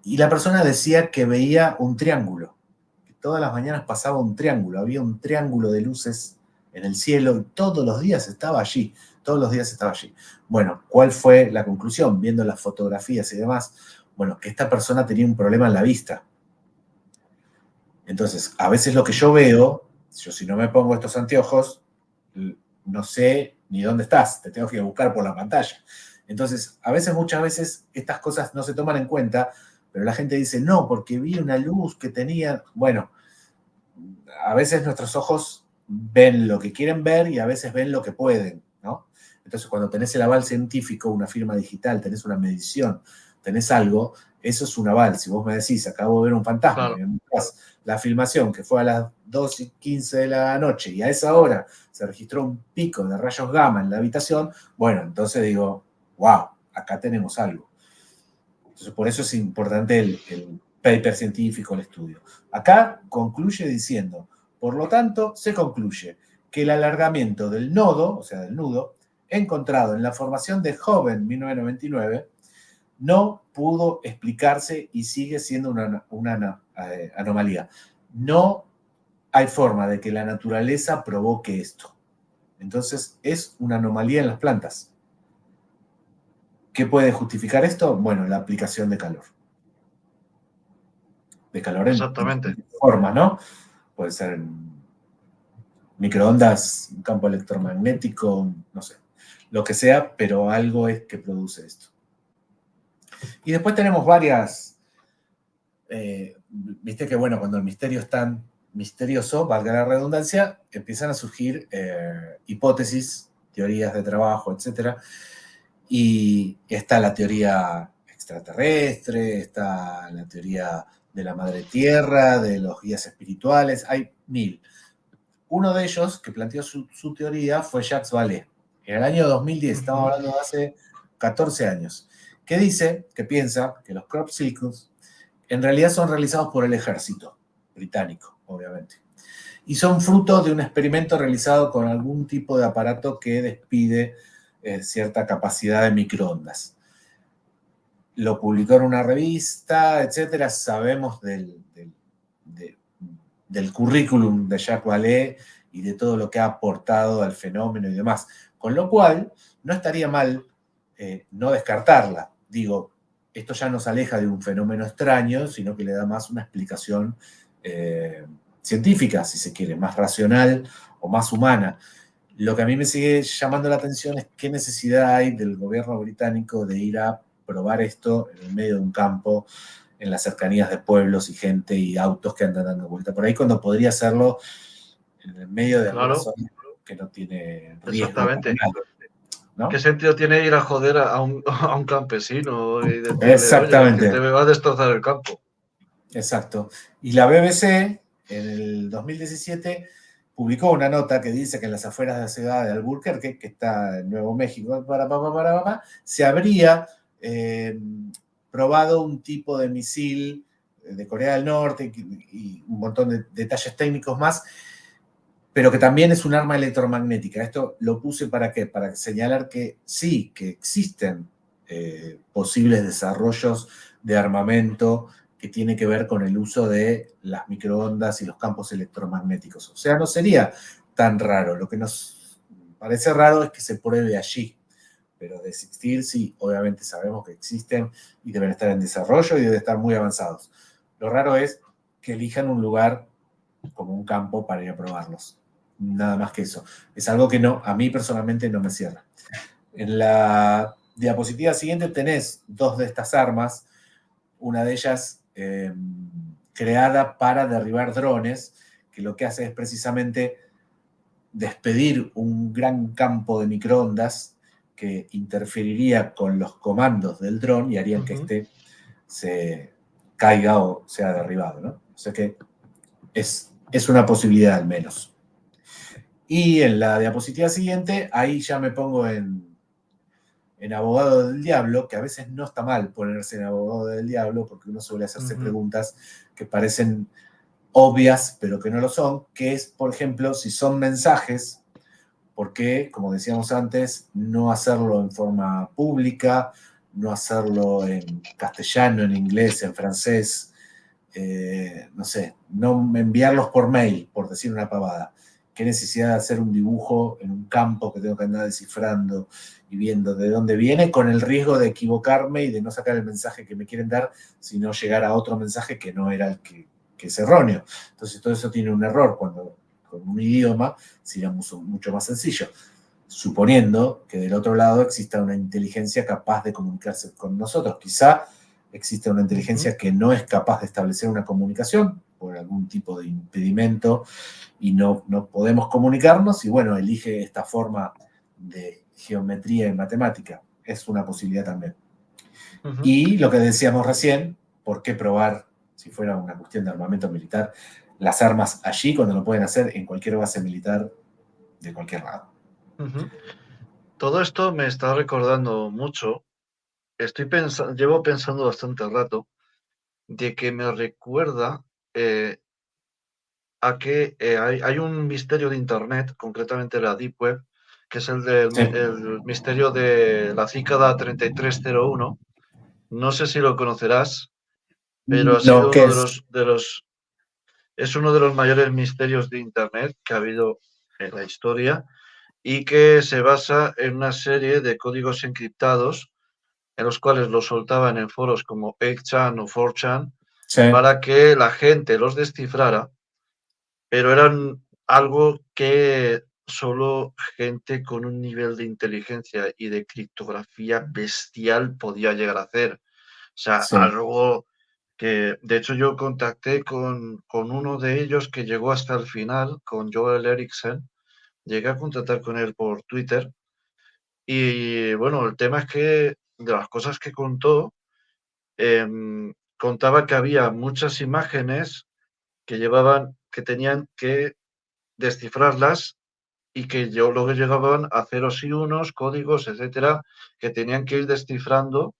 Y la persona decía que veía un triángulo, que todas las mañanas pasaba un triángulo, había un triángulo de luces en el cielo y todos los días estaba allí, todos los días estaba allí. Bueno, ¿cuál fue la conclusión? Viendo las fotografías y demás, bueno, que esta persona tenía un problema en la vista. Entonces, a veces lo que yo veo, yo si no me pongo estos anteojos, no sé ni dónde estás, te tengo que buscar por la pantalla. Entonces, muchas veces, estas cosas no se toman en cuenta, pero la gente dice, no, porque vi una luz que tenía... Bueno, a veces nuestros ojos ven lo que quieren ver y a veces ven lo que pueden, ¿no? Entonces, cuando tenés el aval científico, una firma digital, tenés una medición, tenés algo, eso es un aval. Si vos me decís, acabo de ver un fantasma, Claro. la filmación que fue a las 2:15 de la noche y a esa hora se registró un pico de rayos gamma en la habitación, bueno, entonces digo, wow, acá tenemos algo. Entonces, por eso es importante el paper científico, el estudio. Acá concluye diciendo, por lo tanto, se concluye que el alargamiento del nodo, o sea, del nudo, encontrado en la formación de Joven 1999, no pudo explicarse y sigue siendo una anomalía. No hay forma de que la naturaleza provoque esto. Entonces, es una anomalía en las plantas. ¿Qué puede justificar esto? Bueno, la aplicación de calor. De calor en Exactamente. formas, ¿no? Puede ser en microondas, un campo electromagnético, no sé, lo que sea, pero algo es que produce esto. Y después tenemos varias, viste que bueno, cuando el misterio es tan misterioso, valga la redundancia, empiezan a surgir hipótesis, teorías de trabajo, etcétera. Y está la teoría extraterrestre, está la teoría de la madre tierra, de los guías espirituales, hay 1000. Uno de ellos que planteó su teoría fue Jacques Vallée, en el año 2010, estamos hablando de hace 14 años, que dice, que piensa que los crop circles en realidad son realizados por el ejército británico, obviamente, y son fruto de un experimento realizado con algún tipo de aparato que despide cierta capacidad de microondas. Lo publicó en una revista, etcétera. Sabemos del currículum de Jacques Vallée y de todo lo que ha aportado al fenómeno y demás. Con lo cual, no estaría mal no descartarla. Digo, esto ya nos aleja de un fenómeno extraño, sino que le da más una explicación científica, si se quiere, más racional o más humana. Lo que a mí me sigue llamando la atención es qué necesidad hay del gobierno británico de ir a probar esto en el medio de un campo, en las cercanías de pueblos y gente y autos que andan dando vuelta por ahí, cuando podría hacerlo en el medio de alguna zona que no tiene riesgo. Exactamente. ¿No? ¿Qué sentido tiene ir a joder a un campesino y decirle, oye, que Exactamente. te va a destrozar el campo? Exacto. Y la BBC en el 2017 publicó una nota que dice que en las afueras de la ciudad de Albuquerque, que está en Nuevo México, se habría probado un tipo de misil de Corea del Norte y un montón de detalles técnicos más, pero que también es un arma electromagnética. Esto lo puse para qué? Para señalar que sí, que existen posibles desarrollos de armamento que tiene que ver con el uso de las microondas y los campos electromagnéticos. O sea, no sería tan raro. Lo que nos parece raro es que se pruebe allí. Pero de existir, sí, obviamente sabemos que existen y deben estar en desarrollo y deben estar muy avanzados. Lo raro es que elijan un lugar como un campo para ir a probarlos. Nada más que eso. Es algo que no, a mí personalmente no me cierra. En la diapositiva siguiente tenés dos de estas armas, una de ellas creada para derribar drones, que lo que hace es precisamente despedir un gran campo de microondas que interferiría con los comandos del dron y harían que este se caiga o sea derribado, ¿no? O sea que es una posibilidad al menos. Y en la diapositiva siguiente, ahí ya me pongo en abogado del diablo, que a veces no está mal ponerse en abogado del diablo, porque uno suele hacerse preguntas que parecen obvias, pero que no lo son, que es, por ejemplo, si son mensajes, ¿por qué, como decíamos antes, no hacerlo en forma pública, no hacerlo en castellano, en inglés, en francés? No sé, no enviarlos por mail, por decir una pavada. ¿Qué necesidad de hacer un dibujo en un campo que tengo que andar descifrando y viendo de dónde viene, con el riesgo de equivocarme y de no sacar el mensaje que me quieren dar, sino llegar a otro mensaje que no era el que es erróneo? Entonces todo eso tiene un error cuando con un idioma sería mucho más sencillo, suponiendo que del otro lado exista una inteligencia capaz de comunicarse con nosotros. Quizá existe una inteligencia que no es capaz de establecer una comunicación por algún tipo de impedimento y no podemos comunicarnos y bueno, elige esta forma de geometría y matemática. Es una posibilidad también. Y lo que decíamos recién, ¿por qué probar, si fuera una cuestión de armamento militar, las armas allí cuando lo pueden hacer en cualquier base militar de cualquier lado? Todo esto me está recordando mucho. Llevo pensando bastante rato de que me recuerda a que hay un misterio de Internet, concretamente la Deep Web, que es Sí. el misterio de la cícada 3301. No sé si lo conocerás, pero ha No, sido ¿qué uno es? es uno de los mayores misterios de Internet que ha habido en la historia y que se basa en una serie de códigos encriptados en los cuales los soltaban en foros como 8chan o 4chan Sí, para que la gente los descifrara, pero eran algo que solo gente con un nivel de inteligencia y de criptografía bestial podía llegar a hacer. O sea, sí. algo que, de hecho, yo contacté con uno de ellos que llegó hasta el final, con Joel Eriksson. Llegué a contactar con él por Twitter. Y bueno, el tema es que de las cosas que contó, contaba que había muchas imágenes que tenían que descifrarlas y que yo luego llegaban a ceros y unos, códigos, etcétera, que tenían que ir descifrando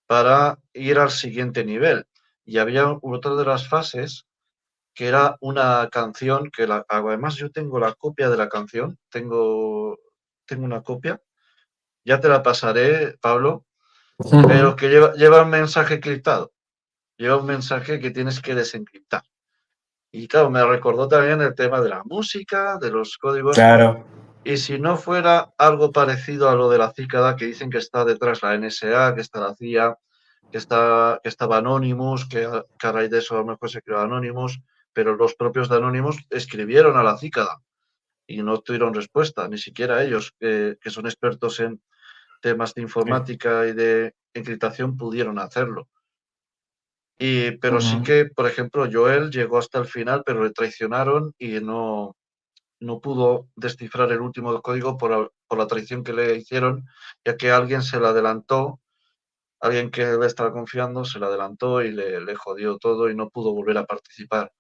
para ir al siguiente nivel. Y había otra de las fases que era una canción además yo tengo la copia de la canción, tengo una copia, ya te la pasaré, Pablo, pero que lleva un mensaje criptado, lleva un mensaje que tienes que desencriptar. Y claro, me recordó también el tema de la música, de los códigos. Claro. Y si no fuera algo parecido a lo de la cícada, que dicen que está detrás la NSA, que está la CIA, que estaba Anonymous, que a raíz de eso a lo mejor se creó Anonymous, pero los propios de Anonymous escribieron a la cícada y no tuvieron respuesta, ni siquiera ellos, que son expertos en temas de Sí. informática y de encriptación, pudieron hacerlo. Pero sí Ujú. que, por ejemplo, Joel llegó hasta el final, pero le traicionaron y no pudo descifrar el último código por la traición que le hicieron, ya que alguien se le adelantó, alguien que le estaba confiando se le adelantó y le jodió todo y no pudo volver a participar.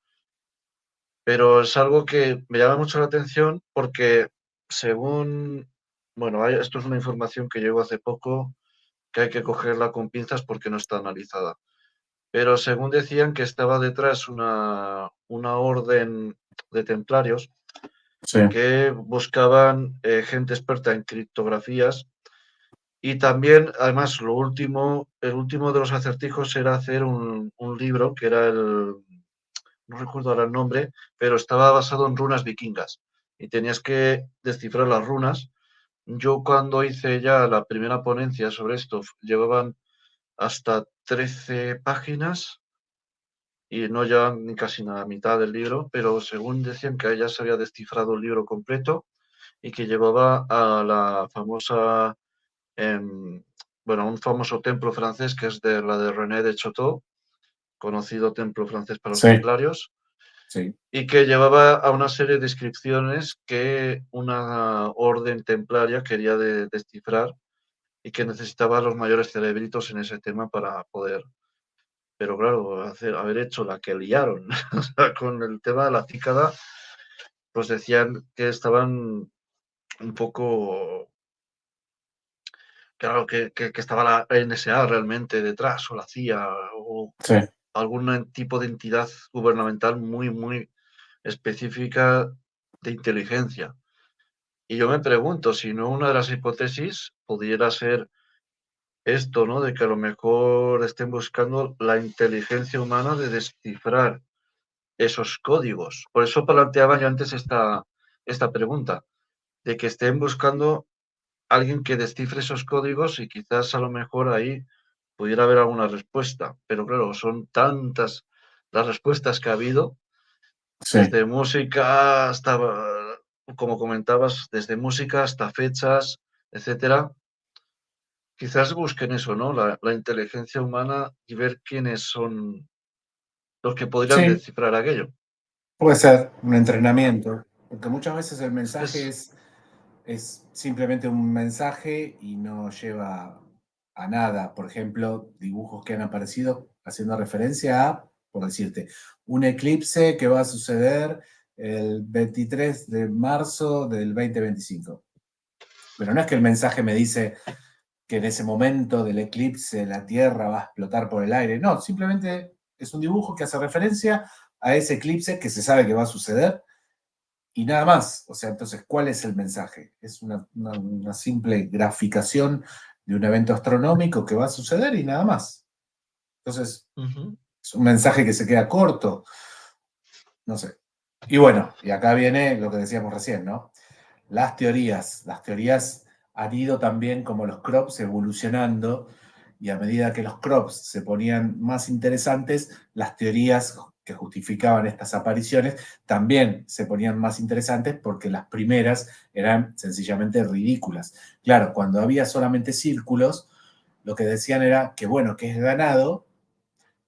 Pero es algo que me llama mucho la atención porque según, bueno, esto es una información que llegó hace poco, que hay que cogerla con pinzas porque no está analizada. Pero según decían que estaba detrás una orden de templarios Sí. que buscaban gente experta en criptografías y también, además, el último de los acertijos era hacer un libro que era no recuerdo ahora el nombre, pero estaba basado en runas vikingas y tenías que descifrar las runas. Yo cuando hice ya la primera ponencia sobre esto, llevaban hasta 13 páginas y no llevan ni casi la mitad del libro, pero según decían que ya se había descifrado el libro completo y que llevaba a la famosa, bueno, un famoso templo francés que es de la de René de Choteau, conocido templo francés para los Sí. templarios, Sí. y que llevaba a una serie de inscripciones que una orden templaria quería descifrar y que necesitaba los mayores cerebritos en ese tema para poder. pero claro, haber hecho la que liaron o sea, con el tema de la cícada, pues decían que estaban un poco, claro, que estaba la NSA realmente detrás, o la CIA, o Sí, algún tipo de entidad gubernamental muy, muy específica de inteligencia. Y yo me pregunto si no una de las hipótesis pudiera ser esto, ¿no? De que a lo mejor estén buscando la inteligencia humana de descifrar esos códigos. Por eso planteaba yo antes esta pregunta, de que estén buscando alguien que descifre esos códigos y quizás a lo mejor ahí pudiera haber alguna respuesta. Pero claro, son tantas las respuestas que ha habido, sí. desde música hasta, como comentabas, desde música hasta fechas, etcétera. Quizás busquen eso, ¿no? La inteligencia humana y ver quiénes son los que podrían Sí, descifrar aquello. puede ser un entrenamiento, porque muchas veces el mensaje Es, es simplemente un mensaje y no lleva a nada. Por ejemplo, dibujos que han aparecido haciendo referencia a, por decirte, un eclipse que va a suceder el 23 de marzo del 2025. Pero no es que el mensaje me dice que en ese momento del eclipse la Tierra va a explotar por el aire. No, simplemente es un dibujo que hace referencia a ese eclipse que se sabe que va a suceder y nada más. O sea, entonces, ¿cuál es el mensaje? Es una simple graficación de un evento astronómico que va a suceder y nada más. Entonces, ujú, es un mensaje que se queda corto, no sé. Y bueno, y acá viene lo que decíamos recién, ¿no? Las teorías han ido también como los crops evolucionando y a medida que los crops se ponían más interesantes, las teorías que justificaban estas apariciones también se ponían más interesantes porque las primeras eran sencillamente ridículas. Claro, cuando había solamente círculos, lo que decían era que bueno, que es ganado,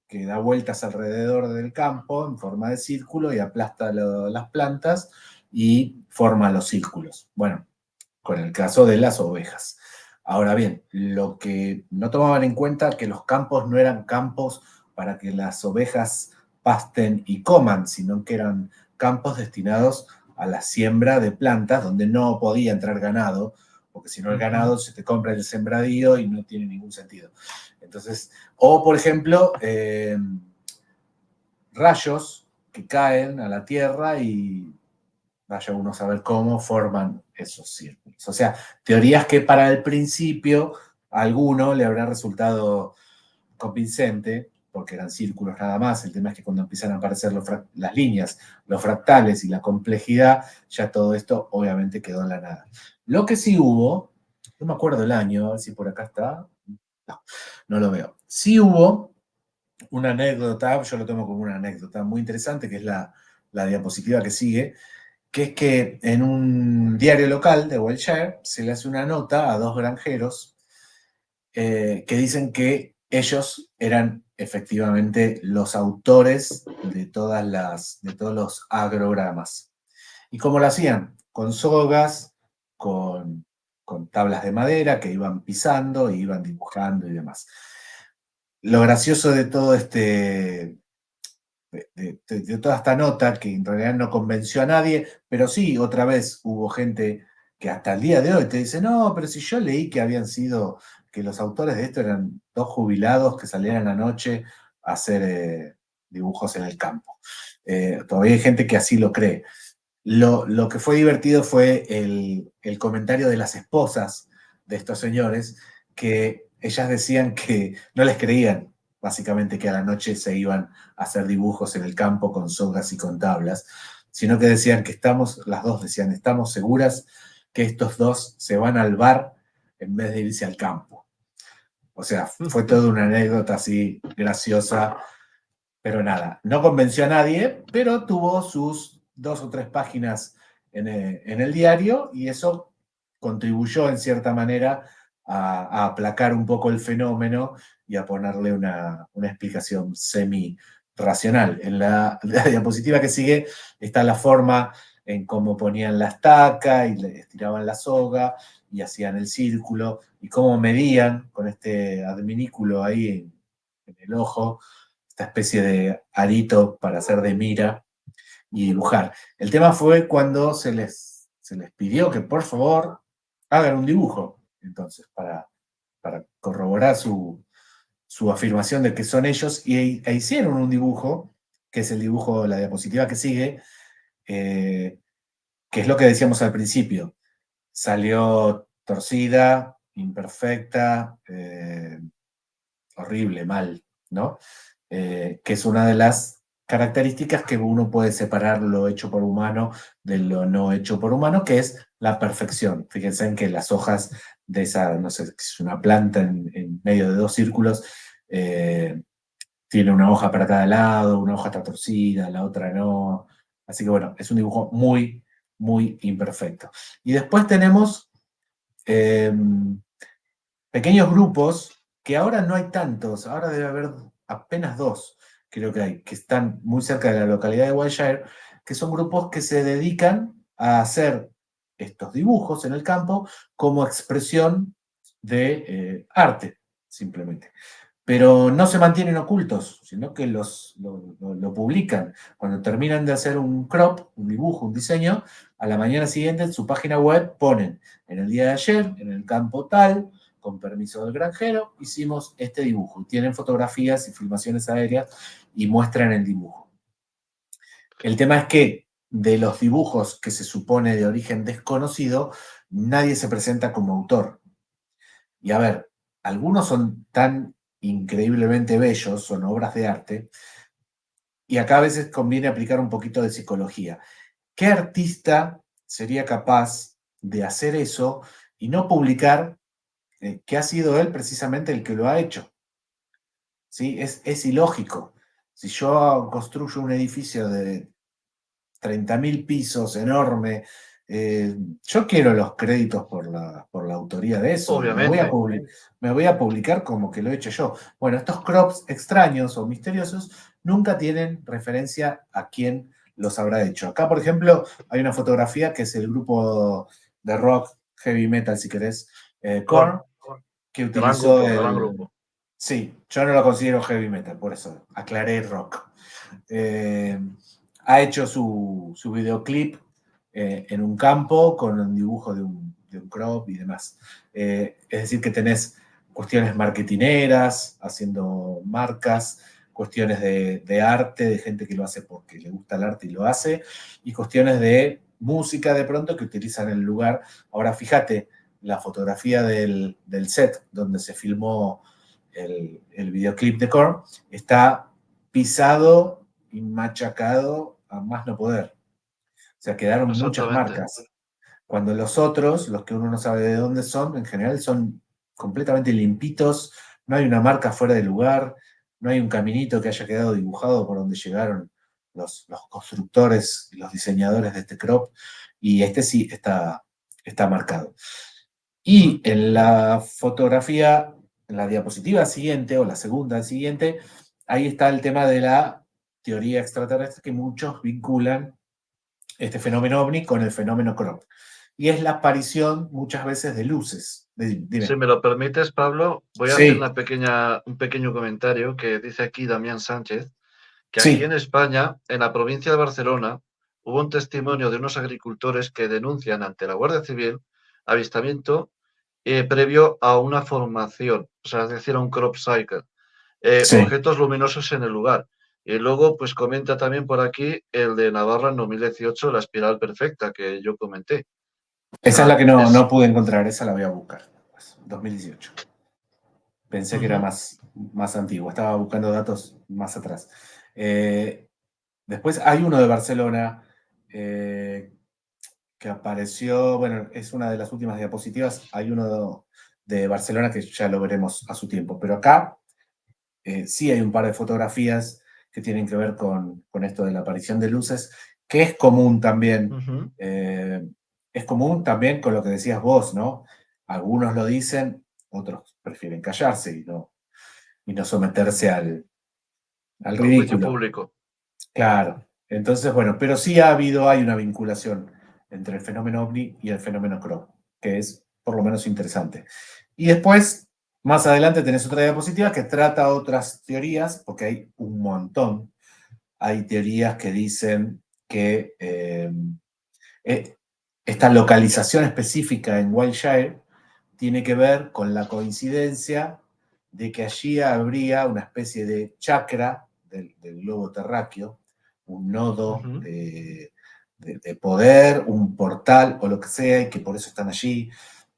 que da vueltas alrededor del campo en forma de círculo y aplasta las plantas y forma los círculos. Bueno, con el caso de las ovejas. Ahora bien, lo que no tomaban en cuenta que los campos no eran campos para que las ovejas pasten y coman, sino que eran campos destinados a la siembra de plantas donde no podía entrar ganado, porque si no el ujú. ganado se te compra el sembradío y no tiene ningún sentido. Entonces, o por ejemplo, rayos que caen a la tierra y vaya uno a saber cómo forman esos círculos. O sea, teorías que para el principio a alguno le habrá resultado convincente, porque eran círculos nada más. El tema es que cuando empiezan a aparecer las líneas, los fractales y la complejidad, ya todo esto obviamente quedó en la nada. Lo que sí hubo, no me acuerdo el año, a ver si por acá está. No, no lo veo. Sí hubo una anécdota, yo lo tomo como una anécdota muy interesante, que es la diapositiva que sigue, que es que en un diario local de Wiltshire se le hace una nota a dos granjeros que dicen que ellos eran efectivamente los autores de de todos los agrogramas. ¿Y cómo lo hacían? Con sogas, con, con tablas de madera que iban pisando, e iban dibujando y demás. Lo gracioso de todo de toda esta nota, que en realidad no convenció a nadie, pero sí, otra vez hubo gente que hasta el día de hoy te dice, no, pero si yo leí que habían sido, que los autores de esto eran dos jubilados que salían a la noche a hacer dibujos en el campo. Todavía hay gente que así lo cree. Lo que fue divertido fue el comentario de las esposas de estos señores, que ellas decían que no les creían, básicamente, que a la noche se iban a hacer dibujos en el campo con sogas y con tablas, sino que decían que las dos decían, estamos seguras que estos dos se van al bar en vez de irse al campo. O sea, fue toda una anécdota así graciosa, pero nada, no convenció a nadie, pero tuvo sus 2 o 3 páginas en el diario y eso contribuyó en cierta manera a aplacar un poco el fenómeno y a ponerle una explicación semi-racional. En la diapositiva que sigue está la forma en cómo ponían la estaca y le estiraban la soga y hacían el círculo y cómo medían con este adminículo ahí en el ojo esta especie de arito para hacer de mira y dibujar. El tema fue cuando se les pidió que por favor hagan un dibujo, entonces, para corroborar su afirmación de que son ellos, e hicieron un dibujo, que es el dibujo, la diapositiva que sigue, que es lo que decíamos al principio. Salió torcida, imperfecta, horrible, mal, ¿no? Que es una de las características que uno puede separar lo hecho por humano de lo no hecho por humano, que es la perfección. Fíjense en que las hojas de esa, no sé, es una planta en medio de dos círculos, tiene una hoja para cada lado, una hoja está torcida, la otra no. Así que bueno, es un dibujo muy, muy imperfecto. Y después tenemos eh, pequeños grupos, que ahora no hay tantos, ahora debe haber apenas dos, creo que hay, que están muy cerca de la localidad de Wiltshire, que son grupos que se dedican a hacer estos dibujos en el campo como expresión de arte, simplemente. Pero no se mantienen ocultos, sino que lo publican. Cuando terminan de hacer un crop, un dibujo, un diseño, a la mañana siguiente en su página web ponen, en el día de ayer, en el campo tal, con permiso del granjero, hicimos este dibujo. Tienen fotografías y filmaciones aéreas y muestran el dibujo. El tema es que de los dibujos que se supone de origen desconocido, nadie se presenta como autor. Y a ver, algunos son tan increíblemente bellos, son obras de arte, y acá a veces conviene aplicar un poquito de psicología. ¿Qué artista sería capaz de hacer eso y no publicar que ha sido él precisamente el que lo ha hecho? ¿Sí? Es ilógico. Si yo construyo un edificio de 30.000 pisos enorme, yo quiero los créditos por la autoría de eso, y Obviamente. me voy a publicar como que lo he hecho yo. Bueno, estos crops extraños o misteriosos nunca tienen referencia a quién los habrá hecho. Acá, por ejemplo, hay una fotografía que es el grupo de rock, heavy metal, si querés, Korn, Korn, que gran utilizó grupo, gran el... grupo. Sí, yo no lo considero heavy metal, por eso aclaré rock. Eh, Ha hecho su videoclip en un campo con un dibujo de un crop y demás. Es decir, que tenés cuestiones marketineras, haciendo marcas, cuestiones de arte, de gente que lo hace porque le gusta el arte y lo hace, y cuestiones de música de pronto que utilizan el lugar. Ahora fíjate, la fotografía del set donde se filmó el videoclip de Korn está pisado y machacado a más no poder. O sea, quedaron muchas Exactamente. marcas. Cuando los otros, los que uno no sabe de dónde son, en general son completamente limpitos, no hay una marca fuera de lugar, no hay un caminito que haya quedado dibujado por donde llegaron los constructores y los diseñadores de este crop, y este sí está marcado. Y en la fotografía, en la diapositiva siguiente o la segunda siguiente, ahí está el tema de la teoría extraterrestre que muchos vinculan este fenómeno ovni con el fenómeno crop. Y es la aparición muchas veces de luces. Si Dime. me lo permites, Pablo, voy a hacer Sí, un pequeño comentario que dice aquí Damián Sánchez, que aquí en sí, España, en la provincia de Barcelona, hubo un testimonio de unos agricultores que denuncian ante la Guardia Civil avistamiento previo a una formación, o sea, es decir, a un crop cycle, sí. objetos luminosos en el lugar. Y luego, pues comenta también por aquí el de Navarra en 2018, la espiral perfecta que yo comenté. O Esa es sea, la que no pude encontrar, esa la voy a buscar. Pues, 2018. Pensé que era ujú, más antiguo, estaba buscando datos más atrás. Eh, Después hay uno de Barcelona eh, que apareció, bueno, es una de las últimas diapositivas, hay uno de Barcelona que ya lo veremos a su tiempo, pero acá sí hay un par de fotografías que tienen que ver con esto de la aparición de luces, que ujú. es común también con lo que decías vos, ¿no? Algunos lo dicen, otros prefieren callarse y no someterse al Al juicio ridículo. público. Claro. Entonces, bueno, pero sí hay una vinculación entre el fenómeno ovni y el fenómeno crop, que es por lo menos interesante. Y después Más adelante tenés otra diapositiva que trata otras teorías, porque hay un montón. Hay teorías que dicen que eh, esta localización específica en Wiltshire tiene que ver con la coincidencia de que allí habría una especie de chakra del globo terráqueo, un nodo Ujú, de poder, un portal o lo que sea, y que por eso están allí.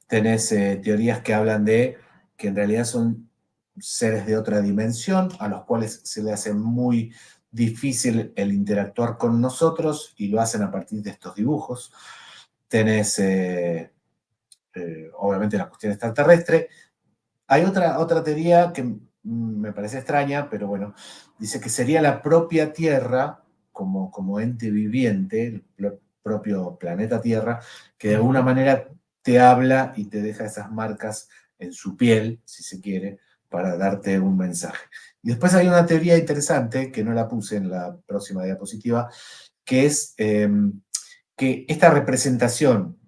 Tenés teorías que hablan de que en realidad son seres de otra dimensión, a los cuales se le hace muy difícil el interactuar con nosotros y lo hacen a partir de estos dibujos. Tenés, obviamente, la cuestión extraterrestre. Hay otra teoría que me parece extraña, pero bueno, dice que sería la propia Tierra, como ente viviente, el propio planeta Tierra, que de alguna ujú. manera te habla y te deja esas marcas en su piel, si se quiere, para darte un mensaje. Y después hay una teoría interesante, que no la puse en la próxima diapositiva, que es que esta representación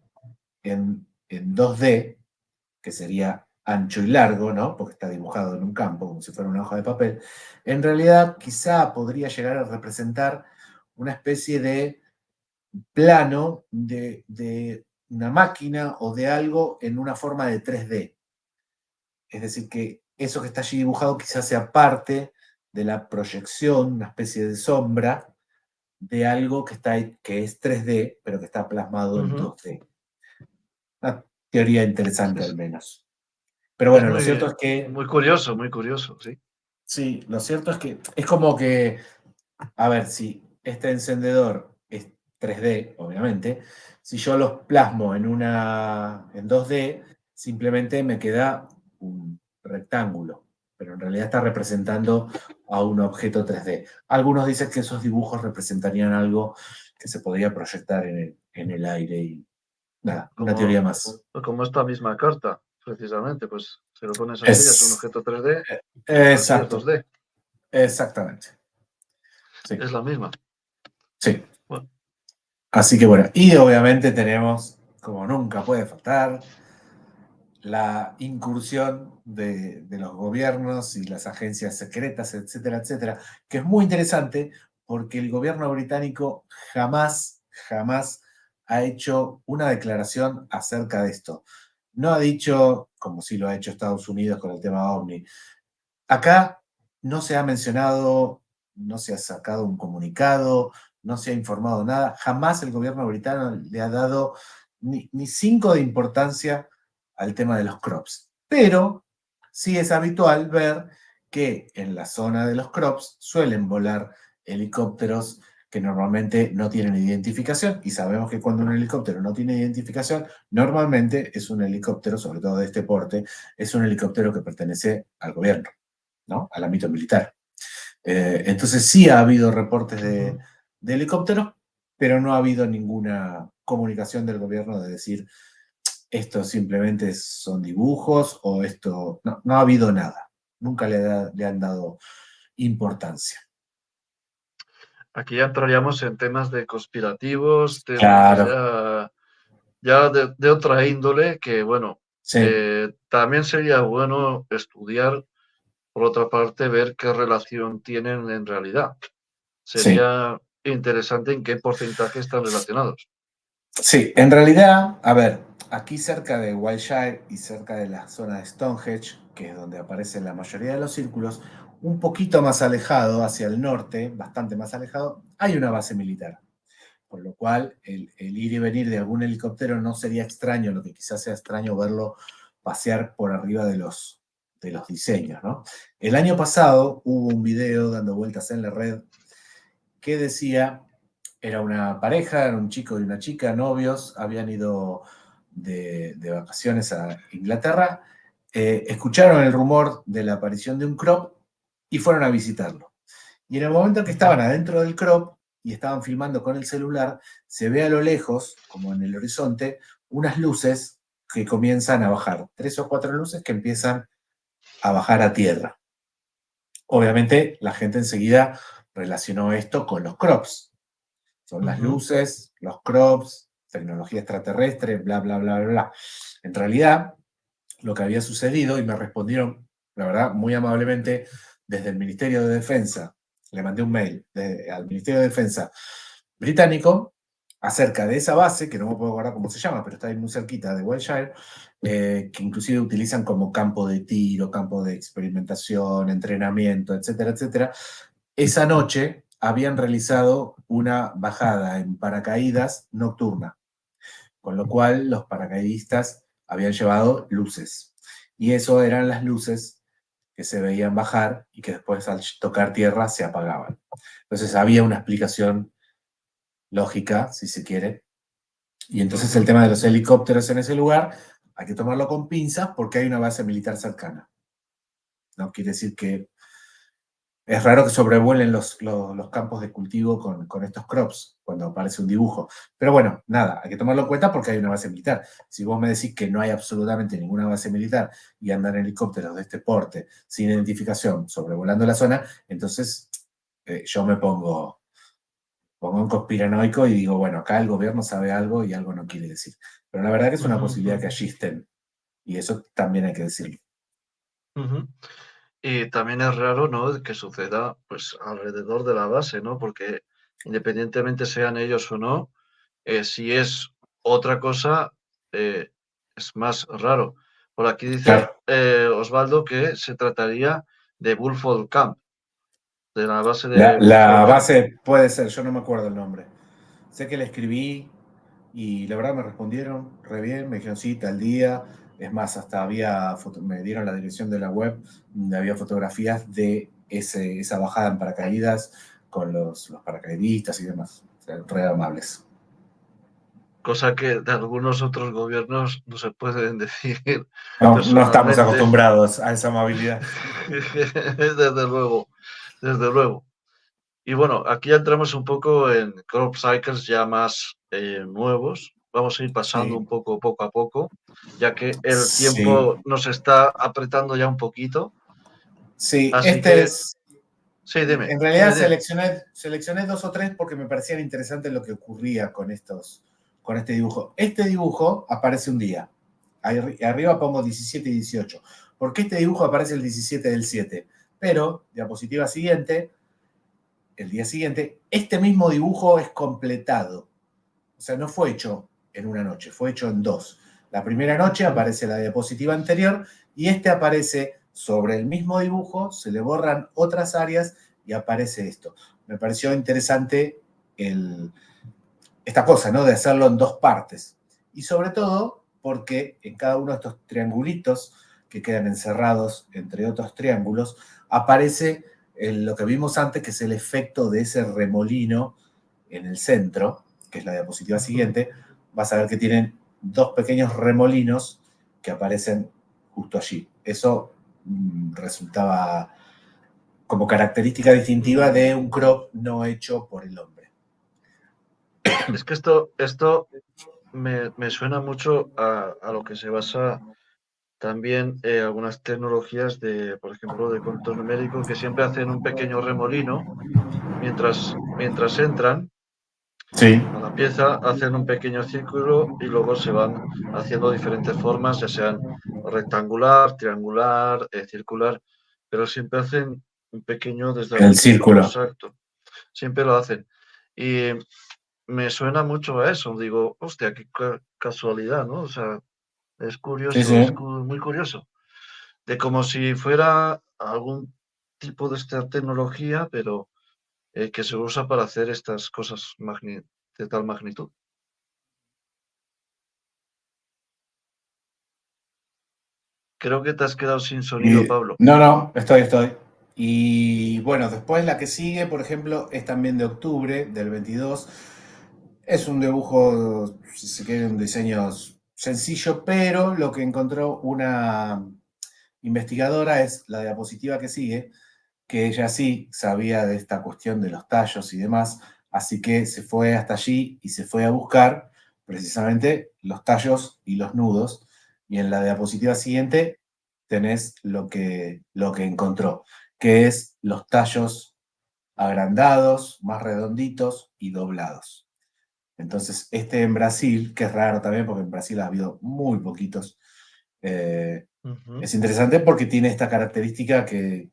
en 2D, que sería ancho y largo, ¿no? Porque está dibujado en un campo, como si fuera una hoja de papel, en realidad quizá podría llegar a representar una especie de plano de una máquina o de algo en una forma de 3D. Es decir, que eso que está allí dibujado quizás sea parte de la proyección, una especie de sombra de algo que, está ahí, que es 3D, pero que está plasmado en Ujú. 2D. Una teoría interesante al Es, menos. Pero es bueno, lo cierto es que muy curioso, sí. sí, lo cierto es que es como que, a ver, si este encendedor es 3D, obviamente, si yo los plasmo en 2D, simplemente me queda un rectángulo, pero en realidad está representando a un objeto 3D. Algunos dicen que esos dibujos representarían algo que se podría proyectar en el aire y nada, una teoría Como, más. como esta misma carta, precisamente, pues si lo pones así, es un Es, objeto 3D, así es exacto, 2D, exactamente. Sí, es la misma. sí. Bueno, Así que bueno, y obviamente tenemos, como nunca puede faltar, la incursión de los gobiernos y las agencias secretas, etcétera, etcétera, que es muy interesante porque el gobierno británico jamás ha hecho una declaración acerca de esto. No ha dicho, como sí lo ha hecho Estados Unidos con el tema OVNI, acá no se ha mencionado, no se ha sacado un comunicado, no se ha informado nada. Jamás el gobierno británico le ha dado ni 5 de importancia al tema de los crops. Pero sí es habitual ver que en la zona de los crops suelen volar helicópteros que normalmente no tienen identificación, y sabemos que cuando un helicóptero no tiene identificación, normalmente es un helicóptero, sobre todo de este porte, es un helicóptero que pertenece al gobierno, ¿no? Al ámbito militar. Entonces sí ha habido reportes ujú. de helicópteros, pero no ha habido ninguna comunicación del gobierno de decir esto simplemente son dibujos o esto... No, no ha habido nada. Nunca le han dado importancia. Aquí ya entraríamos en temas de conspirativos, temas Claro, ya de otra índole, que bueno, sí, también sería bueno estudiar, por otra parte, ver qué relación tienen en realidad. sí. Sería interesante en qué porcentaje están relacionados. Sí, en realidad, a ver, aquí cerca de Wiltshire y cerca de la zona de Stonehenge, que es donde aparecen la mayoría de los círculos, un poquito más alejado, hacia el norte, bastante más alejado, hay una base militar. Por lo cual, el ir y venir de algún helicóptero no sería extraño, lo que quizás sea extraño verlo pasear por arriba de los diseños, ¿no? El año pasado hubo un video dando vueltas en la red que decía, era una pareja, era un chico y una chica, novios, habían ido de vacaciones a Inglaterra, escucharon el rumor de la aparición de un crop y fueron a visitarlo. Y en el momento que estaban Ujú. adentro del crop y estaban filmando con el celular, se ve a lo lejos, como en el horizonte, unas luces que comienzan a bajar, 3 o 4 luces que empiezan a bajar a tierra. Obviamente la gente enseguida relacionó esto con los crops. Son las Ujú. luces, los crops, tecnología extraterrestre, bla, bla, bla, bla, bla. En realidad, lo que había sucedido y me respondieron, la verdad, muy amablemente desde el Ministerio de Defensa. Le mandé un mail al Ministerio de Defensa británico acerca de esa base, que no me puedo acordar cómo se llama, pero está ahí muy cerquita de Wiltshire, que inclusive utilizan como campo de tiro, campo de experimentación, entrenamiento, etcétera, etcétera. Esa noche habían realizado una bajada en paracaídas nocturna, con lo cual los paracaidistas habían llevado luces. Y eso eran las luces que se veían bajar y que después al tocar tierra se apagaban. Entonces había una explicación lógica, si se quiere. Y entonces el tema de los helicópteros en ese lugar hay que tomarlo con pinzas porque hay una base militar cercana. No quiere decir que es raro que sobrevuelen los campos de cultivo con estos crops cuando aparece un dibujo. Pero bueno, nada, hay que tomarlo en cuenta porque hay una base militar. Si vos me decís que no hay absolutamente ninguna base militar y andan helicópteros de este porte sin identificación sobrevolando la zona, entonces yo me pongo un conspiranoico y digo, bueno, acá el gobierno sabe algo y algo no quiere decir. Pero la verdad que es una posibilidad que allí estén. Y eso también hay que decirlo. Y también es raro, ¿no?, que suceda pues alrededor de la base, ¿no? Porque independientemente sean ellos o no, si es otra cosa, es más raro. Por aquí dice Claro. Osvaldo que se trataría de Bulford Camp, de la base La, de Bulford la Camp. base puede ser, yo no me acuerdo el nombre. Sé que le escribí y la verdad me respondieron re bien, me dijeron sí, tal día. Es más, hasta me dieron la dirección de la web donde había fotografías de esa bajada en paracaídas con los paracaidistas y demás. O sea, re amables. Cosa que de algunos otros gobiernos no se pueden decir No, no estamos personalmente. acostumbrados a esa amabilidad. Desde luego, desde luego. Y bueno, aquí ya entramos un poco en crop cycles ya más nuevos. Vamos a ir pasando Sí, un poco a poco, ya que el sí, tiempo nos está apretando ya un poquito. sí. Así Este que, es, sí, dime, en realidad dime, dime. seleccioné dos o tres porque me parecían interesantes lo que ocurría con este dibujo. Este dibujo aparece un día. Arriba pongo 17 y 18. Porque este dibujo aparece el 17 del 7. Pero, diapositiva siguiente, el día siguiente, este mismo dibujo es completado. O sea, no fue hecho en una noche, fue hecho en dos. La primera noche aparece la diapositiva anterior y este aparece sobre el mismo dibujo, se le borran otras áreas y aparece esto. Me pareció interesante esta cosa, ¿no? De hacerlo en dos partes. Y sobre todo porque en cada uno de estos triangulitos que quedan encerrados entre otros triángulos, aparece lo que vimos antes, que es el efecto de ese remolino en el centro, que es la diapositiva siguiente. Vas a ver que tienen dos pequeños remolinos que aparecen justo allí. Eso resultaba como característica distintiva de un crop no hecho por el hombre. Es que esto me suena mucho a lo que se basa también algunas tecnologías de, por ejemplo, de control numérico, que siempre hacen un pequeño remolino mientras entran Sí, a la pieza, hacen un pequeño círculo y luego se van haciendo diferentes formas, ya sean rectangular, triangular, circular, pero siempre hacen un pequeño el deslizamiento, círculo. exacto, siempre lo hacen. Y me suena mucho a eso, digo, hostia, qué casualidad, ¿no? O sea, es Sí, curioso, sí. muy curioso, de como si fuera algún tipo de esta tecnología, pero que se usa para hacer estas cosas de tal magnitud. Creo que te has quedado sin sonido, Pablo. No, no, estoy. Y bueno, después la que sigue, por ejemplo, es también de octubre del 22. Es un dibujo, si se quiere, un diseño sencillo, pero lo que encontró una investigadora es la diapositiva que sigue, que ella sí sabía de esta cuestión de los tallos y demás, así que se fue hasta allí y se fue a buscar precisamente los tallos y los nudos, y en la diapositiva siguiente tenés lo que encontró, que es los tallos agrandados, más redonditos y doblados. Entonces, este en Brasil, que es raro también porque en Brasil ha habido muy poquitos Ujú. Es interesante porque tiene esta característica que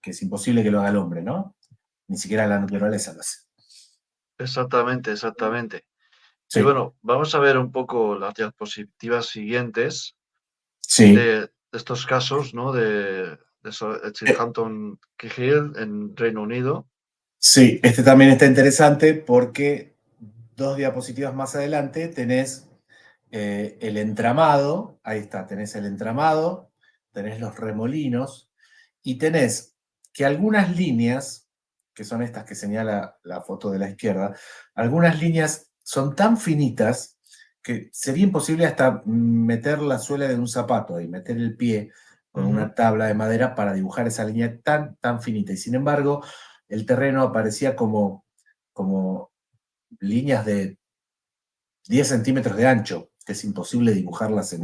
es imposible que lo haga el hombre, ¿no? Ni siquiera la naturaleza lo hace. Exactamente, exactamente. Y Sí, bueno, vamos a ver un poco las diapositivas siguientes sí. de estos casos, ¿no? De Eh, Southampton Hill en Reino Unido. Sí, este también está interesante porque dos diapositivas más adelante tenés el entramado, ahí está, tenés el entramado, tenés los remolinos y tenés que algunas líneas, que son estas que señala la foto de la izquierda, algunas líneas son tan finitas que sería imposible hasta meter la suela de un zapato y meter el pie con Ujú, una tabla de madera para dibujar esa línea tan, tan finita. Y sin embargo, el terreno aparecía como líneas de 10 centímetros de ancho, que es imposible dibujarlas en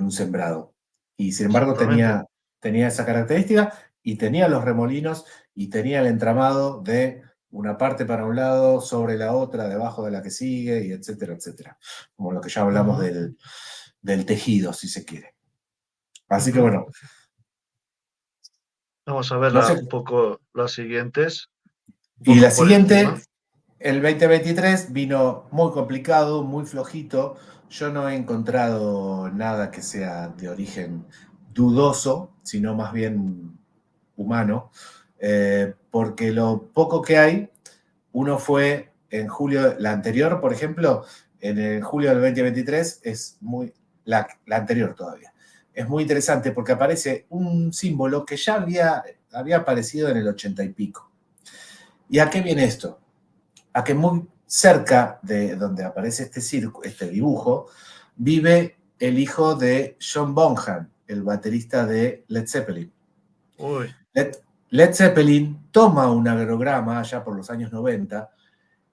un sembrado. Y sin embargo exactamente. tenía esa característica y tenía los remolinos y tenía el entramado de una parte para un lado, sobre la otra, debajo de la que sigue, y etcétera, etcétera. Como lo que ya hablamos Ujú, del tejido, si se quiere. Así que ujú. bueno, Vamos a no verla sé. un poco las siguientes, un Y la poco por siguiente, encima. el 2023 vino muy complicado, muy flojito. Yo no he encontrado nada que sea de origen dudoso, sino más bien humano, porque lo poco que hay, uno fue en julio, la anterior, por ejemplo, en el julio del 2023 es muy, la anterior todavía, es muy interesante porque aparece un símbolo que ya había aparecido en el 80 y pico. ¿Y a qué viene esto? A que muy cerca de donde aparece este dibujo, vive el hijo de John Bonham, el baterista de Led Zeppelin. Uy, Led, Led Zeppelin toma un agrograma allá por los años 90,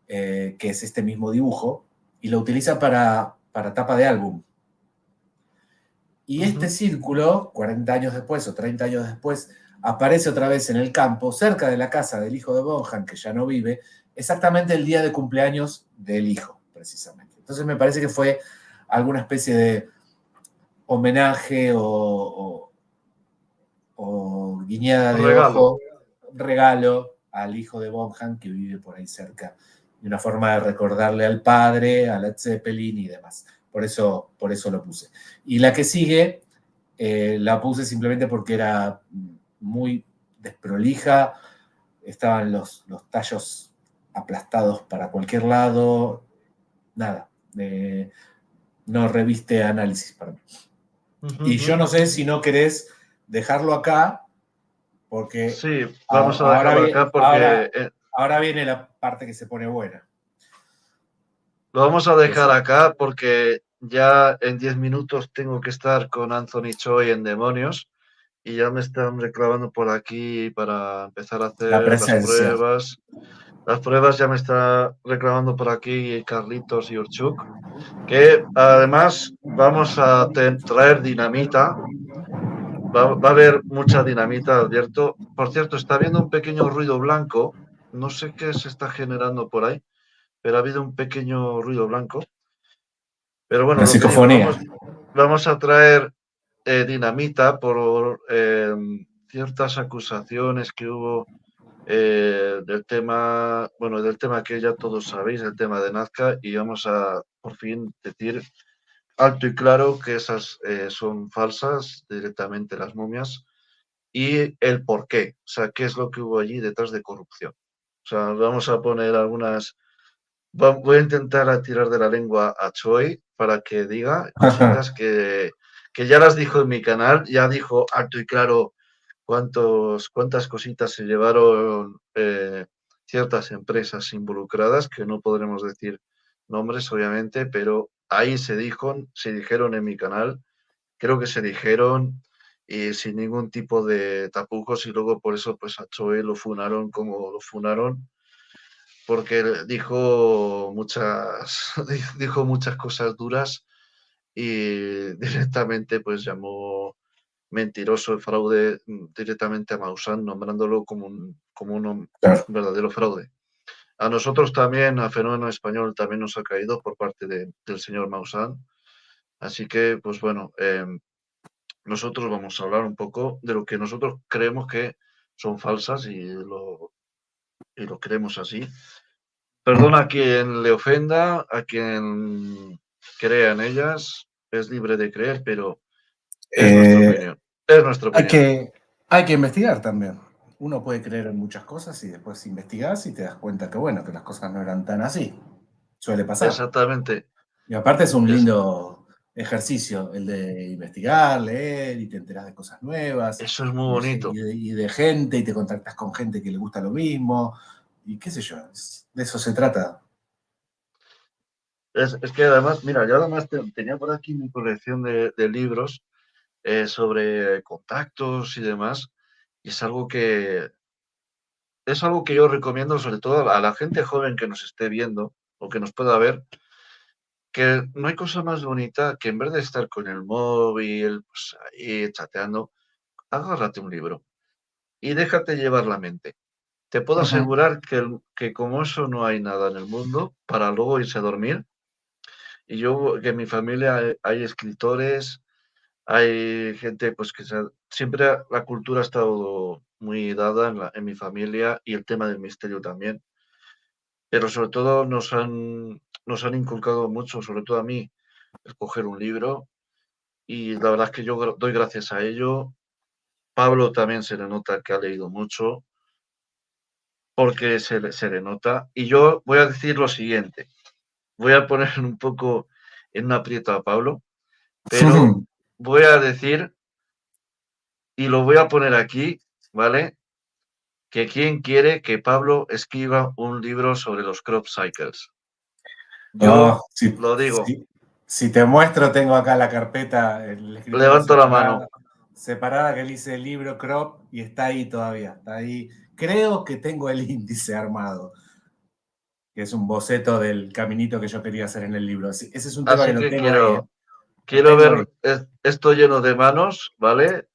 que es este mismo dibujo, y lo utiliza para tapa de álbum. Y este ujú, círculo, 40 años después o 30 años después, aparece otra vez en el campo, cerca de la casa del hijo de Bonham, que ya no vive, exactamente el día de cumpleaños del hijo, precisamente. Entonces me parece que fue alguna especie de homenaje o guiñada de regalo. ojo, regalo al hijo de Bonham que vive por ahí cerca, de una forma de recordarle al padre, a Led Zeppelin y demás. Por eso lo puse. Y la que sigue la puse simplemente porque era muy desprolija, estaban los tallos aplastados para cualquier lado, nada, no reviste análisis para mí. Ujú, Y ujú. yo no sé si no querés dejarlo acá, porque Sí, vamos a dejarlo acá porque ahora viene la parte que se pone buena. lo vamos a Que dejar es- acá porque ya en 10 minutos tengo que estar con Anthony Choi en Demonios y ya me están reclamando por aquí para empezar a la hacer las presencia. pruebas. Las pruebas ya me está reclamando por aquí Carlitos y Urchuk, que además vamos a traer dinamita. Va a haber mucha dinamita, advierto. Por cierto, está habiendo un pequeño ruido blanco. No sé qué se está generando por ahí, pero ha habido un pequeño ruido blanco. Pero bueno, Una lo que digo, psicofonía. vamos a traer dinamita por ciertas acusaciones que hubo del tema, bueno, del tema que ya todos sabéis, el tema de Nazca, y vamos a por fin decir alto y claro que esas son falsas, directamente las momias, y el por qué, o sea, qué es lo que hubo allí detrás de corrupción. O sea, vamos a poner algunas. Voy a intentar a tirar de la lengua a Choi para que diga cositas que ya las dijo en mi canal, ya dijo alto y claro cuántas cositas se llevaron ciertas empresas involucradas, que no podremos decir nombres, obviamente, pero ahí se dijeron en mi canal, creo que se dijeron y sin ningún tipo de tapujos y luego por eso pues a Choi lo funaron como lo funaron porque dijo muchas cosas duras y directamente pues llamó mentiroso y fraude directamente a Maussan, nombrándolo como un Claro. verdadero fraude. A nosotros también, a Fenómeno Español, también nos ha caído por parte del señor Maussan. Así que, pues bueno, nosotros vamos a hablar un poco de lo que nosotros creemos que son falsas y lo creemos así. Perdona a quien le ofenda, a quien crea en ellas, es libre de creer, pero es nuestra Eh, opinión. Es nuestra hay opinión. hay que investigar también. Uno puede creer en muchas cosas y después investigás y te das cuenta que, bueno, que las cosas no eran tan así. Suele pasar. Exactamente. Y aparte es un Es, lindo ejercicio el de investigar, leer y te enterás de cosas nuevas eso es muy y bonito. y de gente y te contactas con gente que le gusta lo mismo y qué sé yo, de eso se trata. Es que además, mira, yo además tenía por aquí mi colección de libros sobre contactos y demás, y es algo que yo recomiendo sobre todo a la gente joven que nos esté viendo o que nos pueda ver, que no hay cosa más bonita que en vez de estar con el móvil, pues ahí chateando, agárrate un libro y déjate llevar la mente. Te puedo Ujú. asegurar que como eso no hay nada en el mundo para luego irse a dormir. Y yo, que en mi familia hay escritores, hay gente pues siempre la cultura ha estado muy dada en mi familia y el tema del misterio también. Pero sobre todo nos han inculcado mucho, sobre todo a mí, el coger un libro y la verdad es que yo doy gracias a ello. Pablo también se le nota que ha leído mucho porque se le nota. Y yo voy a decir lo siguiente, voy a poner un poco en un aprieto a Pablo, pero voy a decir, y lo voy a poner aquí, ¿vale? Que quién quiere que Pablo escriba un libro sobre los crop cycles. Oh, Yo lo digo, si te muestro, tengo acá la carpeta, el escritorio levanto la mano. separada que dice el libro Crop y está ahí todavía, está ahí. Creo que tengo el índice armado, que es un boceto del caminito que yo quería hacer en el libro. Ese es un tema que Así lo que tengo ahí, ¿eh? Lo quiero tengo ahí. ver esto lleno de manos, ¿vale?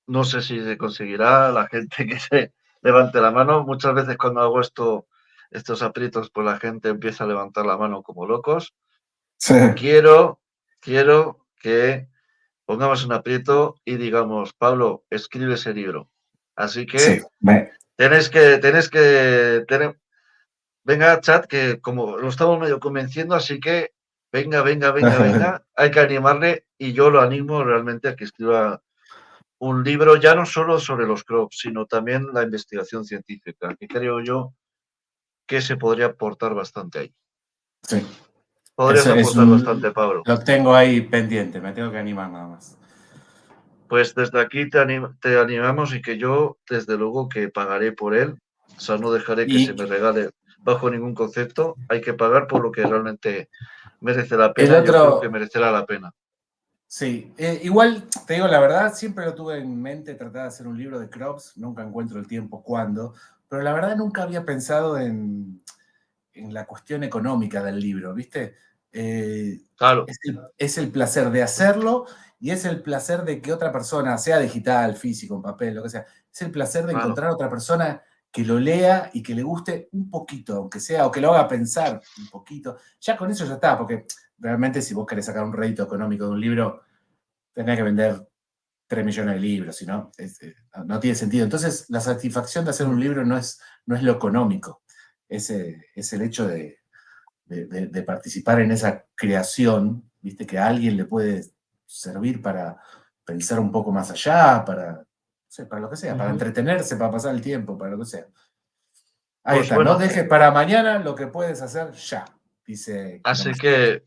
No sé si se conseguirá la gente que se levante la mano. Muchas veces cuando hago estos aprietos, pues la gente empieza a levantar la mano como locos. Sí, Quiero, quiero que pongamos un aprieto y digamos, Pablo, escribe ese libro. Así sí, que venga, chat, que como lo estamos medio convenciendo, así que venga, hay que animarle y yo lo animo realmente a que escriba un libro ya no solo sobre los crops, sino también la investigación científica, que creo yo que se podría aportar bastante ahí. sí. Podrías Eso es aportar bastante, Pablo. lo tengo ahí pendiente, me tengo que animar nada más. Pues desde aquí te animamos y que yo, desde luego, que pagaré por él. O sea, no dejaré que se Y me regale bajo ningún concepto. Hay que pagar por lo que realmente merece la el pena. Yo creo que otro, merecerá la pena. sí, igual te digo la verdad, siempre lo tuve en mente tratar de hacer un libro de crops, nunca encuentro el tiempo cuándo, pero la verdad nunca había pensado en la cuestión económica del libro, ¿viste? Eh, Claro, es el placer de hacerlo y es el placer de que otra persona, sea digital, físico, en papel, lo que sea, es el placer de claro. encontrar a otra persona que lo lea y que le guste un poquito, aunque sea, o que lo haga pensar un poquito. Ya con eso ya está, porque realmente si vos querés sacar un rédito económico de un libro, tenés que vender 3 millones de libros, si no, no tiene sentido. Entonces, la satisfacción de hacer un libro no es lo económico, es el hecho de participar en esa creación, viste, que a alguien le puede servir para pensar un poco más allá, para, no sé, para lo que sea, para Ujú. entretenerse, para pasar el tiempo, para lo que sea. Ahí Pues está, no bueno, dejes para mañana lo que puedes hacer ya, dice así Kilómetro. que,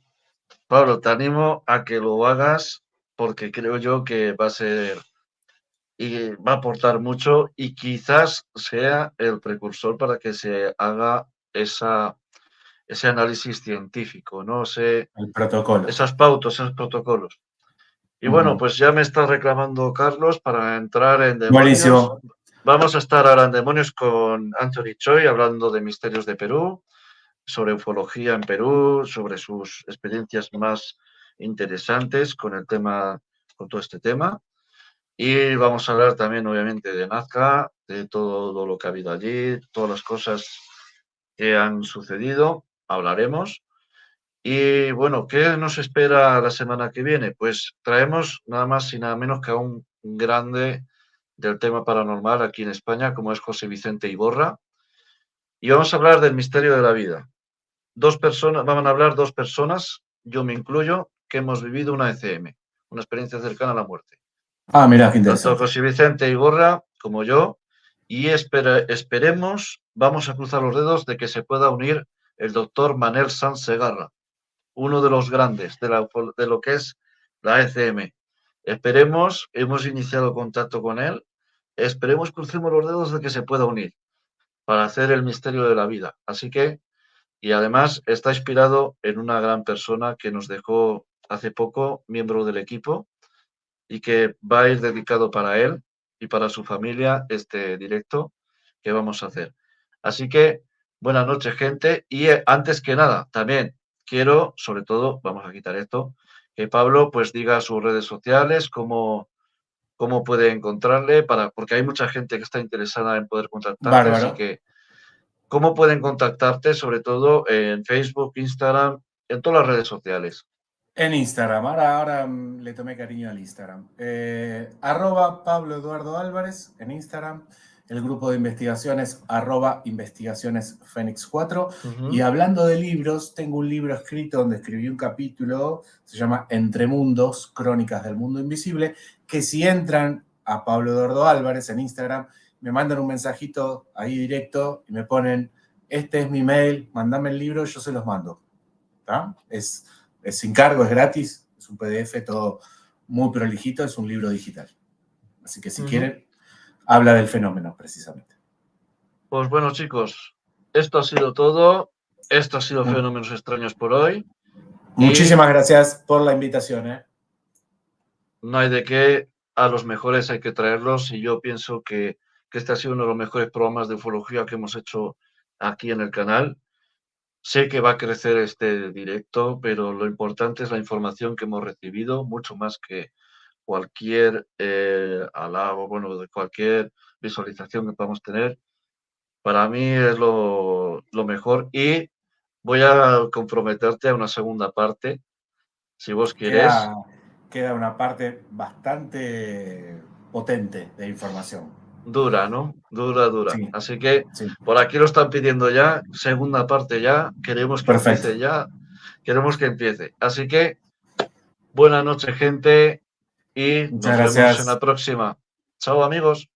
Pablo, te animo a que lo hagas porque creo yo que va a ser y va a aportar mucho y quizás sea el precursor para que se haga ese análisis científico, ¿no? El protocolo. Esas pautas, esos protocolos. Y Uh bueno, -huh. pues ya me está reclamando Carlos para entrar en demonios. Buenísimo. Vamos a estar ahora en demonios con Anthony Choi hablando de misterios de Perú, sobre ufología en Perú, sobre sus experiencias más interesantes con el tema, con todo este tema. Y vamos a hablar también, obviamente, de Nazca, de todo lo que ha habido allí, todas las cosas que han sucedido, hablaremos. Y bueno, ¿qué nos espera la semana que viene? Pues traemos nada más y nada menos que a un grande del tema paranormal aquí en España, como es José Vicente Iborra, y vamos a hablar del misterio de la vida. Dos personas, van a hablar dos personas, yo me incluyo, que hemos vivido una ECM, una experiencia cercana a la muerte. Ah, mirá, qué Tanto interesante. José Vicente Iborra como yo, y esperemos, vamos a cruzar los dedos de que se pueda unir el doctor Manel Sanz Segarra, uno de los grandes de lo que es la ECM. Esperemos, hemos iniciado contacto con él, esperemos, crucemos los dedos de que se pueda unir para hacer el misterio de la vida. Así que, y además está inspirado en una gran persona que nos dejó hace poco, miembro del equipo, y que va a ir dedicado para él y para su familia este directo que vamos a hacer. Así que, buenas noches, gente. Y antes que nada, también quiero, sobre todo, vamos a quitar esto, que Pablo pues diga sus redes sociales, cómo puede encontrarle, porque hay mucha gente que está interesada en poder contactarte, así Bárbaro. que, ¿cómo pueden contactarte? Sobre todo en Facebook, Instagram, en todas las redes sociales. En Instagram, ahora le tomé cariño al Instagram. Arroba Pablo Eduardo Álvarez en Instagram. El grupo de investigaciones arroba investigaciones Fénix 4. Y hablando de libros, tengo un libro escrito donde escribí un capítulo, se llama Entre Mundos, Crónicas del Mundo Invisible, que si entran a Pablo Eduardo Álvarez en Instagram, me mandan un mensajito ahí directo y me ponen, este es mi mail, mandame el libro, yo se los mando. ¿Tá? Es sin cargo, es gratis, es un PDF todo muy prolijito, es un libro digital. Así que si quieren, habla del fenómeno precisamente. Pues bueno, chicos, esto ha sido todo. Esto ha sido Fenómenos Extraños por hoy. Muchísimas gracias por la invitación. No hay de qué, a los mejores hay que traerlos y yo pienso que este ha sido uno de los mejores programas de ufología que hemos hecho aquí en el canal. Sé que va a crecer este directo, pero lo importante es la información que hemos recibido, mucho más que cualquier halago, bueno, de cualquier visualización que podamos tener. Para mí es lo mejor y voy a comprometerte a una segunda parte, si vos querés. Queda una parte bastante potente de información. Dura, ¿no? Dura. Sí, Así que sí. por aquí lo están pidiendo ya, segunda parte ya, queremos que Perfecto. empiece ya, queremos que empiece. Así que buenas noches, gente, y Muchas nos vemos en la gracias. próxima. Chao, amigos.